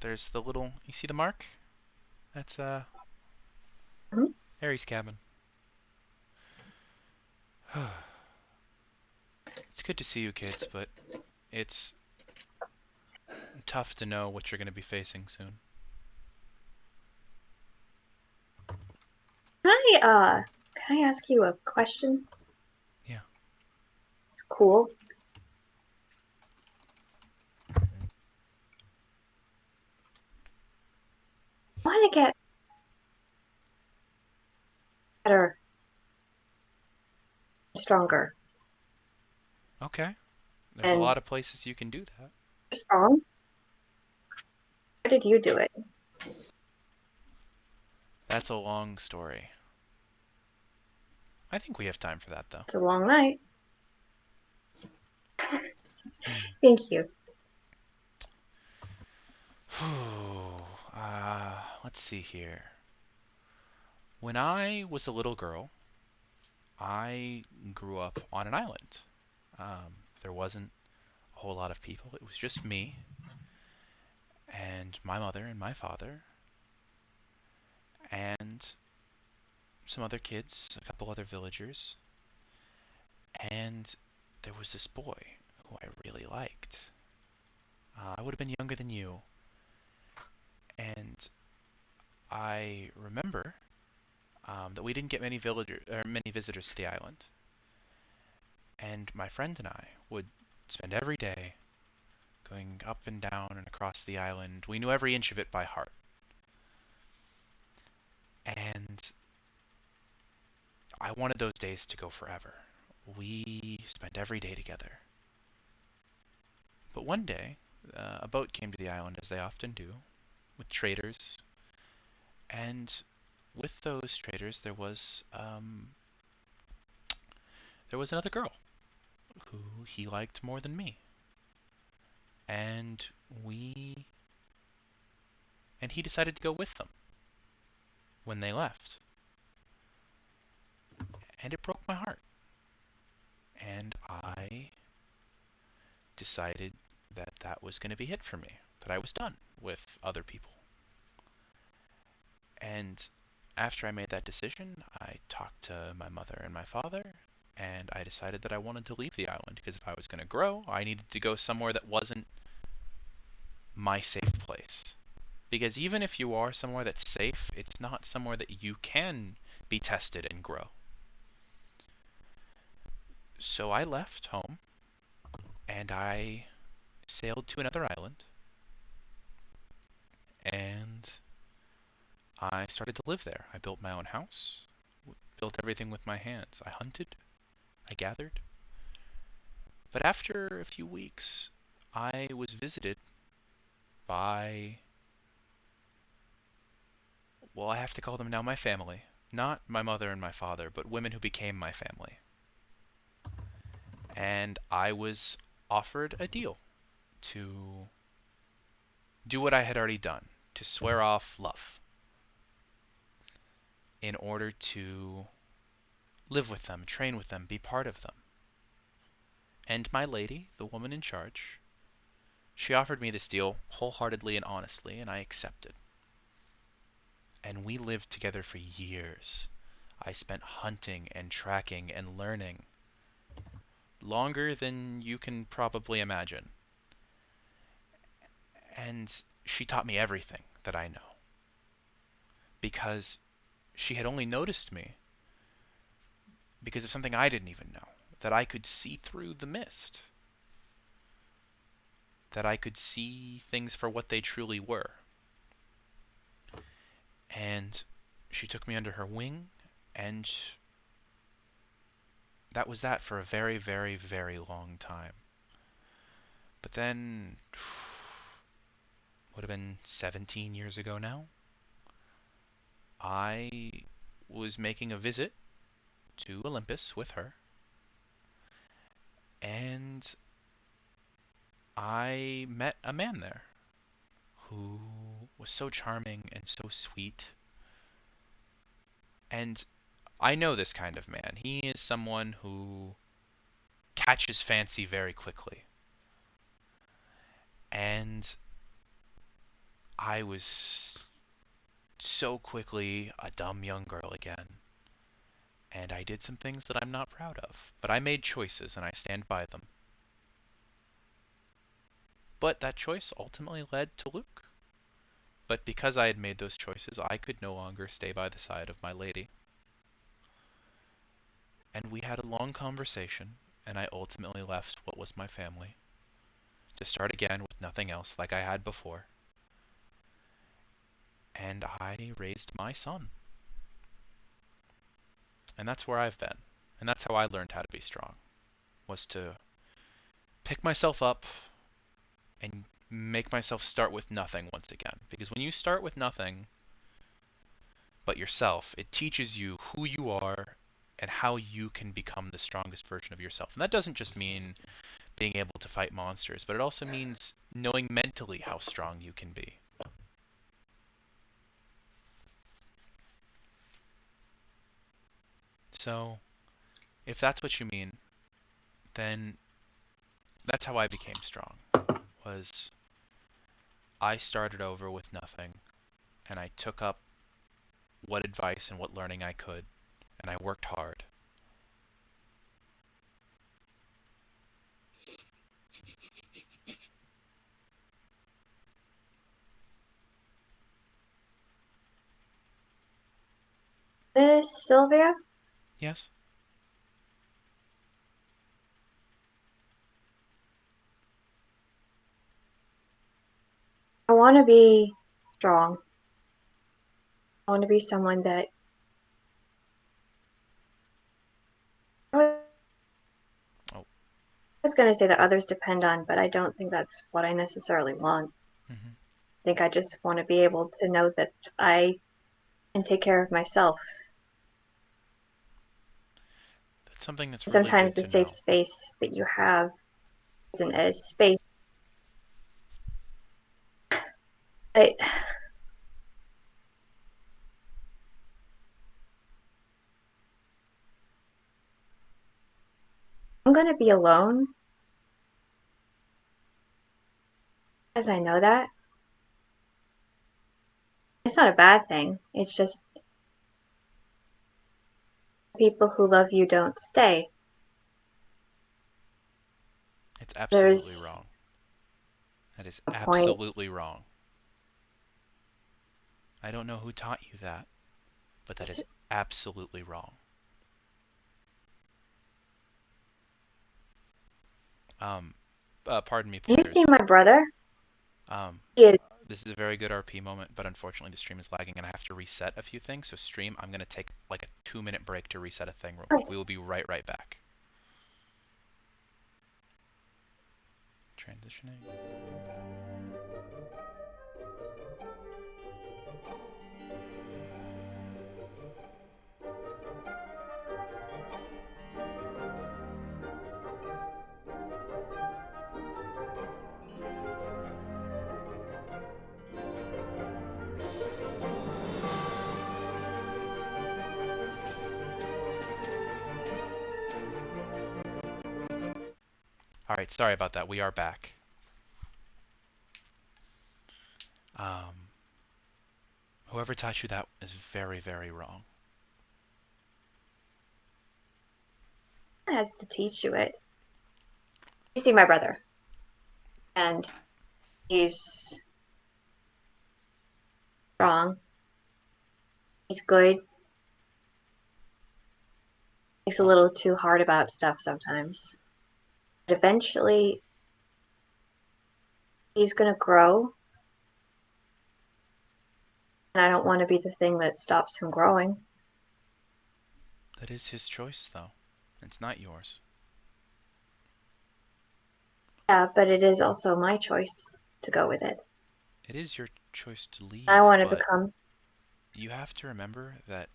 there's the little, you see the mark? That's Aries cabin. It's good to see you kids, but it's tough to know what you're going to be facing soon. Can I ask you a question? It's cool. I want to get better, stronger. Okay. There's a lot of places you can do that. Strong? How did you do it? That's a long story. I think we have time for that, though. It's a long night. Thank you. Let's see here. When I was a little girl, I grew up on an island. There wasn't a whole lot of people. It was just me and my mother and my father and some other kids, a couple other villagers, and there was this boy who I really liked. I would have been younger than you, and I remember that we didn't get many visitors to the island, and my friend and I would spend every day going up and down and across the island. We knew every inch of it by heart. And I wanted those days to go forever. We spent every day together. But one day, a boat came to the island, as they often do, with traders. And with those traders, there was another girl who he liked more than me. And he decided to go with them when they left. And it broke my heart. And I decided that that was going to be it for me, that I was done with other people. And after I made that decision, I talked to my mother and my father, and I decided that I wanted to leave the island, because if I was going to grow, I needed to go somewhere that wasn't my safe place. Because even if you are somewhere that's safe, it's not somewhere that you can be tested and grow. So I left home, and I sailed to another island, and I started to live there. I built my own house, built everything with my hands. I hunted, I gathered. But after a few weeks, I was visited by, well, I have to call them now my family. Not my mother and my father, but women who became my family. And I was offered a deal to do what I had already done, to swear off love, in order to live with them, train with them, be part of them. And my lady, the woman in charge, she offered me this deal wholeheartedly and honestly, and I accepted. And we lived together for years. I spent hunting and tracking and learning longer than you can probably imagine. And she taught me everything that I know. Because she had only noticed me because of something I didn't even know. That I could see through the mist. That I could see things for what they truly were. And she took me under her wing, and that was that for a very, very, very long time. But then, would have been 17 years ago now, I was making a visit to Olympus with her, and I met a man there who was so charming and so sweet. And I know this kind of man. He is someone who catches fancy very quickly. And I was so quickly a dumb young girl again. And I did some things that I'm not proud of. But I made choices, and I stand by them. But that choice ultimately led to Luke. But because I had made those choices, I could no longer stay by the side of my lady. And we had a long conversation, and I ultimately left what was my family to start again with nothing else like I had before. And I raised my son. And that's where I've been. And that's how I learned how to be strong, was to pick myself up and make myself start with nothing once again. Because when you start with nothing but yourself, it teaches you who you are and how you can become the strongest version of yourself. And that doesn't just mean being able to fight monsters, but it also means knowing mentally how strong you can be. So, if that's what you mean, then that's how I became strong. Was I started over with nothing, and I took up what advice and what learning I could, and I worked hard. Miss Sylvia? Yes? I want to be strong. I want to be someone that I Oh. was going to say that others depend on, but I don't think that's what I necessarily want. Mm-hmm. I think I just want to be able to know that I can take care of myself. That's something that's really Sometimes good the to safe know. space that you have isn't a space. But I'm going to be alone, as I know that. It's not a bad thing. It's just people who love you don't stay. It's absolutely There's wrong. That is a point. absolutely wrong. I don't know who taught you that, but that is absolutely wrong. Pardon me, Have you players. seen my brother? He is. This is a very good RP moment, but unfortunately the stream is lagging and I have to reset a few things. So stream, I'm going to take like a 2-minute break to reset a thing real quick. We will be right back. Transitioning. Alright, sorry about that. We are back. Whoever taught you that is very, very wrong. Has to teach you it. You see my brother, and he's strong. He's good. He's a little too hard about stuff sometimes. But eventually, he's gonna grow, and I don't want to be the thing that stops him growing. That is his choice, though. It's not yours. Yeah, but it is also my choice to go with it. It is your choice to leave, I want to but become. you have to remember that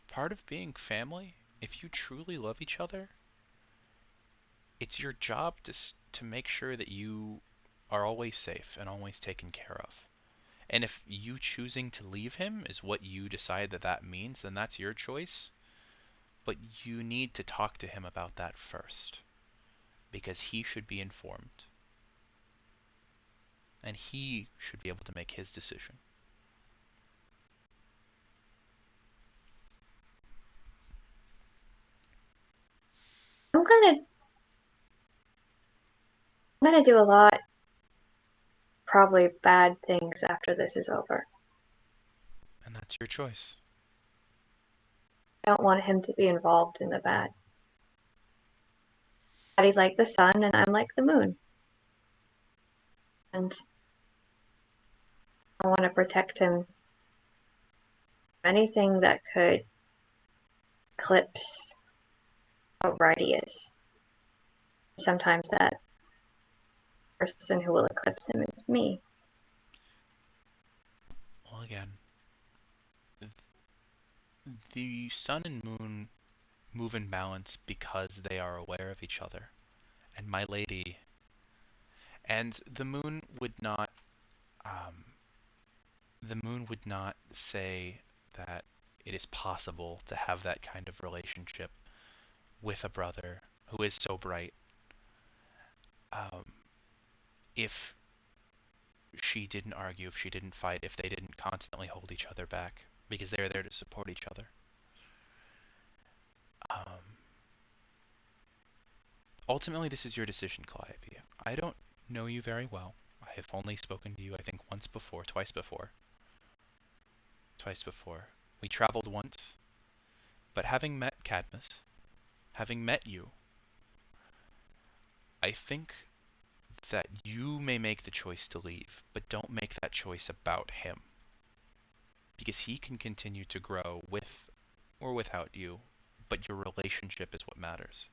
part of being family, if you truly love each other, it's your job to make sure that you are always safe and always taken care of. And if you choosing to leave him is what you decide that means, then that's your choice. But you need to talk to him about that first, because he should be informed. And he should be able to make his decision. I'm gonna do a lot, probably bad things after this is over. And that's your choice. I don't want him to be involved in the bad. Daddy's like the sun and I'm like the moon. And I want to protect him from anything that could eclipse how bright he is. Sometimes that person who will eclipse him is me. Well, again, the sun and moon move in balance because they are aware of each other. And my lady, and the moon would not say that it is possible to have that kind of relationship with a brother who is so bright, if she didn't argue, if she didn't fight, if they didn't constantly hold each other back, because they're there to support each other. Ultimately, this is your decision, Calliope. I don't know you very well. I have only spoken to you, I think, twice before. We traveled once, but having met Cadmus, having met you, I think that you may make the choice to leave, but don't make that choice about him. Because he can continue to grow with or without you, but your relationship is what matters.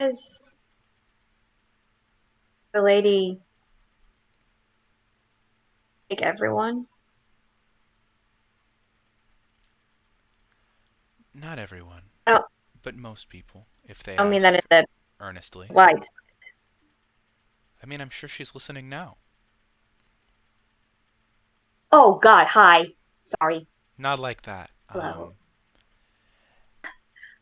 Is the lady like everyone? Not everyone, Oh, but most people, if they I don't mean that in ask the earnestly. wide. I mean, I'm sure she's listening now. Oh God, hi. Sorry. Not like that. Hello.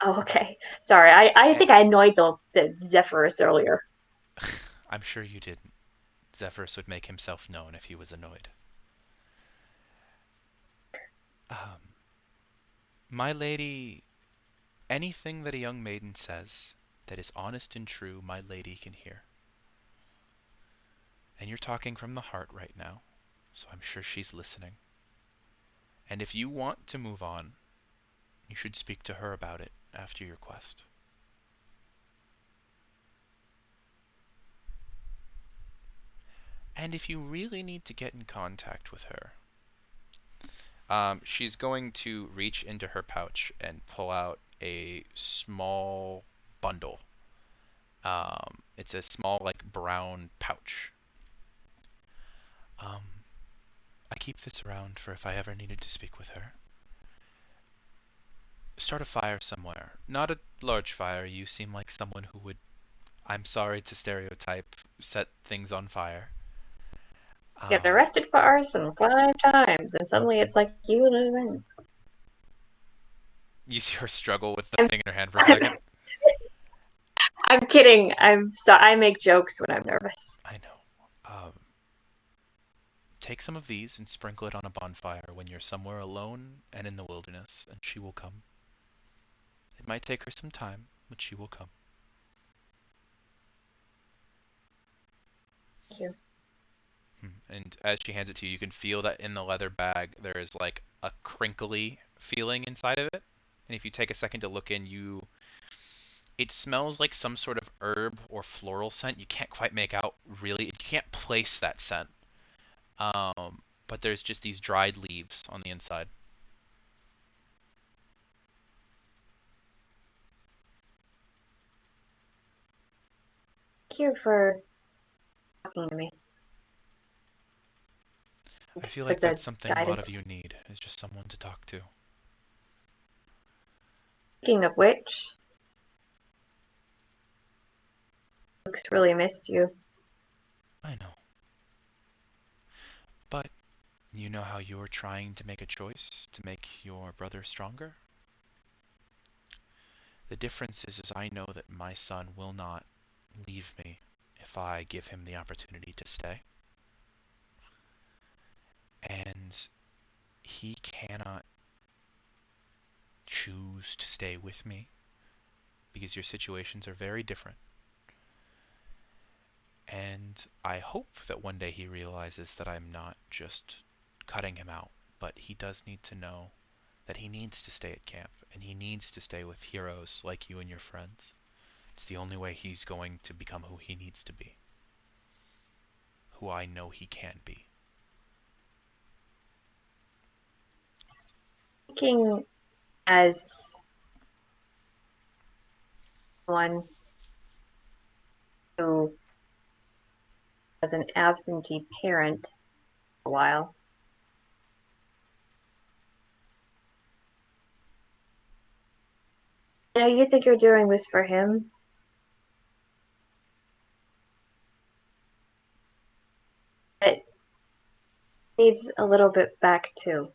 Oh, okay. Sorry. I think I annoyed the Zephyrus earlier. I'm sure you didn't. Zephyrus would make himself known if he was annoyed. My lady, anything that a young maiden says that is honest and true, my lady can hear. And you're talking from the heart right now, so I'm sure she's listening. And if you want to move on, you should speak to her about it after your quest. And if you really need to get in contact with her, she's going to reach into her pouch and pull out a small bundle. It's a small, like, brown pouch. I keep this around for if I ever needed to speak with her. Start a fire somewhere. Not a large fire. You seem like someone who would, I'm sorry to stereotype, set things on fire. Get arrested for arson 5 times, and suddenly it's like you losing. You see her struggle with the thing in her hand for a second. I'm kidding. I make jokes when I'm nervous. I know. Take some of these and sprinkle it on a bonfire when you're somewhere alone and in the wilderness, and she will come. It might take her some time, but she will come. Thank you. And as she hands it to you, you can feel that in the leather bag there is like a crinkly feeling inside of it. And if you take a second to look in, it smells like some sort of herb or floral scent. You can't quite make out really. You can't place that scent. But there's just these dried leaves on the inside. Thank you for talking to me. I feel like that's something a lot of you need, is just someone to talk to. Speaking of which, Luke's really missed you. I know. But you know how you're trying to make a choice to make your brother stronger? The difference is I know that my son will not leave me if I give him the opportunity to stay. And he cannot choose to stay with me because your situations are very different. And I hope that one day he realizes that I'm not just cutting him out, but he does need to know that he needs to stay at camp, and he needs to stay with heroes like you and your friends. It's the only way he's going to become who he needs to be. Who I know he can be. Speaking as one who was an absentee parent for a while, you know, you think you're doing this for him? It needs a little bit back too.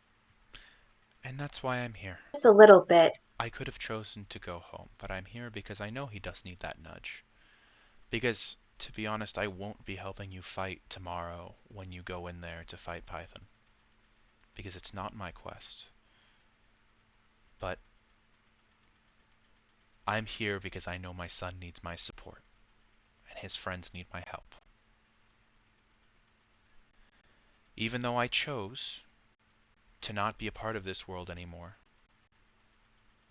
And that's why I'm here. Just a little bit. I could have chosen to go home, but I'm here because I know he does need that nudge. Because, to be honest, I won't be helping you fight tomorrow when you go in there to fight Python. Because it's not my quest. But I'm here because I know my son needs my support, and his friends need my help. Even though I chose to not be a part of this world anymore,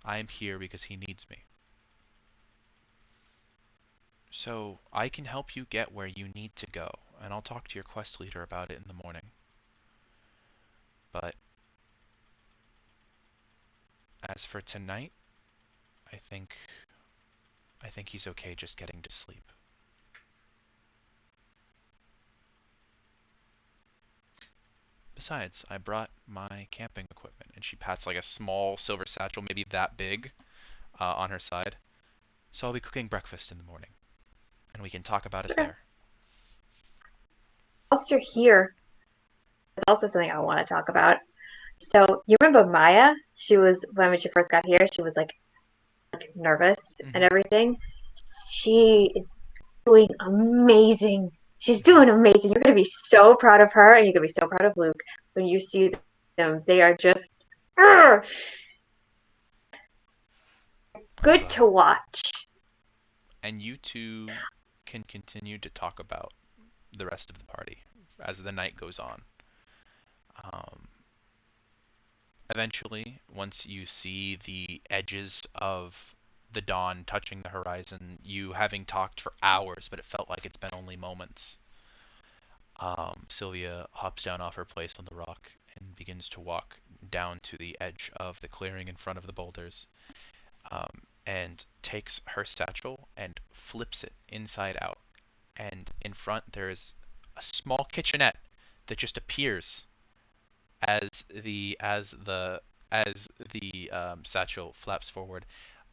I am here because he needs me. So I can help you get where you need to go, and I'll talk to your quest leader about it in the morning. But as for tonight, I think he's okay just getting to sleep. Besides, I brought my camping equipment, and she pats like a small silver satchel, maybe that big, on her side. So I'll be cooking breakfast in the morning, and we can talk about it there. Whilst you're here, there's also something I want to talk about. So you remember Maya? She was, when she first got here, she was like nervous and everything. She is doing amazing. She's doing amazing. You're going to be so proud of her, and you're going to be so proud of Luke when you see them. They are just good to watch. And you two can continue to talk about the rest of the party as the night goes on. Eventually, once you see the edges of the dawn touching the horizon, you having talked for hours, but it felt like it's been only moments, Sylvia hops down off her place on the rock and begins to walk down to the edge of the clearing in front of the boulders, and takes her satchel and flips it inside out. And in front there's a small kitchenette that just appears as the satchel flaps forward.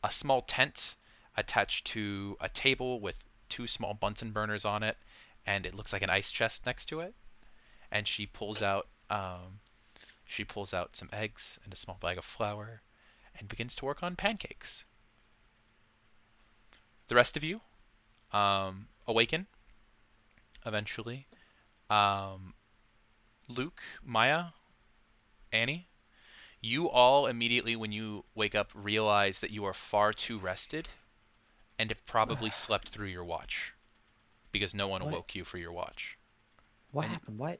A small tent attached to a table with two small Bunsen burners on it, and it looks like an ice chest next to it. And she pulls out some eggs and a small bag of flour, and begins to work on pancakes. The rest of you awaken eventually. Luke, Maya, Annie, you all immediately, when you wake up, realize that you are far too rested and have probably slept through your watch because no one awoke you for your watch. What happened? What?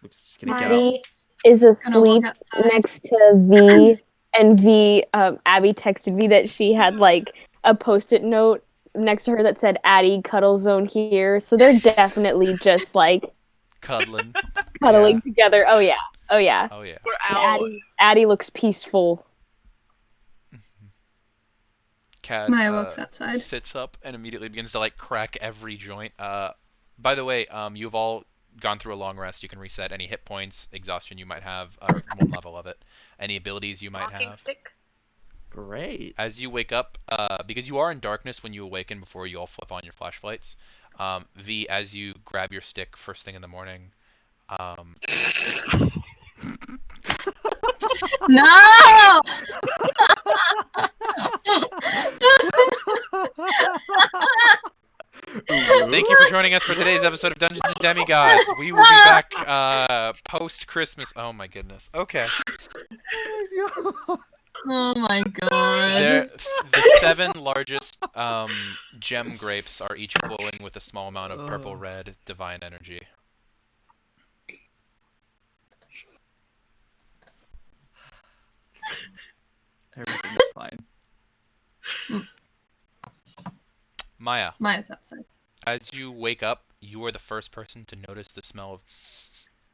Luke's just gonna Abby get up. is asleep next to V, and V, Abby texted me that she had like a post-it note next to her that said "Addie cuddle zone here," so they're definitely just like cuddling together. Oh yeah. We're out. Addie looks peaceful. Cad Maya walks outside, sits up, and immediately begins to like crack every joint. By the way, you've all gone through a long rest. You can reset any hit points, exhaustion you might have, or one level of it, any abilities you might have. Stick. Great. As you wake up, because you are in darkness when you awaken before you all flip on your flashlights, V, as you grab your stick first thing in the morning, No! Thank you for joining us for today's episode of Dungeons and Demigods. We will be back post-Christmas. Oh my goodness. Okay. Oh my god. The 7 largest gem grapes are each glowing with a small amount of purple-red divine energy. Maya. Maya's outside. As you wake up, you are the first person to notice the smell of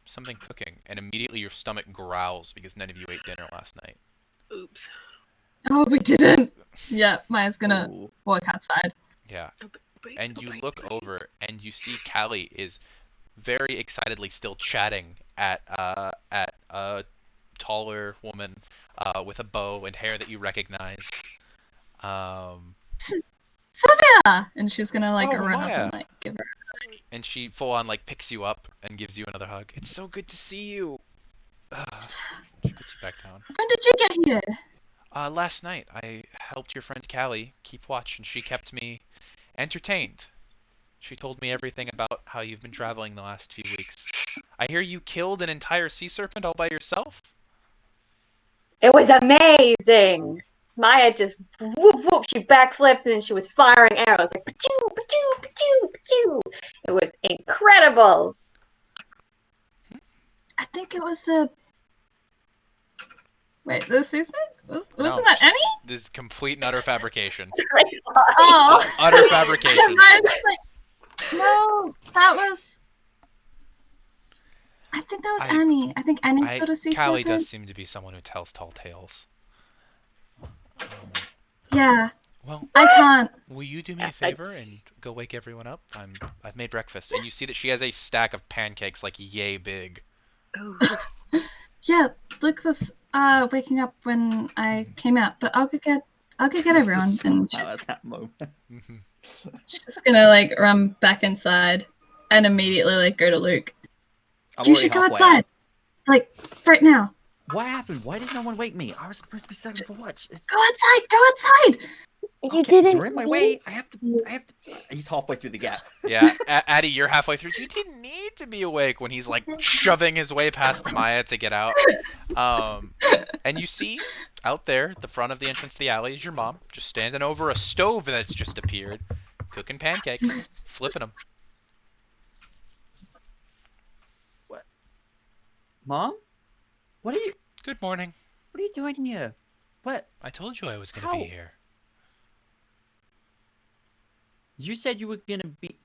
something cooking, and immediately your stomach growls because none of you ate dinner last night. Oops. Oh, we didn't. Yeah, Maya's gonna Ooh. walk outside. Yeah. Wait, And you wait, look wait. over, and you see Callie is very excitedly still chatting at a taller woman with a bow and hair that you recognize. Sylvia! And she's gonna like Oh, run Maya. up and like give her. And she full on like picks you up and gives you another hug. It's so good to see you. She puts you back down. When did you get here? Last night I helped your friend Callie keep watch, and she kept me entertained. She told me everything about how you've been traveling the last few weeks. I hear you killed an entire sea serpent all by yourself? It was amazing. Maya just whoop whoop. She backflipped and she was firing arrows like pa-choo, pa-choo, pa-choo, pa-choo. It was incredible. I think it was the. Wait, the season? Wasn't No. that Annie? This is complete and utter fabrication. Oh. Utter fabrication. No, that was. I think that was Annie. I think Annie killed a sea Callie serpent. does seem to be someone who tells tall tales. Yeah. Well, I can't. will you do me a favor and go wake everyone up? I've made breakfast, and you see that she has a stack of pancakes like yay big. Oh. Yeah, Luke was waking up when I came out, but I'll go get everyone, and At that moment. she's gonna like run back inside and immediately like go to Luke. I'm You already should go halfway outside, out. like right now. What happened? Why did no one wake me? I was supposed to be second for watch. Go outside. Go outside. You didn't. You're in my way. I have to. He's halfway through the gap. Yeah, Addie, you're halfway through. You didn't need to be awake when he's like shoving his way past Maya to get out. And you see out there, at the front of the entrance to the alley, is your mom just standing over a stove that's just appeared, cooking pancakes, flipping them. What? Mom? What are you? Good morning. What are you doing here? What? I told you I was gonna be here. You said you were gonna be.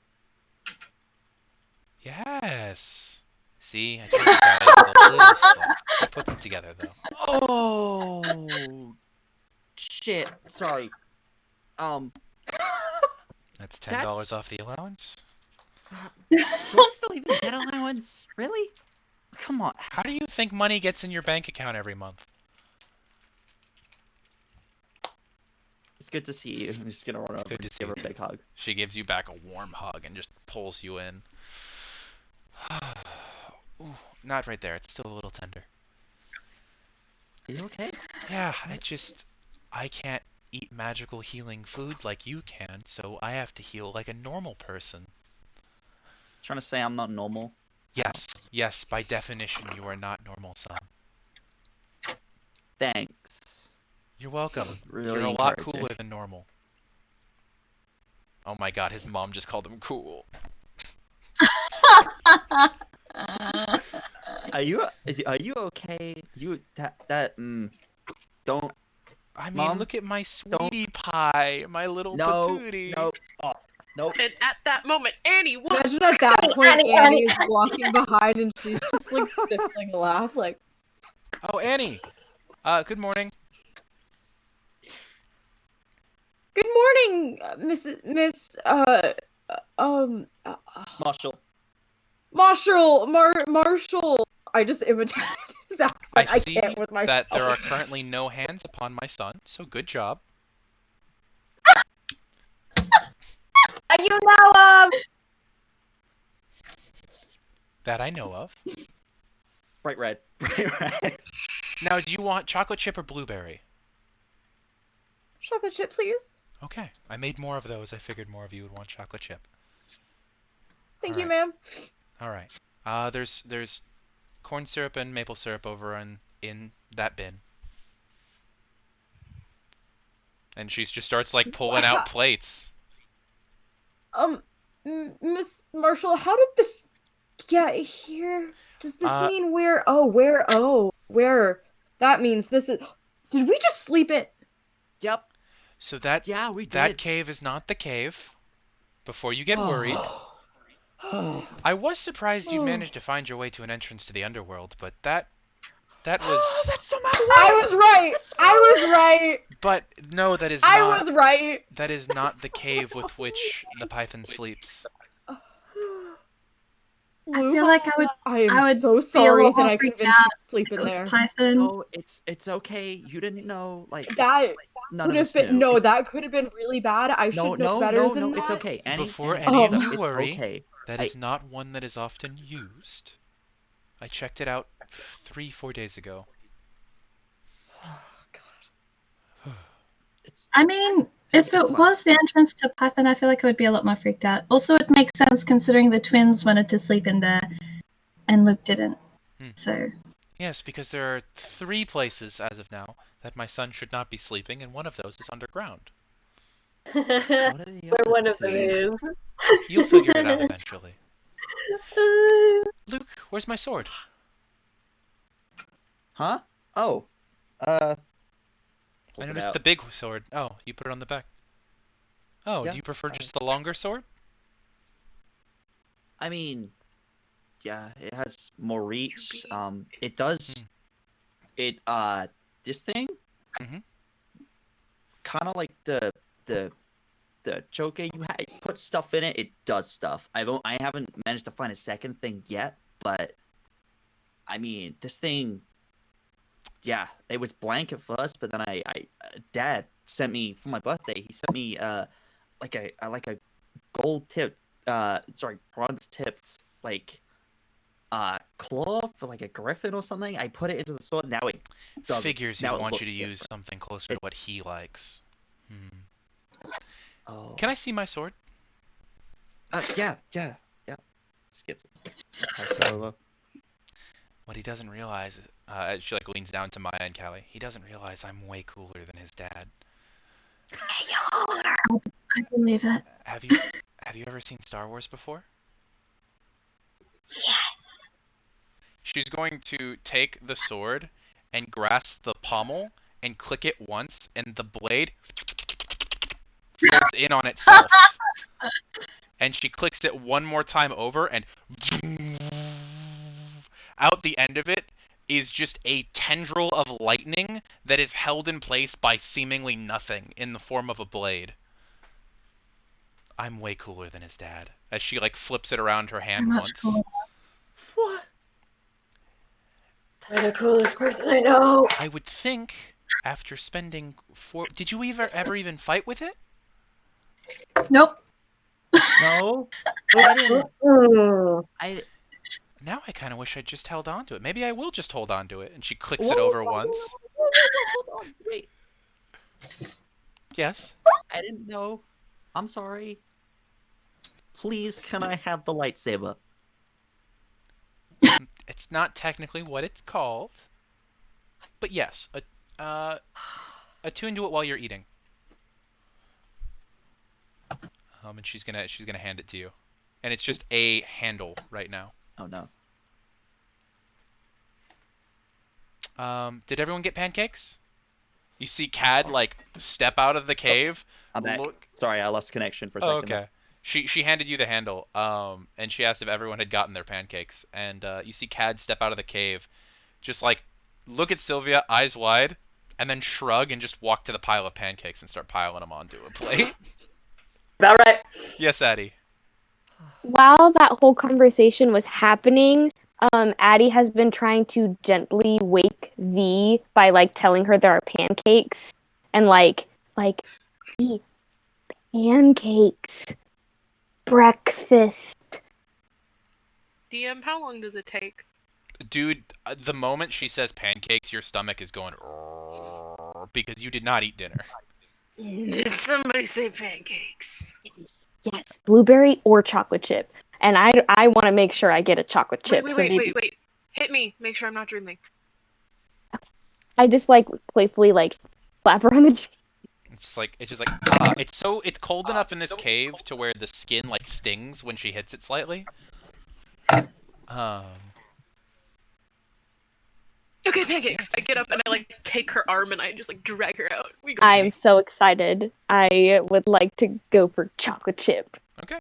Yes. See, I told you guys a little slow. He puts it together though. Oh. Shit. Sorry. That's $10 That's- off the allowance. Do I still even get allowance? Really? Come on. How do you think money gets in your bank account every month? It's good to see you. I'm just gonna run over good and to just give see her a you big hug. She gives you back a warm hug and just pulls you in. Ooh, not right there. It's still a little tender. Are you okay? Yeah, I can't eat magical healing food like you can, so I have to heal like a normal person. Trying to say I'm not normal. Yes, by definition you are not normal, son. Thanks. You're welcome. Really You're a lot encouraging. cooler than normal. Oh my god, his mom just called him cool. Are you okay? Don't. I mean, Mom, look at my sweetie pie, my little patootie. No. Oh, no. And at that moment, Annie was. Imagine at that Sorry, point, Annie, Annie is Annie. walking behind and she's just like stifling a laugh, like. Oh, Annie. Good morning. Good morning, Marshall. Marshall. I just imitated his accent. I see can't with myself. that there are currently no hands upon my son, so good job. Are you now That I know of. Bright red. Bright red. Now, do you want chocolate chip or blueberry? chocolate chip, please? Okay, I made more of those. I figured more of you would want chocolate chip. Thank you, Alright. ma'am. All right. There's corn syrup and maple syrup over in that bin. And she just starts like pulling out plates. Miss Marshall, how did this get here? Does this mean where? Where? That means this is. Did we just sleep it? Yep. So that Yeah, we did. that cave is not the cave. before you get worried, I was surprised you managed to find your way to an entrance to the underworld, but that was... That's so much worse! I was right! I was right! But no, that is I not... was right! That is not the cave with which the python sleeps. I feel like I am I would so be a sorry lot that more I freaked convinced you out to sleep in if it was there. Python. No, it's okay. You didn't know. Like That none could of have us been knew. no, It's- that could have been really bad. I should know no, better no, than no. that. It's okay. Before Annie, any of you it's worry, okay. that is not one that is often used. I checked it out 3-4 days ago. I mean, if it was the entrance to Python, I feel like I would be a lot more freaked out. Also, it makes sense considering the twins wanted to sleep in there, and Luke didn't. So. Yes, because there are 3 places as of now that my son should not be sleeping, and one of those is underground. Where one of them is. You'll figure it out eventually. Luke, where's my sword? Huh? Oh. I noticed the big sword. Oh, you put it on the back. Oh, Yeah. do you prefer just the longer sword? I mean, yeah, it has more reach. It does. It this thing. Mhm. Kind of like the choke you put stuff in it. It does stuff. I haven't managed to find a second thing yet, but I mean, this thing. Yeah, it was blank at first, but then Dad sent me for my birthday. He sent me like a gold tipped bronze tipped claw for like a griffin or something. I put it into the sword. Now it does. Figures now he'd it want you looks to use different. something closer to what he likes. Oh. Can I see my sword? Yeah. Skips it. Pass it over. What he doesn't realize, she like leans down to Maya and Callie. He doesn't realize I'm way cooler than his dad. I believe it. Have you ever seen Star Wars before? Yes. She's going to take the sword and grasp the pommel and click it once, and the blade folds in on itself. And she clicks it one more time over, and out the end of it is just a tendril of lightning that is held in place by seemingly nothing in the form of a blade. I'm way cooler than his dad. As she like flips it around her hand Much once. cooler. What? You're the coolest person I know. I would think after spending 4... Did you ever even fight with it? Nope. No. I didn't. Mm. Now I kind of wish I'd just held on to it. Maybe I will just hold on to it. And she clicks it over once. Hold on. Wait. Yes. I didn't know. I'm sorry. Please, can I have the lightsaber? It's not technically what it's called. But yes, attune to it while you're eating. And she's gonna hand it to you. And it's just a handle right now. Oh no. Did everyone get pancakes? You see Cad like step out of the cave. I'm back. Look. Sorry, I lost connection for a second. Oh, okay. She handed you the handle. And she asked if everyone had gotten their pancakes. And you see Cad step out of the cave, just like look at Sylvia, eyes wide, and then shrug and just walk to the pile of pancakes and start piling them onto a plate. About right. Yes, Addie. While that whole conversation was happening, Addie has been trying to gently wake V by like telling her there are pancakes and like V, pancakes, breakfast. DM, how long does it take? Dude, the moment she says pancakes, your stomach is going because you did not eat dinner. Did somebody say pancakes? Yes, blueberry or chocolate chip. And I want to make sure I get a chocolate chip. Wait. Hit me. Make sure I'm not dreaming. I just like playfully like slap her on the cheek. It's just like it's cold enough in this cave to where the skin like stings when she hits it slightly. Okay, pancakes. I get up and I like take her arm and I just like drag her out. We go. I'm so excited. I would like to go for chocolate chip. Okay.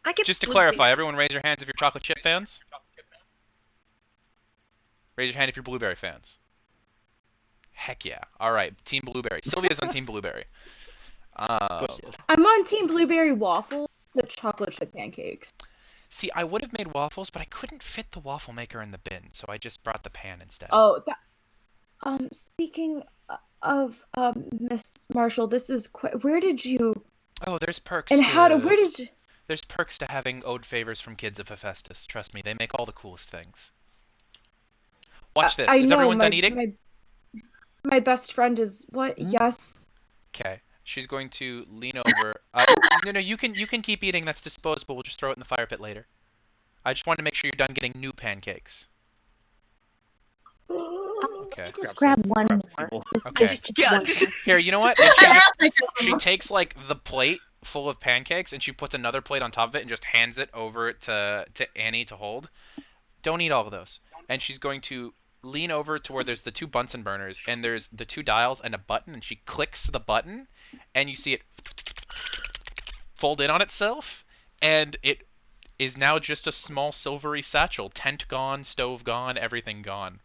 I get Just to blueberry. clarify, everyone raise your hands if you're chocolate chip fans. Raise your hand if you're blueberry fans. Heck yeah. All right, Team Blueberry. Sylvia's on Team Blueberry. I'm on Team Blueberry Waffle, the chocolate chip pancakes. See, I would have made waffles, but I couldn't fit the waffle maker in the bin, so I just brought the pan instead. Oh, speaking of Miss Marshall, this is where did you? Oh, there's perks. And where did you? There's perks to having owed favors from kids of Hephaestus. Trust me, they make all the coolest things. Watch this. Is everyone done eating? My best friend is what? Yes. Okay. She's going to lean over. No, you can keep eating. That's disposable. We'll just throw it in the fire pit later. I just wanted to make sure you're done getting new pancakes. Okay. Just grab one more. Okay. Yeah. Here, you know what? She takes like the plate full of pancakes and she puts another plate on top of it and just hands it over to Annie to hold. Don't eat all of those. And she's going to lean over to where there's the two Bunsen burners and there's the two dials and a button, and she clicks the button and you see it fold in on itself, and it is now just a small silvery satchel. Tent gone, stove gone, everything gone.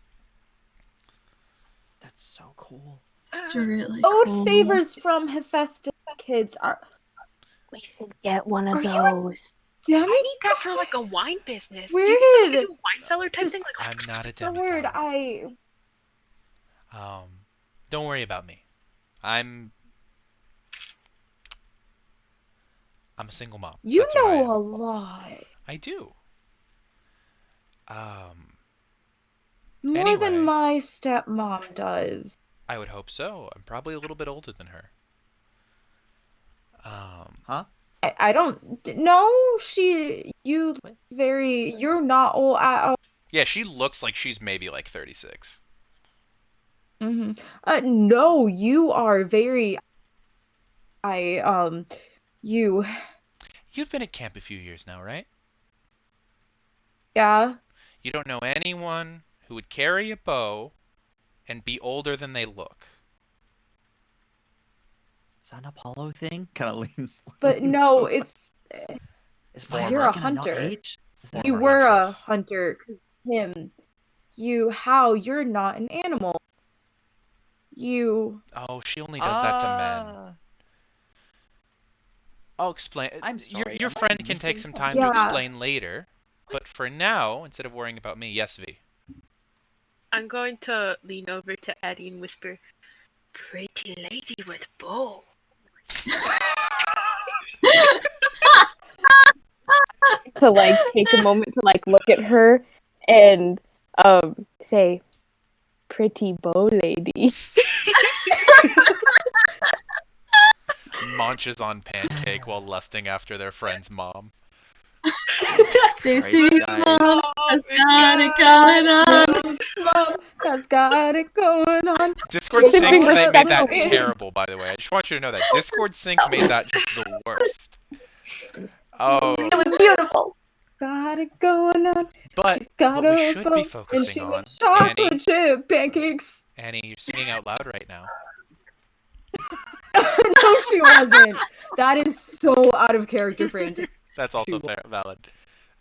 That's so cool. That's really Owed cool. favors from Hephaestus kids are. We should get one of those. Damn I it! need that for like a wine business. Where do you think I did could do a wine cellar type thing? Like, I'm not a It's a word. demigod. Don't worry about me. I'm a single mom. You That's what I am. know a lot. I do. More Anyway. than my stepmom does. I would hope so. I'm probably a little bit older than her. Huh? I don't know. You're not old at all. Yeah, she looks like she's maybe like 36. Mm-hmm. No, you are very. You. You've been at camp a few years now, right? Yeah. You don't know anyone who would carry a bow and be older than they look. Is that an Apollo thing? Kind of leans. But no, it's. Is my You're a American not hunter. age? Is that You Or were a huntress. hunter. 'Cause him. You're not an animal. You. Oh, she only does that to men. Ah. I'll explain. I'm sorry, Your am I friend can missing take some time something? to Yeah. explain later. But for now, instead of worrying about me, yes, V. I'm going to lean over to Addie and whisper, "Pretty lady with bow." To like take a moment to like look at her and say, "Pretty bow lady." Munches on pancake while lusting after their friend's mom. Stacy's Guys. mom has got it going on. Mom has got it going on. Discord Sipping sync made that respectfully. terrible, by the way. I just want you to know that. Discord sync made that just the worst. Oh, It was beautiful. Got it going on. but She's got what we a should bow, be and she focusing on, makes chocolate Annie, chip pancakes. Annie, you're singing out loud right now. No, she wasn't. That is so out of character for Antigone. That's also She valid.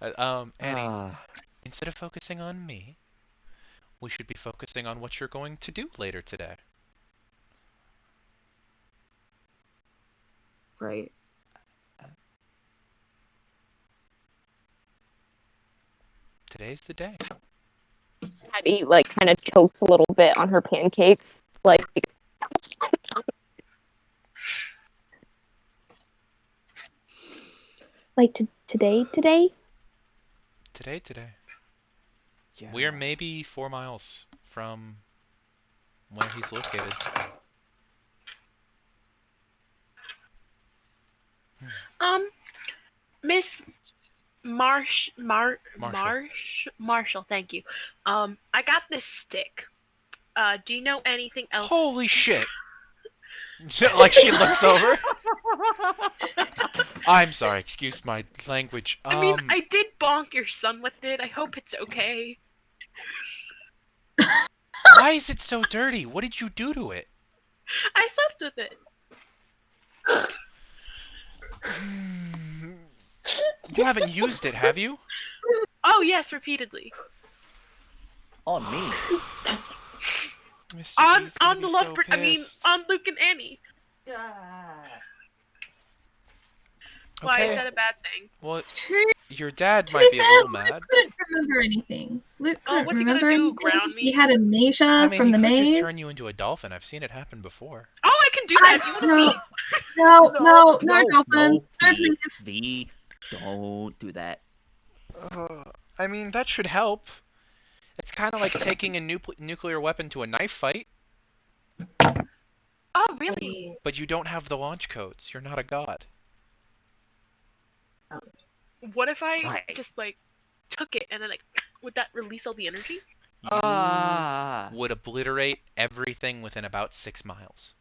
Annie, Ah. instead of focusing on me, we should be focusing on what you're going to do later today. Right. Today's the day. Addie like kind of tilts a little bit on her pancake, like. Like today. Today. Yeah. We're maybe 4 miles from where he's located. Miss Marshall, thank you. I got this stick. Do you know anything else? Holy shit! Like she looks over. I'm sorry, excuse my language. I mean, I did bonk your son with it. I hope it's okay. Why is it so dirty? What did you do to it? I slept with it. You haven't used it, have you? Oh yes, repeatedly. On me. Mr. B's gonna On be the so love. I mean, pissed. on Luke and Annie. Why is Okay. that a bad thing? Well, To, your dad to might be be a fair, little Luke mad. couldn't remember anything. Luke Oh, couldn't what's he gonna remember do, anything. ground me? He had amnesia I mean, from he the could maze. just turn you into a dolphin. I've seen it happen before. Oh, I can do that. Do you want to No, see? no, dolphins. No, No, V, please. V, don't do that. I mean, that should help. It's kind of like taking a nuclear weapon to a knife fight, Oh, really? but you don't have the launch codes. You're not a god. What if I Right. just like took it and then like would that release all the energy? You would obliterate everything within about 6 miles.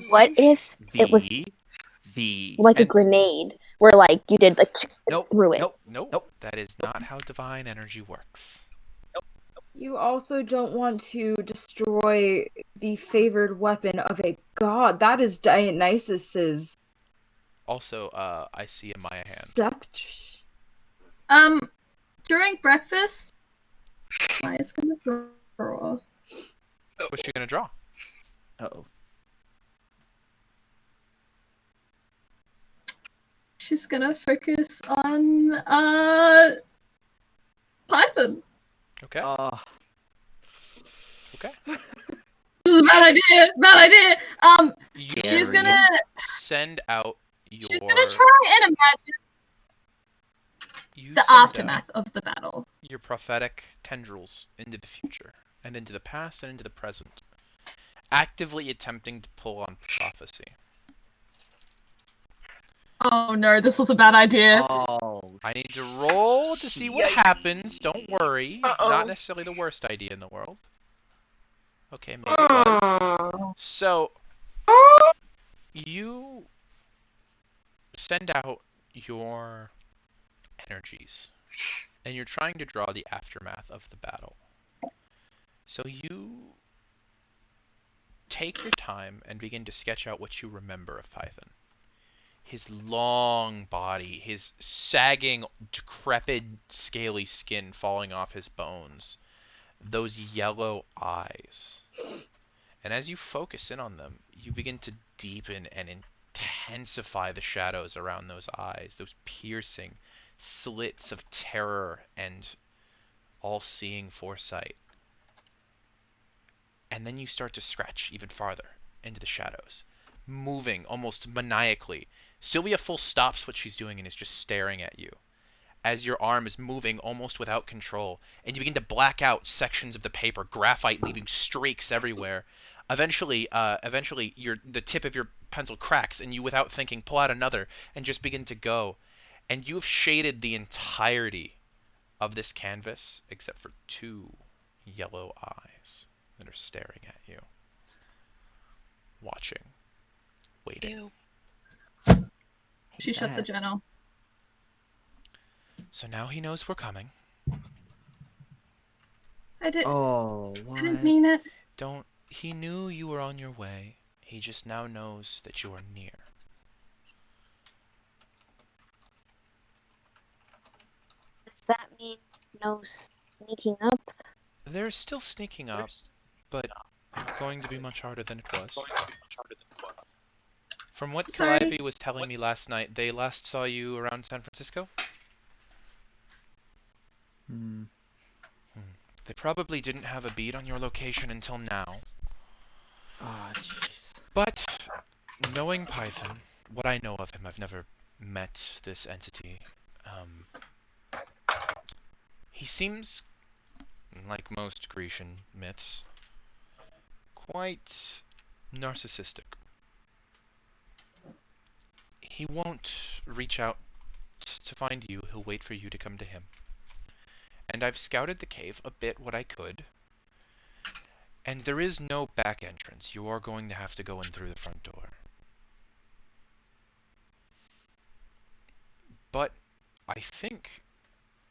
What if it was V. like a And- grenade, where like you did like Nope. through it? Nope. Nope, Nope. that is not how divine energy works. You also don't want to destroy the favored weapon of a god. That is Dionysus's Also, I see a Maya hand. scepter. During breakfast, Maya's gonna draw. What's she gonna draw? Uh-oh. She's gonna focus on Python. Okay. Okay. This is a bad idea. Bad idea. You She's gonna send out your. she's gonna try and imagine You the send out aftermath of the battle. your prophetic tendrils into the future, and into the past, and into the present, actively attempting to pull on prophecy. Oh no, this was a bad idea. Oh. I need to roll to see what happens. Don't worry. Uh-oh. Not necessarily the worst idea in the world. Okay, maybe it was. So, you send out your energies, and you're trying to draw the aftermath of the battle. So you take your time and begin to sketch out what you remember of Python. His long body, his sagging, decrepit, scaly skin falling off his bones, those yellow eyes. And as you focus in on them, you begin to deepen and intensify the shadows around those eyes, those piercing slits of terror and all-seeing foresight. And then you start to scratch even farther into the shadows, moving almost maniacally. Sylvia full stops what she's doing and is just staring at you as your arm is moving almost without control, and you begin to black out sections of the paper, graphite leaving streaks everywhere. Eventually, the tip of your pencil cracks, and you, without thinking, pull out another and just begin to go. And you've shaded the entirety of this canvas except for 2 yellow eyes that are staring at you, watching, waiting. Ew. She shuts the journal. So now he knows we're coming. I didn't What? mean it. He knew you were on your way. He just now knows that you are near. Does that mean no sneaking up? They're still sneaking up, but it's going to be much harder than it was. From what Sorry. Calliope was telling me last night, they last saw you around San Francisco? They probably didn't have a bead on your location until now. Oh, jeez. But, knowing Python, what I know of him, I've never met this entity. He seems, like most Grecian myths, quite narcissistic. He won't reach out to find you, he'll wait for you to come to him. And I've scouted the cave a bit what I could, and there is no back entrance. You are going to have to go in through the front door. But I think,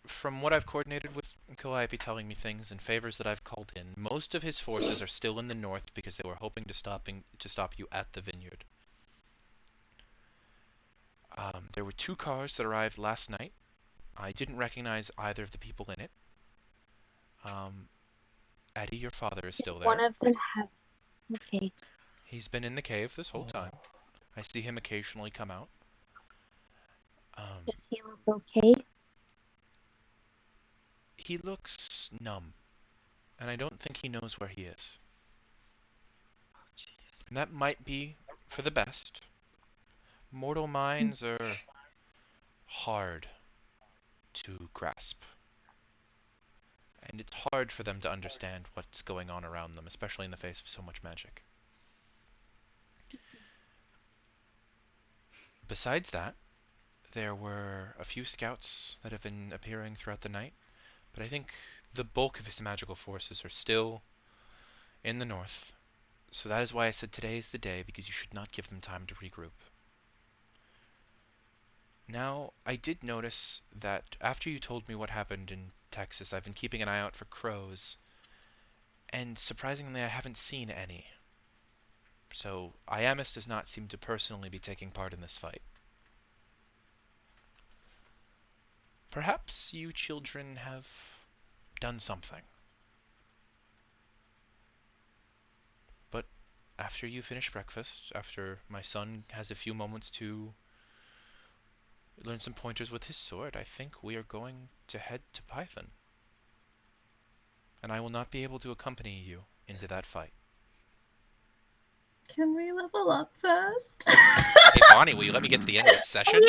from what I've coordinated with Calliope telling me things and favors that I've called in, most of his forces are still in the north because they were hoping to stop you at the vineyard. There were 2 cars that arrived last night. I didn't recognize either of the people in it. Eddie, your father, is still there. One of them have. Okay. He's been in the cave this whole time. I see him occasionally come out. Does he look okay? He looks numb, and I don't think he knows where he is. And that might be for the best. Mortal minds are hard to grasp. And it's hard for them to understand what's going on around them, especially in the face of so much magic. Besides that, there were a few scouts that have been appearing throughout the night, but I think the bulk of his magical forces are still in the north. So that is why I said today is the day, because you should not give them time to regroup. Now, I did notice that after you told me what happened in Texas, I've been keeping an eye out for crows, and surprisingly I haven't seen any. So, Iamus does not seem to personally be taking part in this fight. Perhaps you children have done something. But after you finish breakfast, after my son has a few moments to learn some pointers with his sword, I think we are going to head to Python. And I will not be able to accompany you into that fight. Can we level up first? Hey, Bonnie, will you let me get to the end of the session?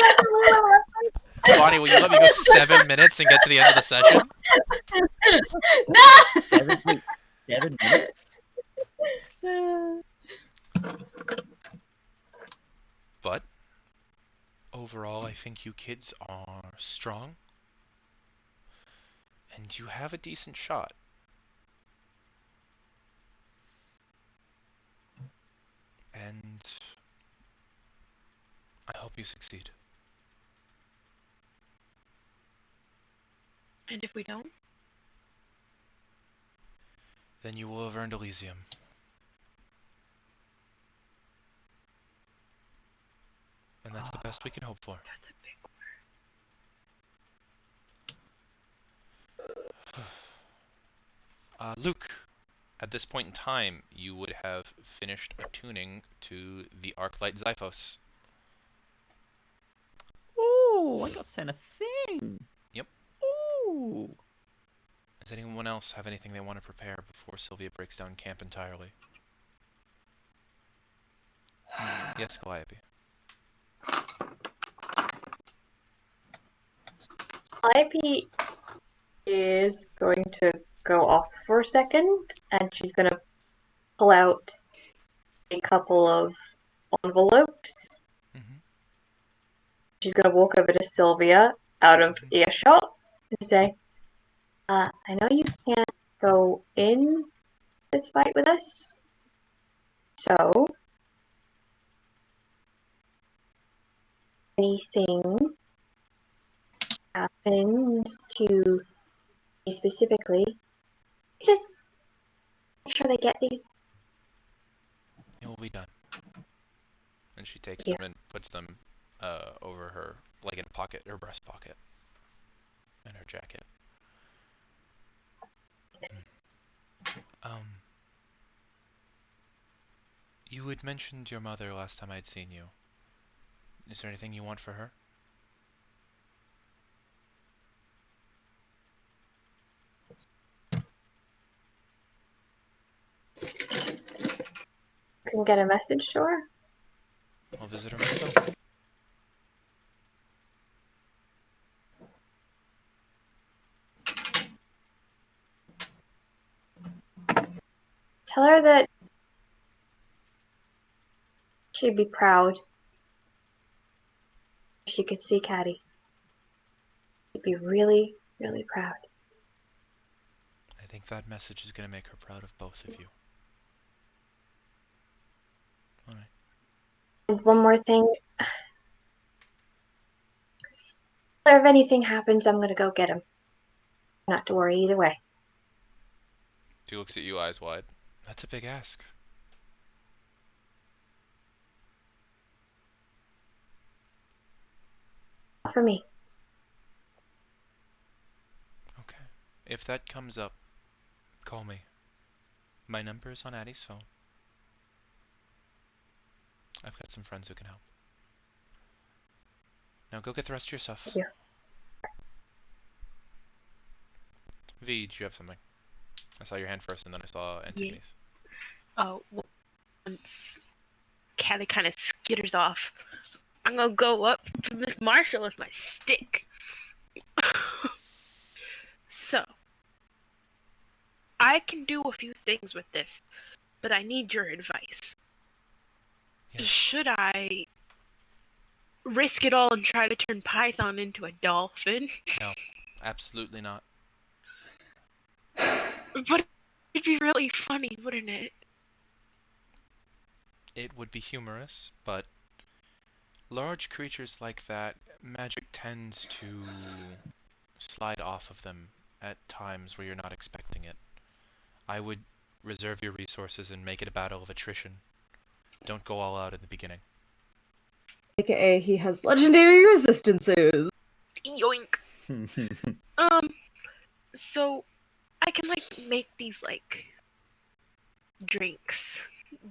Bonnie, will you let me go 7 minutes and get to the end of the session? No! 7 minutes? But overall, I think you kids are strong. And you have a decent shot. And I hope you succeed. And if we don't? Then you will have earned Elysium. And that's the best we can hope for. That's a big Luke, at this point in time, you would have finished attuning to the Arclight Xiphos. Ooh, I got sent a thing. Yep. Ooh. Does anyone else have anything they want to prepare before Sylvia breaks down camp entirely? Yes, Calliope. Calliope is going to go off for a second, and she's going to pull out a couple of envelopes. Mm-hmm. She's going to walk over to Sylvia out of earshot and say, I know you can't go in this fight with us, so anything happens to me specifically, just make sure they get these. It will be done. And she takes Yeah. them and puts them over her, like in a pocket, her breast pocket, and her jacket. You had mentioned your mother last time I'd seen you. Is there anything you want for her? Can get a message to her. I'll visit her myself. Tell her that she'd be proud if she could see Caddy. She'd be really, really proud. I think that message is going to make her proud of both of you. Alright. And one more thing. If anything happens, I'm gonna go get him. Not to worry either way. She looks at you eyes wide. That's a big ask. for me. Okay. If that comes up, call me. My number is on Addie's phone. I've got some friends who can help. Now go get the rest of your stuff. Thank you. V, did you have something? I saw your hand first, and then I saw Antigone's. Oh, once Callie kind of skitters off, I'm gonna go up to Miss Marshall with my stick. So, I can do a few things with this, but I need your advice. Yes. Should I risk it all and try to turn Python into a dolphin? No, absolutely not. But it'd be really funny, wouldn't it? It would be humorous, but large creatures like that, magic tends to slide off of them at times where you're not expecting it. I would reserve your resources and make it a battle of attrition. Don't go all out in the beginning. AKA, he has legendary resistances. Yoink. So I can make these drinks.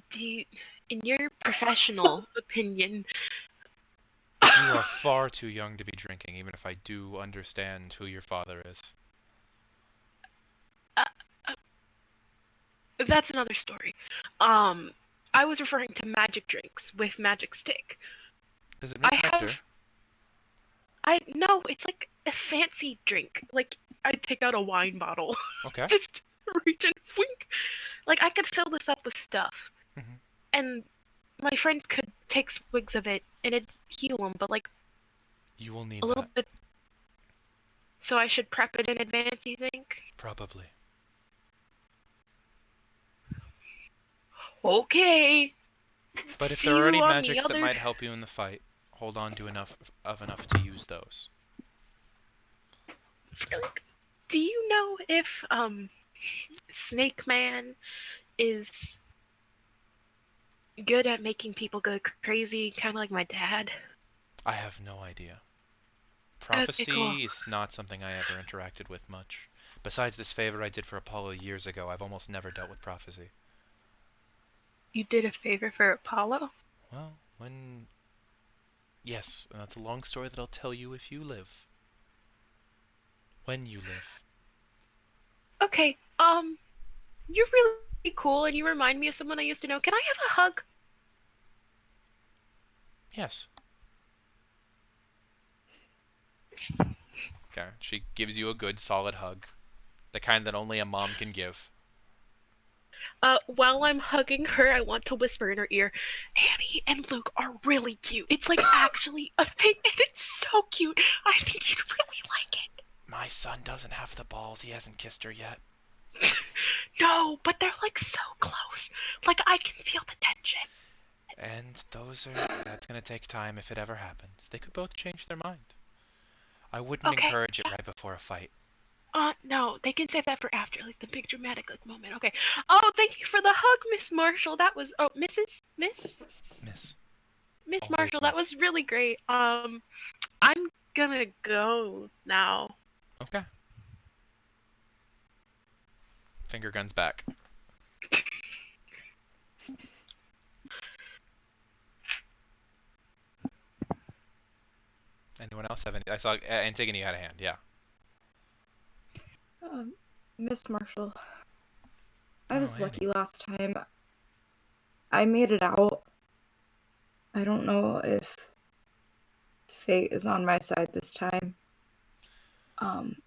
Do you, in your professional opinion? You are far too young to be drinking, even if I do understand who your father is. That's another story. I was referring to magic drinks with magic stick. Does it make nectar? No, it's like a fancy drink. Like, I take out a wine bottle. Okay. Just reach and wink. Like, I could fill this up with stuff. Mm-hmm. And my friends could take swigs of it and it'd heal them, but you will need a little that. bit. So I should prep it in advance, you think? Probably. Okay. But if See there are any you on magics the that other... might help you in the fight, hold on to enough to use those. Do you know if Snake Man is good at making people go crazy, kind of like my dad? I have no idea. Prophecy Okay, cool. is not something I ever interacted with much. Besides this favor I did for Apollo years ago, I've almost never dealt with prophecy. You did a favor for Apollo? Well, yes, and that's a long story that I'll tell you if you live. When you live. Okay, you're really cool and you remind me of someone I used to know. Can I have a hug? Yes. Okay, she gives you a good solid hug. The kind that only a mom can give. While I'm hugging her, I want to whisper in her ear, Annie and Luke are really cute. It's like actually a thing, and it's so cute. I think you'd really like it. My son doesn't have the balls. He hasn't kissed her yet. No, but they're like so close. Like I can feel the tension. And that's gonna take time if it ever happens. They could both change their mind. I wouldn't encourage it right before a fight. No, they can save that for after, like the big dramatic moment. Okay. Oh, thank you for the hug, Miss Marshall. That was Miss Marshall. That was really great. I'm gonna go now. Okay. Finger guns back. Anyone else have any? I saw Antigone had a hand. Yeah. Miss Marshall. I was lucky last time. I made it out. I don't know if fate is on my side this time. One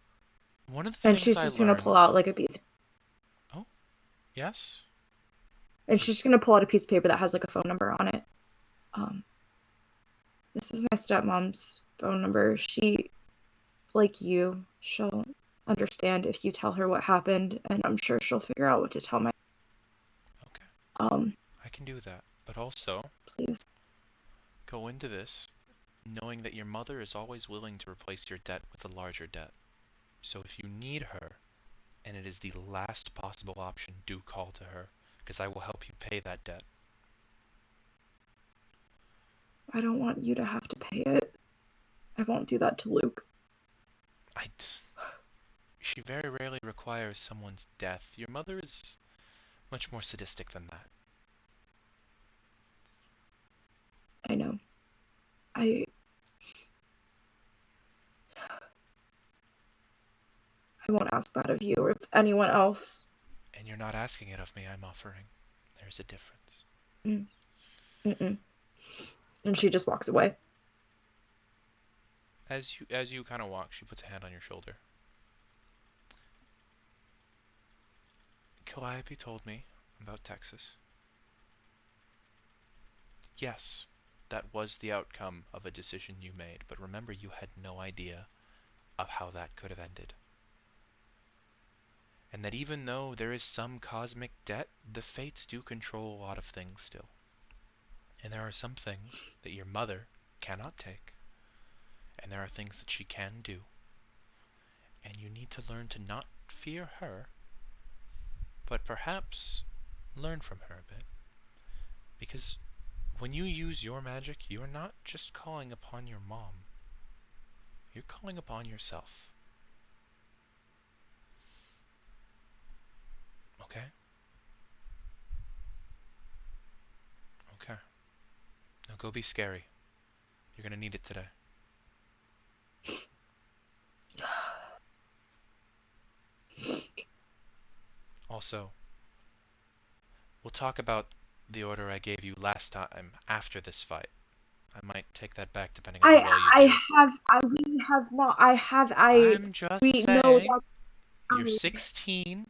of the and things she's just gonna pull out like a piece. Oh, yes. And she's gonna pull out a piece of paper that has like a phone number on it. This is my stepmom's phone number. She, like you, she'll understand if you tell her what happened, and I'm sure she'll figure out what to tell my. Okay. I can do that, but also, please go into this knowing that your mother is always willing to replace your debt with a larger debt. So if you need her, and it is the last possible option, do call to her, because I will help you pay that debt. I don't want you to have to pay it. I won't do that to Luke. She very rarely requires someone's death. Your mother is much more sadistic than that. I know. I won't ask that of you or of anyone else. And you're not asking it of me, I'm offering. There's a difference. Mm-mm. And she just walks away. As you kind of walk, she puts a hand on your shoulder. Calliope told me about Texas. Yes, that was the outcome of a decision you made, but remember you had no idea of how that could have ended. And that even though there is some cosmic debt, the fates do control a lot of things still. And there are some things that your mother cannot take, and there are things that she can do. And you need to learn to not fear her, but perhaps learn from her a bit. Because when you use your magic, you are not just calling upon your mom. You're calling upon yourself. Okay? Okay. Now go be scary. You're gonna need it today. Also, we'll talk about the order I gave you last time after this fight. I might take that back depending on how well you do. We have not. I'm just we saying, know that. you're 16.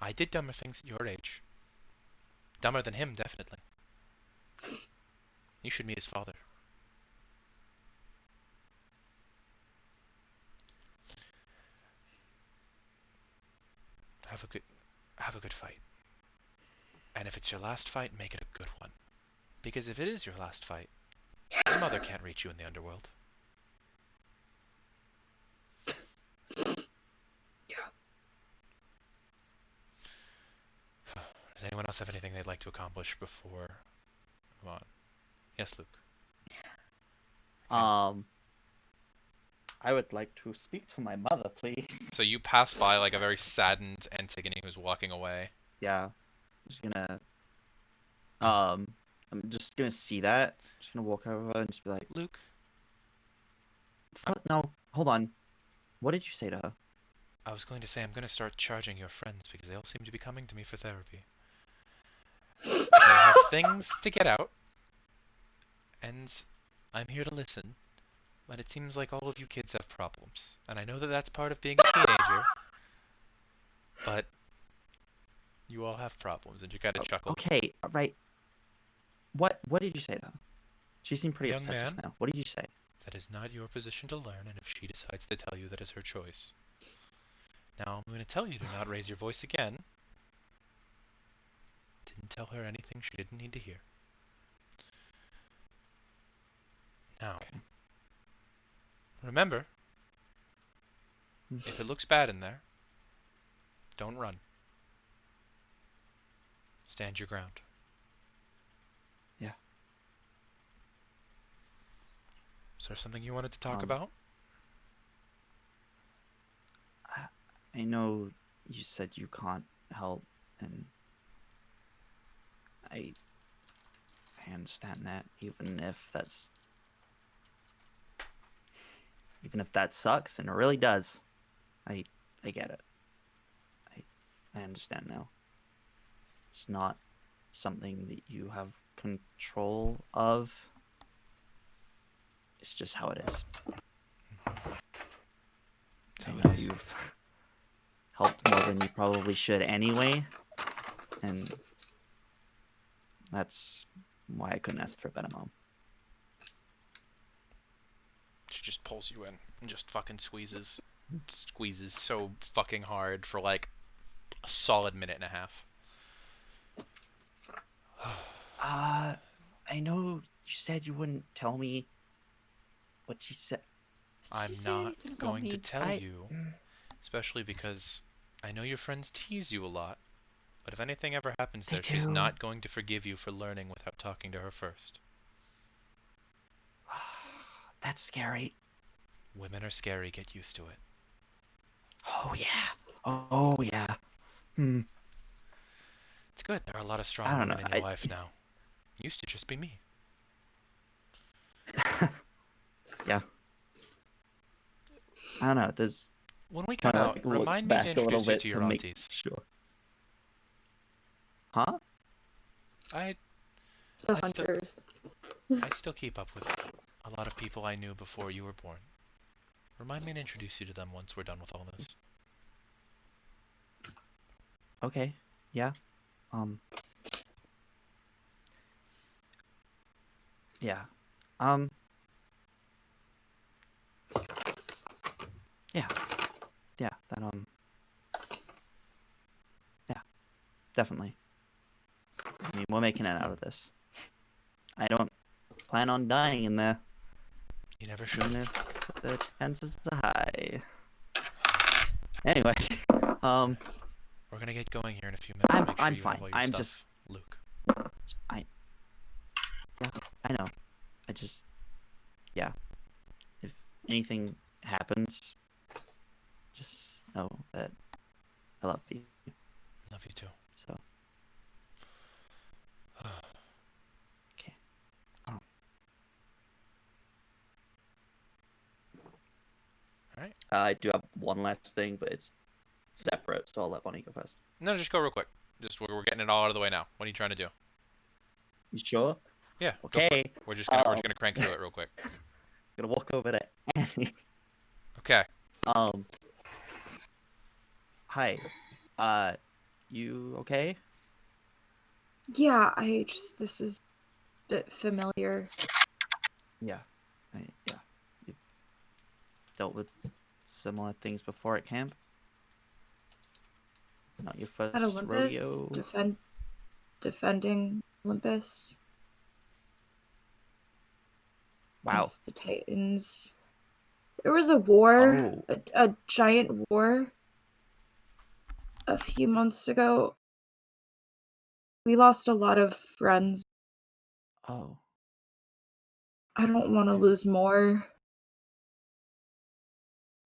I did dumber things at your age. Dumber than him, definitely. You should meet his father. Have a good fight. And if it's your last fight, make it a good one. Because if it is your last fight, your mother can't reach you in the underworld. Yeah. Does anyone else have anything they'd like to accomplish before? Come on. Yes, Luke. I would like to speak to my mother, please. So you pass by like a very saddened Antigone who's walking away. Yeah. I'm just gonna see that. Just gonna walk over and just be like, Luke. No, hold on. What did you say to her? I was going to say I'm going to start charging your friends because they all seem to be coming to me for therapy. They have things to get out, and I'm here to listen. But it seems like all of you kids have problems, and I know that that's part of being a teenager. But you all have problems, and you gotta chuckle. Okay, right. What did you say to her? She seemed pretty Young upset just man, now. What did you say? That is not your position to learn, and if she decides to tell you, that is her choice. Now, I'm going to tell you to not raise your voice again. Didn't tell her anything she didn't need to hear. Now, Okay. Remember, if it looks bad in there, don't run. Stand your ground. Yeah. Is there something you wanted to talk about? I know you said you can't help, and I understand that, even if that sucks, and it really does. I get it. I understand now. It's not something that you have control of. It's just how it is. I know you've helped more than you probably should anyway, and that's why I couldn't ask for a better mom. She just pulls you in and just fucking squeezes so fucking hard for like a solid minute and a half. I know you said you wouldn't tell me what she said. I'm not going to tell you, especially because I know your friends tease you a lot, but if anything ever happens there, she's not going to forgive you for learning without talking to her first. That's scary. Women are scary. Get used to it. Oh yeah. Oh yeah. Hmm. It's good. There are a lot of strong I don't women know. in your life now. Used to just be me. Yeah. I don't know. There's When we come kind of out, like looks remind me to back a little introduce you bit to to your make aunties. sure. Huh? I The I still hunters. I still keep up with a lot of people I knew before you were born. Remind me to introduce you to them once we're done with all this. Okay. Yeah. Yeah. Yeah. Yeah. That yeah. Definitely. I mean, we're making it out of this. I don't plan on dying in there. You never should. Even if the chances are high. Anyway, We're gonna get going here in a few minutes. Make sure I'm you fine. have all your I'm stuff, just Luke. yeah, I know. I just yeah. If anything happens, just know that I love you. Love you too. So okay. Alright. I do have one last thing, but it's separate, so I'll let Bonnie go first. No, just go real quick. Just we're getting it all out of the way now. What are you trying to do? You sure? Yeah. Okay. Go for it. We're just gonna crank through it real quick. Gonna walk over to Annie. Okay. Hi. You okay? Yeah, this is a bit familiar. Yeah. Yeah. You've dealt with similar things before at camp? Not your first At Olympus, rodeo? defending Olympus. Wow. Against the Titans. There was a war, Oh. a giant war a few months ago. We lost a lot of friends. Oh. I don't want to lose more.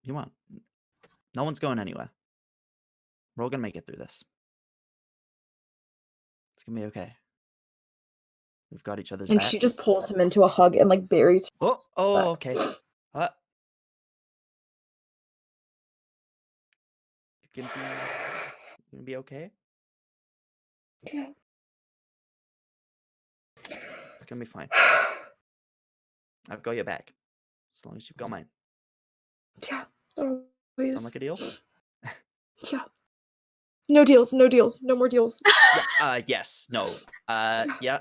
You want? No one's going anywhere. We're all gonna make it through this. It's gonna be okay. We've got each other's And backs. she just pulls him into a hug and like buries. Oh, okay. You gonna be okay? Yeah. It's gonna be fine. I've got your back. As long as you've got mine. Yeah. Sound Always. like a deal? Yeah. No deals. No deals. No more deals. Yeah. Yes. No. Yeah.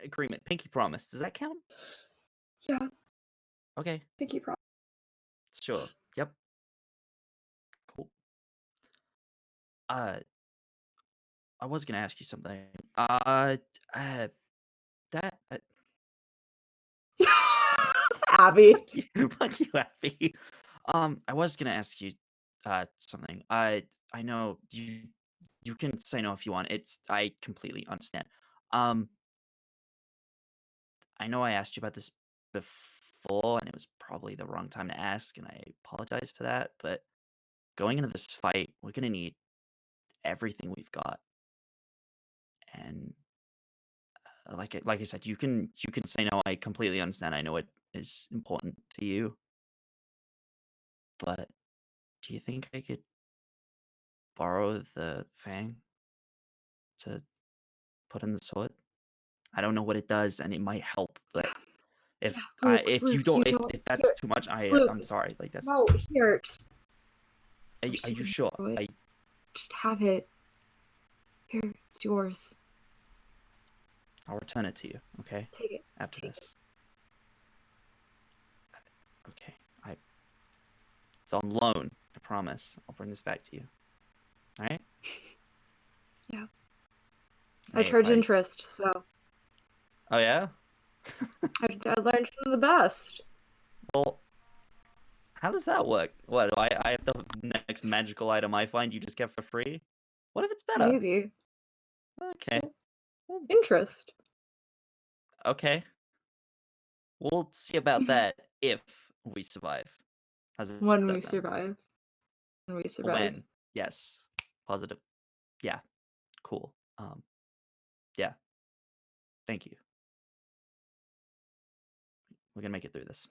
Agreement. Pinky promise. Does that count? Yeah. Okay. Pinky promise. Sure. Yep. Cool. I was gonna ask you something. That Abby. fuck you, Abby. I was gonna ask you something. I know you can say no if you want. I completely understand. I know I asked you about this before, and it was probably the wrong time to ask, and I apologize for that. But going into this fight, we're gonna need everything we've got, and like I said, you can say no. I completely understand. I know it is important to you, but do you think I could borrow the fang to put in the sword? I don't know what it does, and it might help, but if Luke, if you Luke, don't, you don't if that's here, too much, Luke, I'm sorry. Like that's. No, here. Are you sure? Just have it. Here, it's yours. I'll return it to you. Okay. Take it. After Take this. Okay. It's on loan. I promise. I'll bring this back to you. All right. Yeah. Hey, I if charge interest, so Oh yeah. I learned from the best. Well, how does that work? What? I have the next magical item I find you just get for free? What if it's better? Maybe. Okay. Well, Interest. okay. We'll see about that if we survive. When we survive. When we survive. When? Yes. Positive. Yeah. Cool. Yeah. Thank you. We're gonna make it through this.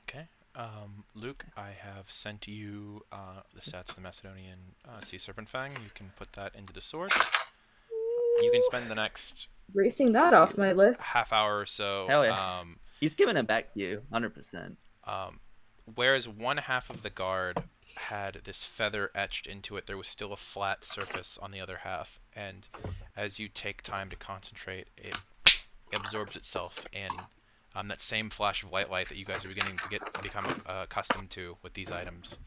Okay. Luke, I have sent you the stats for the Macedonian Sea Serpent Fang. You can put that into the sword. You can spend the next Racing that off my list. half hour or so. Hell yeah. He's giving it back to you, 100%. Whereas one half of the guard had this feather etched into it, there was still a flat surface on the other half. And as you take time to concentrate, it absorbs itself in that same flash of light that you guys are beginning to become accustomed to with these items.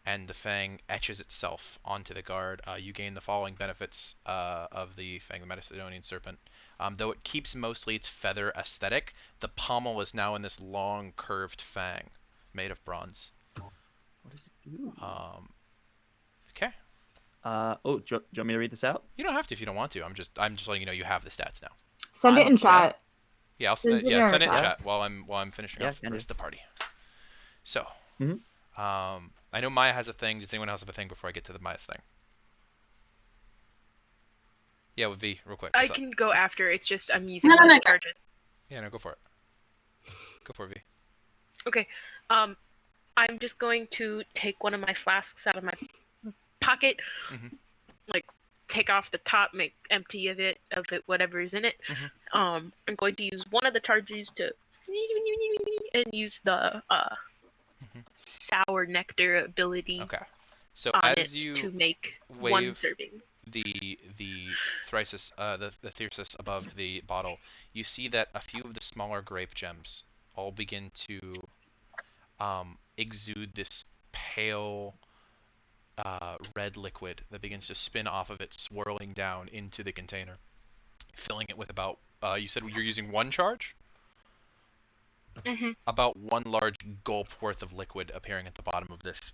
And the fang etches itself onto the guard. You gain the following benefits of the fang, the Macedonian serpent. Though it keeps mostly its feather aesthetic, the pommel is now in this long curved fang made of bronze. What does it do? Okay. Do you want me to read this out? You don't have to if you don't want to. I'm just letting you know you have the stats now. Send it in chat. Yeah, I'll send it. Yeah, send it in chat while I'm finishing off the rest of the party. So, I know Maya has a thing. Does anyone else have a thing before I get to the Maya's thing? Yeah, with V, real quick. I can go after. It's just I'm using one of the charges. Yeah, no, go for it. Go for it, V. Okay. I'm just going to take one of my flasks out of my pocket, like take off the top, make empty of it, whatever is in it. I'm going to use one of the charges to and use the sour nectar ability. Okay. So on as it you to make wave one serving. the thyrsus, the thyrsus above the bottle, you see that a few of the smaller grape gems all begin to exude this pale red liquid that begins to spin off of it, swirling down into the container, filling it with about, you said you're using one charge? About one large gulp worth of liquid appearing at the bottom of this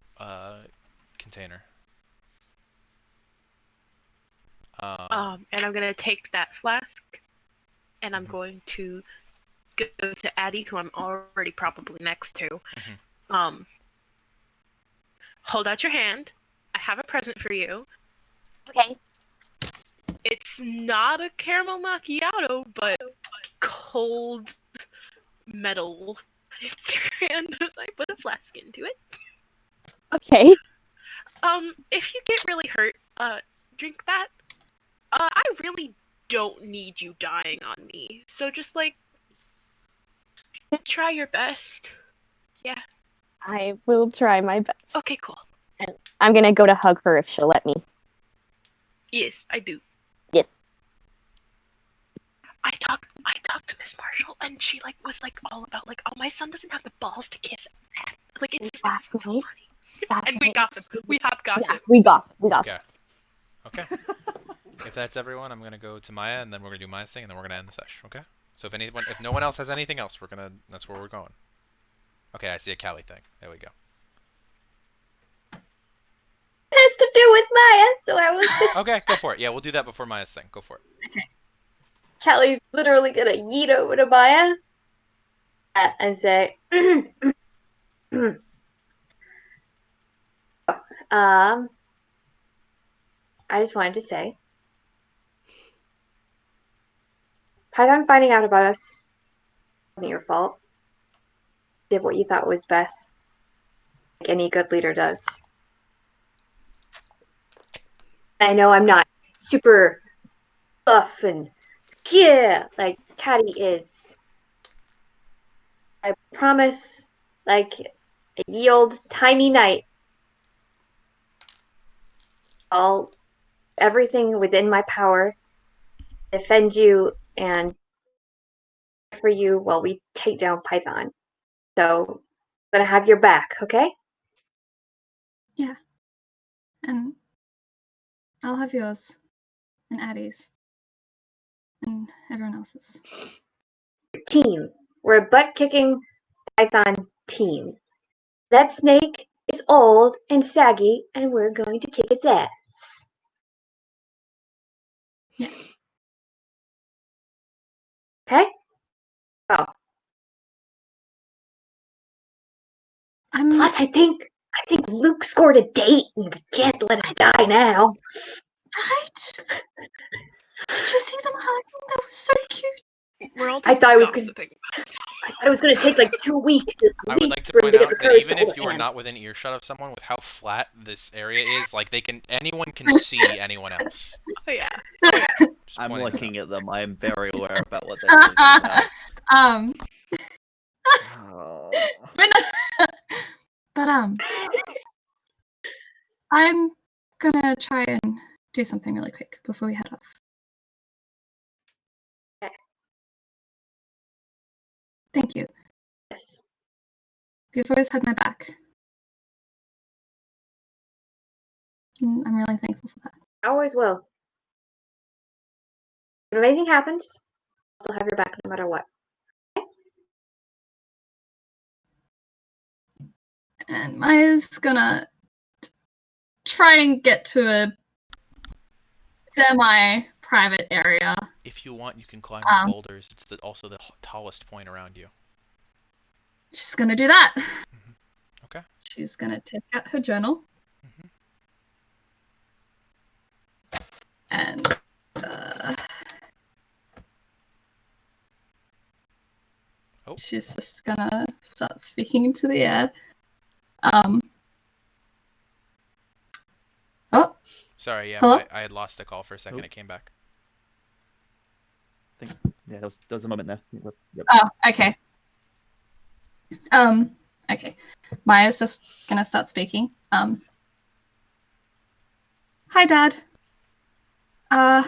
container. And I'm going to take that flask, and I'm going to go to Addie, who I'm already probably next to. Hold out your hand. I have a present for you. Okay. It's not a caramel macchiato, but cold metal. It's your hand as I put a flask into it. Okay. If you get really hurt, drink that. I really don't need you dying on me. So just, like, try your best. Yeah. I will try my best. Okay, cool. And I'm gonna go to hug her if she'll let me. Yes, I do. Yes. I talked to Miss Marshall, and she was all about oh, my son doesn't have the balls to kiss a man. It's so funny. And we gossip. We hop gossip. Yeah, we gossip. Okay. If that's everyone, I'm gonna go to Maya, and then we're gonna do Maya's thing, and then we're gonna end the session. Okay. So if no one else has anything else, that's where we're going. Okay, I see a Callie thing. There we go. Has to do with Maya, so I was. Okay, go for it. Yeah, we'll do that before Maya's thing. Go for it. Okay. Callie's literally gonna yeet over to Maya and say, I just wanted to say, Python finding out about us wasn't your fault. You did what you thought was best, like any good leader does. I know I'm not super buff and like Caddy is. I promise, like a ye old timey night, I'll everything within my power defend you and for you while we take down Python. So I'm gonna have your back, okay? Yeah. And I'll have yours. And Addie's. And everyone else's. Team. We're a butt-kicking Python team. That snake is old and saggy, and we're going to kick its ass. Yeah. Okay? Oh. Plus, I think Luke scored a date, and we can't let him die now. Right? Did you see them hugging? That was so cute. We're all I just thought it was gossiping. it was gonna take like 2 weeks at I would least like to for him point to get out the that courage even to hold if you her are hand. not within earshot of someone, with how flat this area is, like anyone can see anyone else. Oh yeah. Just I'm pointing that looking out. at them. I am very aware about what they're talking about. Oh. But I'm gonna try and do something really quick before we head off. Okay. Thank you. Yes. You've always had my back. And I'm really thankful for that. I always will. If anything happens, I'll still have your back no matter what. And Maya's gonna try and get to a semi-private area. If you want, you can climb the boulders. It's also the tallest point around you. She's gonna do that. Okay. She's gonna take out her journal. And she's just gonna start speaking into the air. Oh. Sorry, yeah, Hello? I had lost the call for a second. It came back. Yeah, there was a moment there. Yep. Oh, okay. Okay. Maya's just gonna start speaking. Hi, Dad. I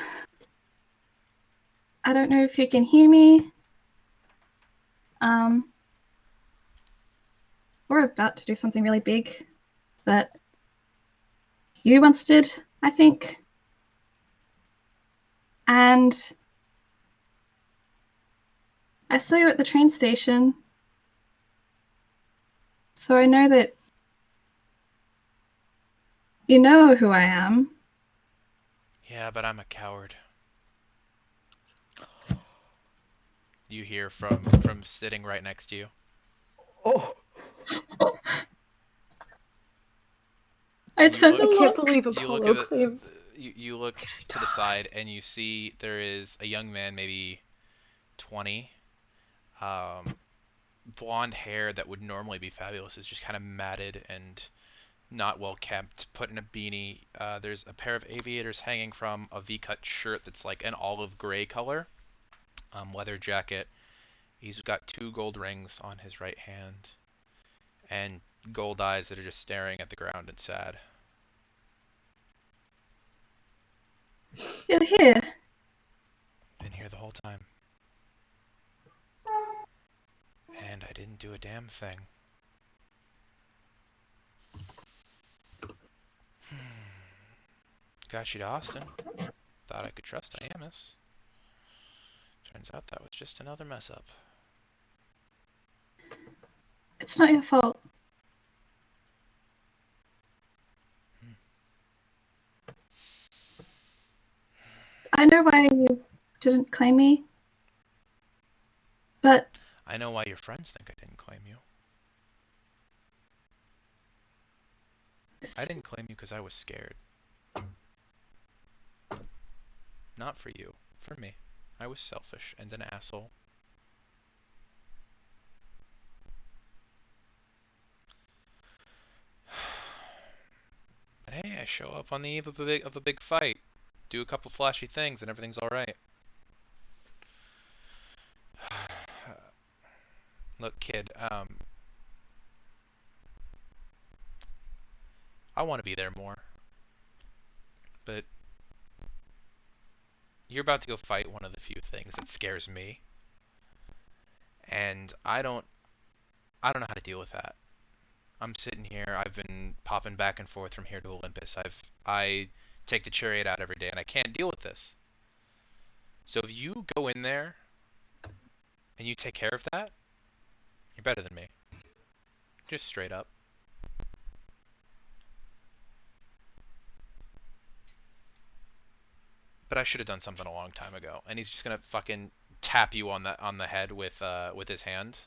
don't know if you can hear me. We're about to do something really big that you once did, I think. And I saw you at the train station. So I know that you know who I am. Yeah, but I'm a coward. You hear from sitting right next to you. Oh. I turned I can't look. believe You look Apollo at claims. you look to the side and you see there is a young man, maybe 20. Blonde hair that would normally be fabulous is just kind of matted and not well kept, put in a beanie. There's a pair of aviators hanging from a V-cut shirt that's like an olive gray color. Leather jacket. He's got 2 gold rings on his right hand. And gold eyes that are just staring at the ground and sad. You're here. Been here the whole time. And I didn't do a damn thing. Got you to Austin. Thought I could trust Dionysus. Turns out that was just another mess up. It's not your fault. I know why you didn't claim me. But I know why your friends think I didn't claim you. I didn't claim you because I was scared. Not for you. For me. I was selfish and an asshole. But hey, I show up on the eve of a big fight. Do a couple flashy things and everything's alright. Look, kid, I want to be there more. But you're about to go fight one of the few things that scares me. And I don't know how to deal with that. I'm sitting here, I've been popping back and forth from here to Olympus. I take the chariot out every day and I can't deal with this. So if you go in there and you take care of that, you're better than me. Just straight up. But I should have done something a long time ago. And he's just gonna fucking tap you on the head with his hand.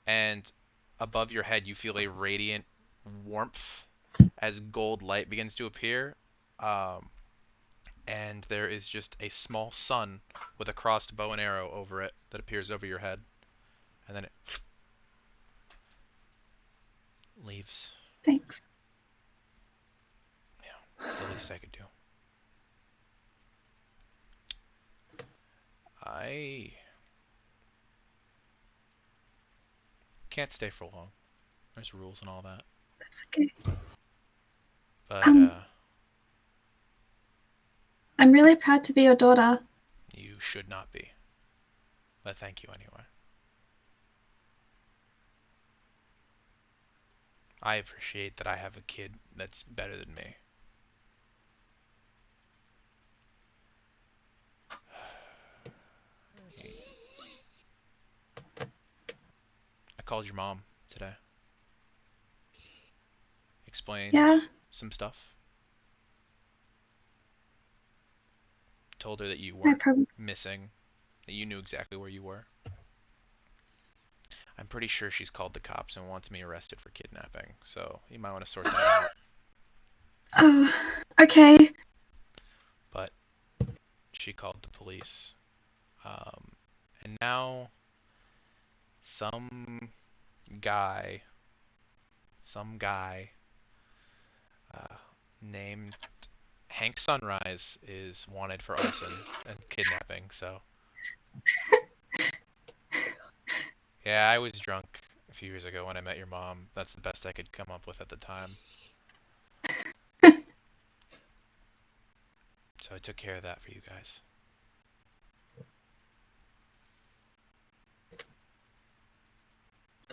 And above your head, you feel a radiant warmth as gold light begins to appear. And there is just a small sun with a crossed bow and arrow over it that appears over your head. And then it leaves. Thanks. Yeah, it's the least I could do. I can't stay for long. There's rules and all that. That's okay. But, I'm really proud to be your daughter. you should not be. But thank you anyway. I appreciate that I have a kid that's better than me. I called your mom today. Explained some stuff. Told her that you weren't missing, that you knew exactly where you were. I'm pretty sure she's called the cops and wants me arrested for kidnapping, so you might want to sort that out. Oh, okay. But she called the police. And now some guy named Hank Sunrise is wanted for arson and kidnapping, so. Yeah, I was drunk a few years ago when I met your mom. That's the best I could come up with at the time. So I took care of that for you guys.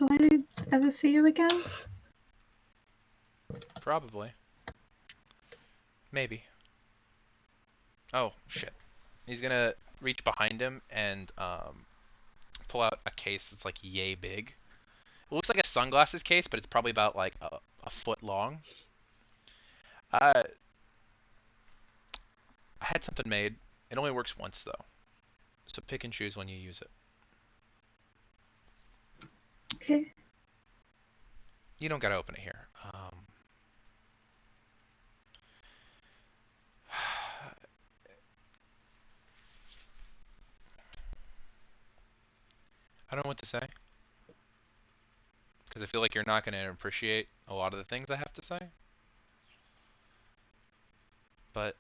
Will I ever see you again? Probably. Maybe. Oh, shit. He's gonna reach behind him and pull out a case that's like yay big. It looks like a sunglasses case, but it's probably about like a foot long. I had something made. It only works once though. So pick and choose when you use it. Okay. You don't gotta open it here. I don't know what to say. Because I feel like you're not going to appreciate a lot of the things I have to say. But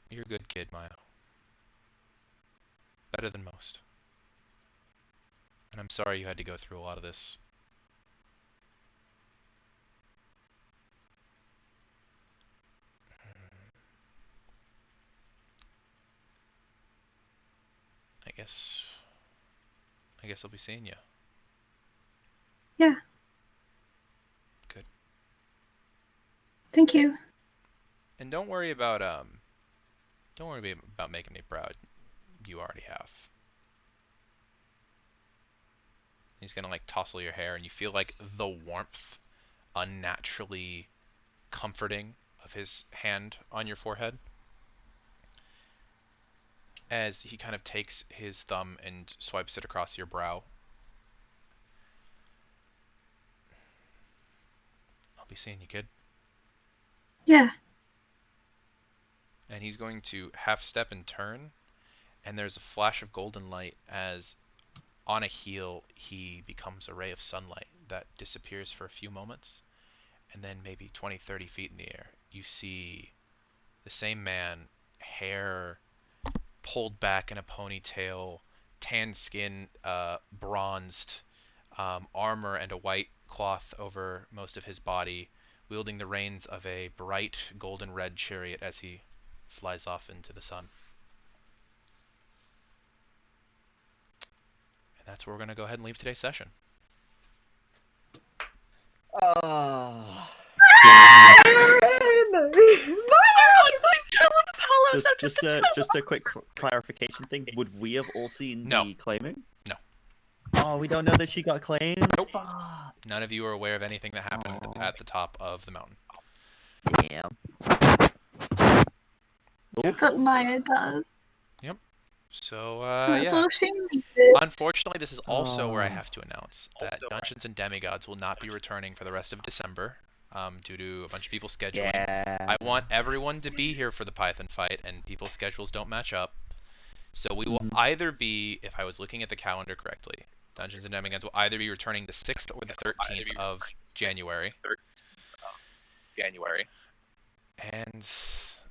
you're a good kid, Maya. Better than most. And I'm sorry you had to go through a lot of this. I guess I'll be seeing you. Yeah. Good. Thank you. And don't worry about making me proud. You already have. He's gonna like tousle your hair and you feel like the warmth unnaturally comforting of his hand on your forehead. As he kind of takes his thumb and swipes it across your brow. I'll be seeing you, kid. Yeah. And he's going to half step and turn, and there's a flash of golden light as on a heel he becomes a ray of sunlight that disappears for a few moments, and then maybe 20-30 feet in the air you see the same man, hair pulled back in a ponytail, tan skin, bronzed, armor and a white cloth over most of his body, wielding the reins of a bright golden red chariot as he flies off into the sun. And that's where we're going to go ahead and leave today's session. Just a quick clarification thing. Would we have all seen the claiming? No. Oh, we don't know that she got claimed? Nope. None of you are aware of anything that happened at the top of the mountain. Damn. But Maya does. Yep. So, That's yeah. all she needed. Unfortunately, this is also where I have to announce that Dungeons and Demigods will not be returning for the rest of December, due to a bunch of people scheduling. Yeah. I want everyone to be here for the Python fight, and people's schedules don't match up. So we will either be, if I was looking at the calendar correctly, Dungeons and Demigods will either be returning the 6th or the 13th of January. And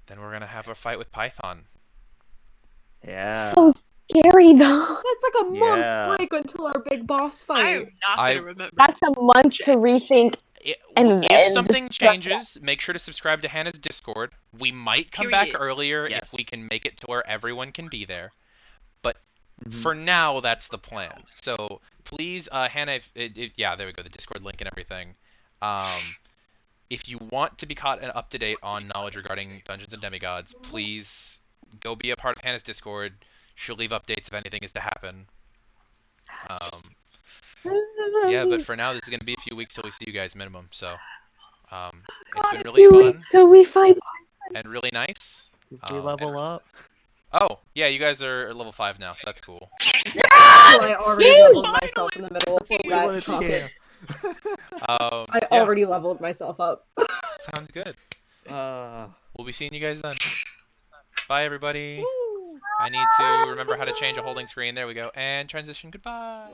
then we're gonna have a fight with Python. Yeah. So scary though. That's like a month break until our big boss I fight. am not gonna remember. That's a month to rethink. If something changes, make sure to subscribe to Hannah's Discord. We might come back earlier if we can make it to where everyone can be there. But for now, that's the plan. So please, Hannah, yeah, there we go, the Discord link and everything. If you want to be caught and up to date on knowledge regarding Dungeons and Demigods, please go be a part of Hannah's Discord. She'll leave updates if anything is to happen. Yeah, but for now, this is going to be a few weeks till we see you guys minimum. So, it's been really fun. Till we fight. And really nice. We level up. Oh, yeah, you guys are level 5 now, so that's cool. I already leveled myself in the middle of that topic. I already leveled myself up. Sounds good. We'll be seeing you guys then. Bye, everybody. I need to remember how to change a holding screen. There we go. And transition. Goodbye.